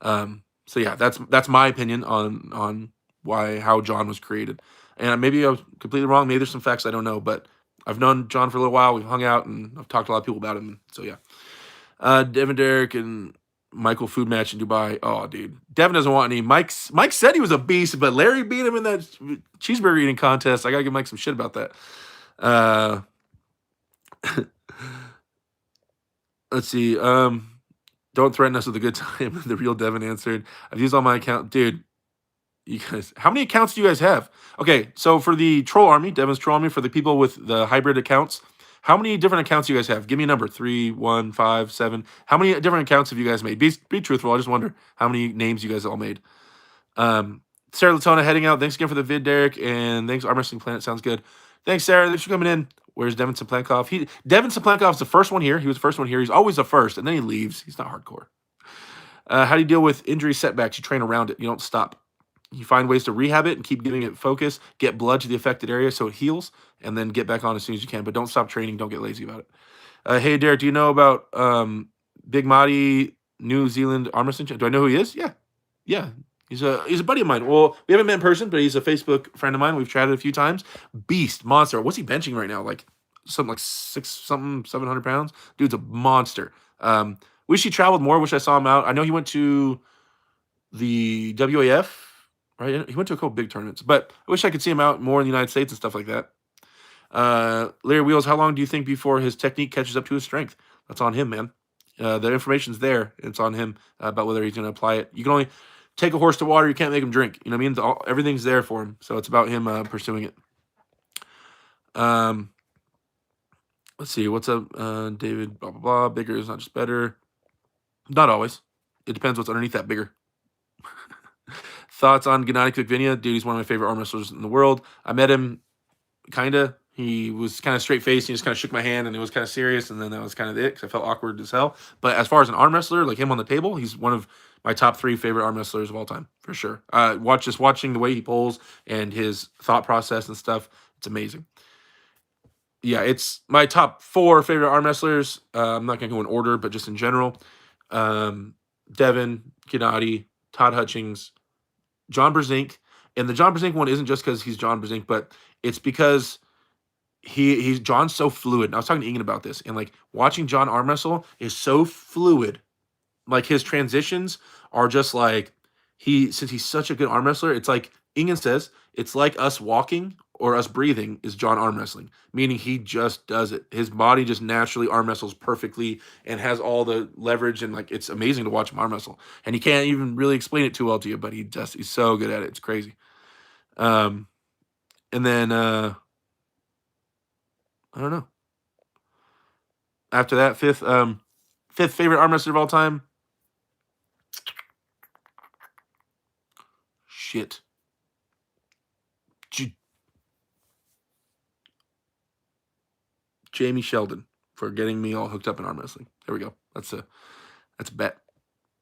So yeah, that's my opinion on how John was created. And maybe I was completely wrong. Maybe there's some facts I don't know, but I've known John for a little while. We've hung out and I've talked to a lot of people about him. So yeah. Devin Derek and Michael food match in Dubai. Oh, dude. Devin doesn't want any. Mike said he was a beast, but Larry beat him in that cheeseburger eating contest. I gotta give Mike some shit about that. Let's see. Don't threaten us with a good time. The real Devin answered, I've used all my account. Dude, you guys, how many accounts do you guys have? Okay, so for the troll army, Devin's troll army, for the people with the hybrid accounts, how many different accounts do you guys have? Give me a number. 3, 1, 5, 7. How many different accounts have you guys made? Be truthful. I just wonder how many names you guys all made. Sarah Latona heading out. Thanks again for the vid, Derek. And thanks, Arm Wrestling Planet. Sounds good. Thanks, Sarah. Thanks for coming in. Where's Devin Saplankov? Devin Saplankov is the first one here. He was the first one here. He's always the first, and then he leaves. He's not hardcore. How do you deal with injury setbacks? You train around it. You don't stop. You find ways to rehab it and keep giving it focus. Get blood to the affected area so it heals, and then get back on as soon as you can. But don't stop training. Don't get lazy about it. Hey, Derek, do you know about Big Marty, New Zealand arm wrestling? Do I know who he is? Yeah. He's a buddy of mine. Well, we haven't met in person, but he's a Facebook friend of mine. We've chatted a few times. Beast, monster. What's he benching right now? Like something like 700 pounds. Dude's a monster. Wish he traveled more. Wish I saw him out. I know he went to the WAF, right? He went to a couple big tournaments, but I wish I could see him out more in the United States and stuff like that. Larry Wheels, how long do you think before his technique catches up to his strength? That's on him, man. The information's there. It's on him about whether he's going to apply it. You can only take a horse to water. You can't make him drink. You know what I mean? Everything's there for him. So it's about him pursuing it. Let's see. What's up, David? Blah, blah, blah. Bigger is not just better. Not always. It depends what's underneath that bigger. Thoughts on Gennady Kvikvinia? Dude, he's one of my favorite arm wrestlers in the world. I met him, kind of. He was kind of straight-faced. He just kind of shook my hand, and it was kind of serious, and then that was kind of it because I felt awkward as hell. But as far as an arm wrestler, like him on the table, he's one of my top 3 favorite arm wrestlers of all time, for sure. Watching the way he pulls and his thought process and stuff, it's amazing. Yeah, it's my top 4 favorite arm wrestlers. I'm not going to go in order, but just in general. Devin, Gennady, Todd Hutchings, John Brzenk. And the John Brzenk one isn't just because he's John Brzenk, but it's because John's so fluid. And I was talking to Ian about this, and like watching John arm wrestle is so fluid. Like his transitions are just like since he's such a good arm wrestler, it's like Ian says, it's like us walking or us breathing is John arm wrestling, meaning he just does it. His body just naturally arm wrestles perfectly and has all the leverage, and like it's amazing to watch him arm wrestle. And he can't even really explain it too well to you, but he's so good at it. It's crazy. And then I don't know. After that, fifth favorite arm wrestler of all time. Shit. Jamie Sheldon for getting me all hooked up in arm wrestling. There we go. That's a bet.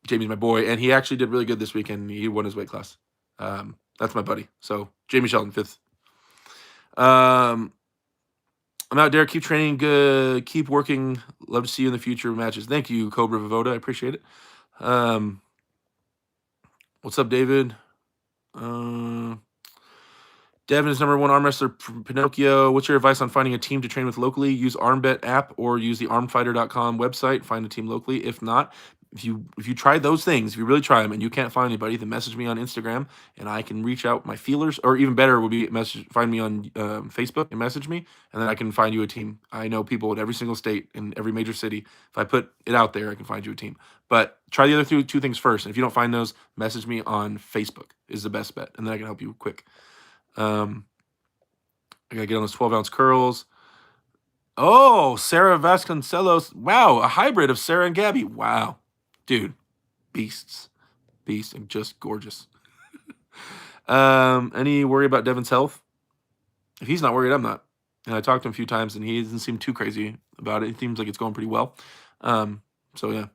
Jamie's my boy, and he actually did really good this weekend. He won his weight class. That's my buddy. So Jamie Sheldon, 5th. I'm out, Derek. Keep training. Good. Keep working. Love to see you in the future matches. Thank you, Cobra Vivoda. I appreciate it. What's up, David? Devin is #1 arm wrestler from Pinocchio. What's your advice on finding a team to train with locally? Use ArmBet app or use the armfighter.com website. Find a team locally. If not, if you try those things, if you really try them and you can't find anybody, then message me on Instagram and I can reach out my feelers. Or even better would be find me on Facebook and message me, and then I can find you a team. I know people in every single state in every major city. If I put it out there, I can find you a team. But try the other two things first. And if you don't find those, message me on Facebook is the best bet, and then I can help you quick. I gotta get on those 12-ounce curls. Oh, Sarah Vasconcelos. Wow, a hybrid of Sarah and Gabby. Wow. Dude, beasts. Beasts and just gorgeous. Any worry about Devin's health? If he's not worried, I'm not. And I talked to him a few times, and he doesn't seem too crazy about it. It seems like it's going pretty well. So, yeah.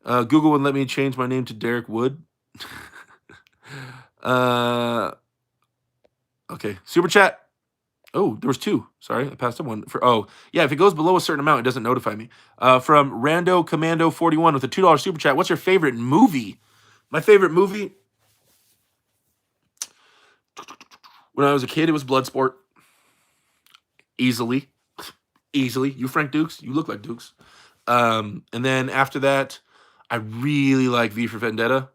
Google wouldn't let me change my name to Derek Wood. Okay. Super chat. Oh, there was two. Sorry, I passed up one. Yeah, if it goes below a certain amount, it doesn't notify me. From Rando Commando 41 with a $2 super chat. What's your favorite movie? My favorite movie? When I was a kid, it was Bloodsport. Easily. You Frank Dukes? You look like Dukes. And then after that, I really like V for Vendetta.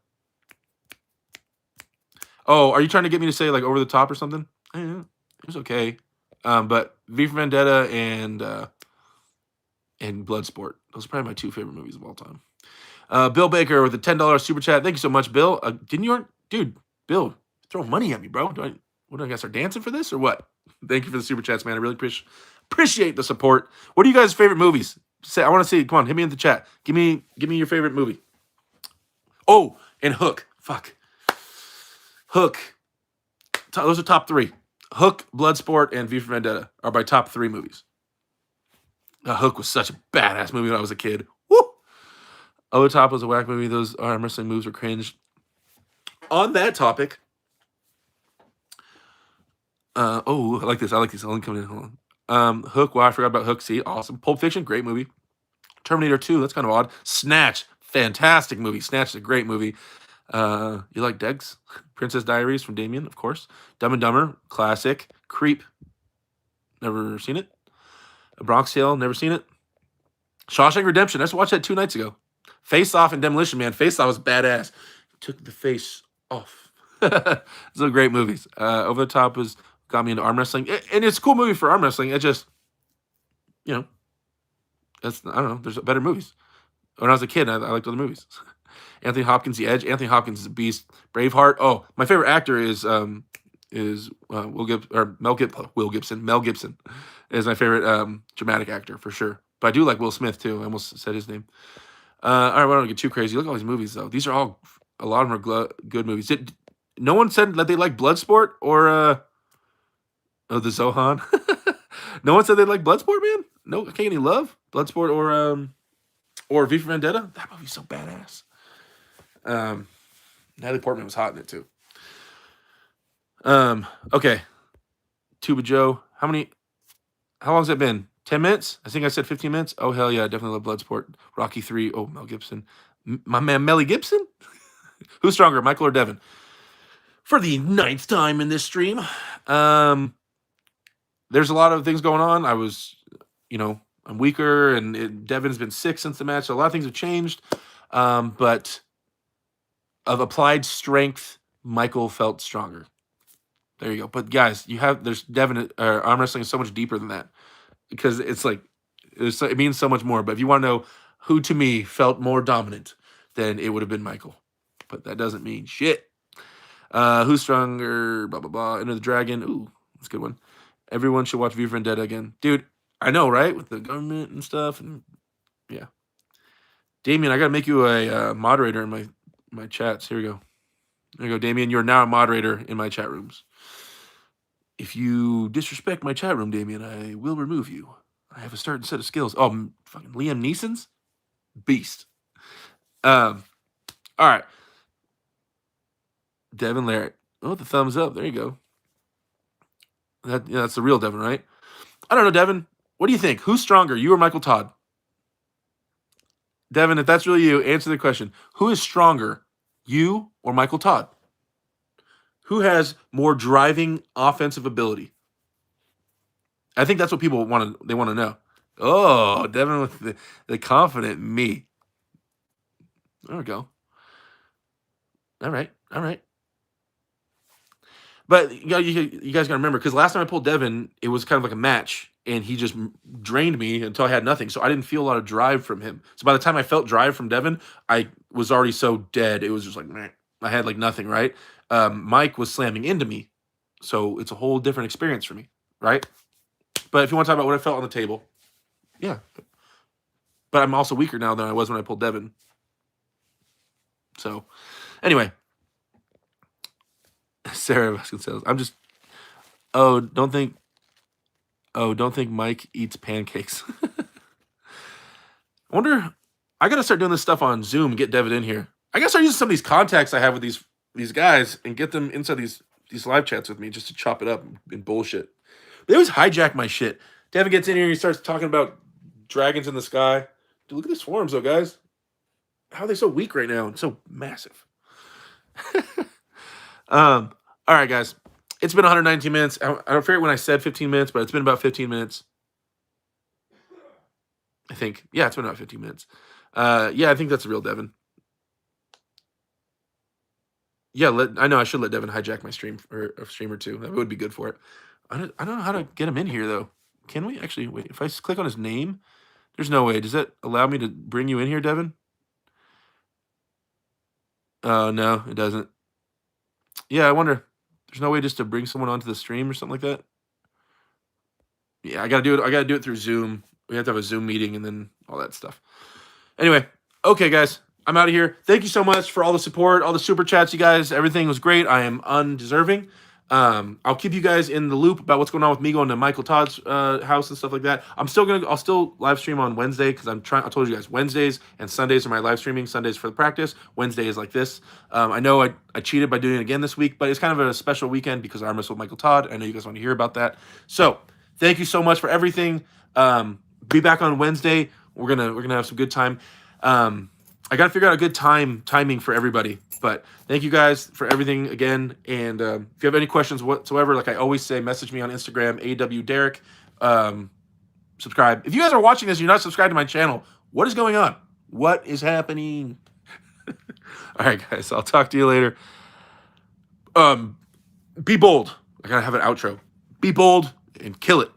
Oh, are you trying to get me to say like Over the Top or something? Yeah, it was okay. But V for Vendetta and Bloodsport. Those are probably my two favorite movies of all time. Bill Baker with a $10 super chat. Thank you so much, Bill. Dude, Bill, throw money at me, bro. Do I gotta start dancing for this or what? Thank you for the super chats, man. I really appreciate the support. What are you guys' favorite movies? I want to see. Come on, hit me in the chat. Give me your favorite movie. Oh, and Hook. Fuck. Hook. Those are top three. Hook, Bloodsport, and V for Vendetta are my top three movies. Hook was such a badass movie when I was a kid. Woo! Over Top was a whack movie. Those arm wrestling moves were cringe. On that topic, I like this. I'll come in. Hold on. Hook. Wow, I forgot about Hook. See, awesome. Pulp Fiction, great movie. Terminator 2, that's kind of odd. Snatch, fantastic movie. Snatch is a great movie. You like Degs? Princess Diaries from Damien, of course. Dumb and Dumber, classic. Creep, never seen it. Bronx Tale, never seen it. Shawshank Redemption, I just watched that 2 nights ago. Face Off and Demolition Man. Face Off was badass. Took the face off. Those are great movies. Over the Top got me into arm wrestling. And it's a cool movie for arm wrestling. It just, I don't know. There's better movies. When I was a kid, I liked other movies. Anthony Hopkins, The Edge. Anthony Hopkins is a beast. Braveheart. Oh, my favorite actor is Mel Gibson. Mel Gibson is my favorite dramatic actor for sure. But I do like Will Smith too. I almost said his name. All right, I don't get too crazy. Look at all these movies though. These are all a lot of them are good movies. No one said that they like Bloodsport or the Zohan. No one said they like Bloodsport, man. No, can't get any love. Bloodsport or V for Vendetta. That movie's so badass. Natalie Portman was hot in it too. Okay. Tuba Joe. How long's it been? 10 minutes? I think I said 15 minutes. Oh, hell yeah. I definitely love Bloodsport. Rocky 3. Oh, Mel Gibson. My man, Melly Gibson? Who's stronger, Michael or Devin? For the 9th time in this stream. There's a lot of things going on. I'm weaker, and Devin's been sick since the match. So a lot of things have changed. But of applied strength, Michael felt stronger. There you go. But guys, there's Devin. Arm wrestling is so much deeper than that because it means so much more. But if you want to know who to me felt more dominant, then it would have been Michael. But that doesn't mean shit. Who's stronger? Blah blah blah. Enter the Dragon. Ooh, that's a good one. Everyone should watch V for Vendetta again, dude. I know, right? With the government and stuff, and yeah. Damien, I gotta make you a moderator in my chats. Here we go. There you go, Damien. You're now a moderator in my chat rooms. If you disrespect my chat room, Damien, I will remove you. I have a certain set of skills. Oh, fucking Liam Neeson's beast. All right. Devin Larrett. Oh, the thumbs up. There you go. That's the real Devin, right? I don't know, Devin. What do you think? Who's stronger, you or Michael Todd? Devin, if that's really you, answer the question. Who is stronger, you or Michael Todd? Who has more driving offensive ability? I think that's what people want to know. Oh, Devin with the confident me. There we go. All right. All right. But you guys gotta remember because last time I pulled Devin, it was kind of like a match, and he just drained me until I had nothing. So I didn't feel a lot of drive from him. So by the time I felt drive from Devin, I was already so dead. It was just like meh. I had like nothing. Right? Mike was slamming into me, so it's a whole different experience for me. Right? But if you want to talk about what I felt on the table, yeah. But I'm also weaker now than I was when I pulled Devin. So anyway, Sarah Vasconcelos. I'm just. Oh, don't think Mike eats pancakes. I wonder. I gotta start doing this stuff on Zoom. Get Devin in here. I gotta start using some of these contacts I have with these guys and get them inside these live chats with me just to chop it up and bullshit. They always hijack my shit. Devin gets in here and he starts talking about dragons in the sky. Dude, look at these forums though, guys. How are they so weak right now and so massive? All right, guys. It's been 119 minutes. I don't forget when I said 15 minutes, but it's been about 15 minutes. I think. Yeah, it's been about 15 minutes. Yeah, I think that's the real Devin. Yeah, I know I should let Devin hijack my stream or a stream or two. That would be good for it. I don't know how to get him in here though. Can we actually wait? If I click on his name, there's no way. Does that allow me to bring you in here, Devin? Oh no, it doesn't. Yeah, I wonder. There's no way just to bring someone onto the stream or something like that. Yeah, I gotta do it. I gotta do it through Zoom. We have to have a Zoom meeting and then all that stuff. Anyway, okay, guys, I'm out of here. Thank you so much for all the support, all the super chats, you guys. Everything was great. I am undeserving. I'll keep you guys in the loop about what's going on with me going to Michael Todd's house and stuff like that. I'll still live stream on Wednesday because I told you guys Wednesdays and Sundays are my live streaming. Sundays for the practice. Wednesday is like this. I know I cheated by doing it again this week, but it's kind of a special weekend because I arm wrestled Michael Todd. I know you guys want to hear about that. So thank you so much for everything. Be back on Wednesday. We're gonna have some good time. I gotta figure out a good timing for everybody. But thank you guys for everything again. And if you have any questions whatsoever, like I always say, message me on Instagram, AWDerek. Subscribe. If you guys are watching this and you're not subscribed to my channel, what is going on? What is happening? All right, guys. I'll talk to you later. Be bold. I gotta have an outro. Be bold and kill it.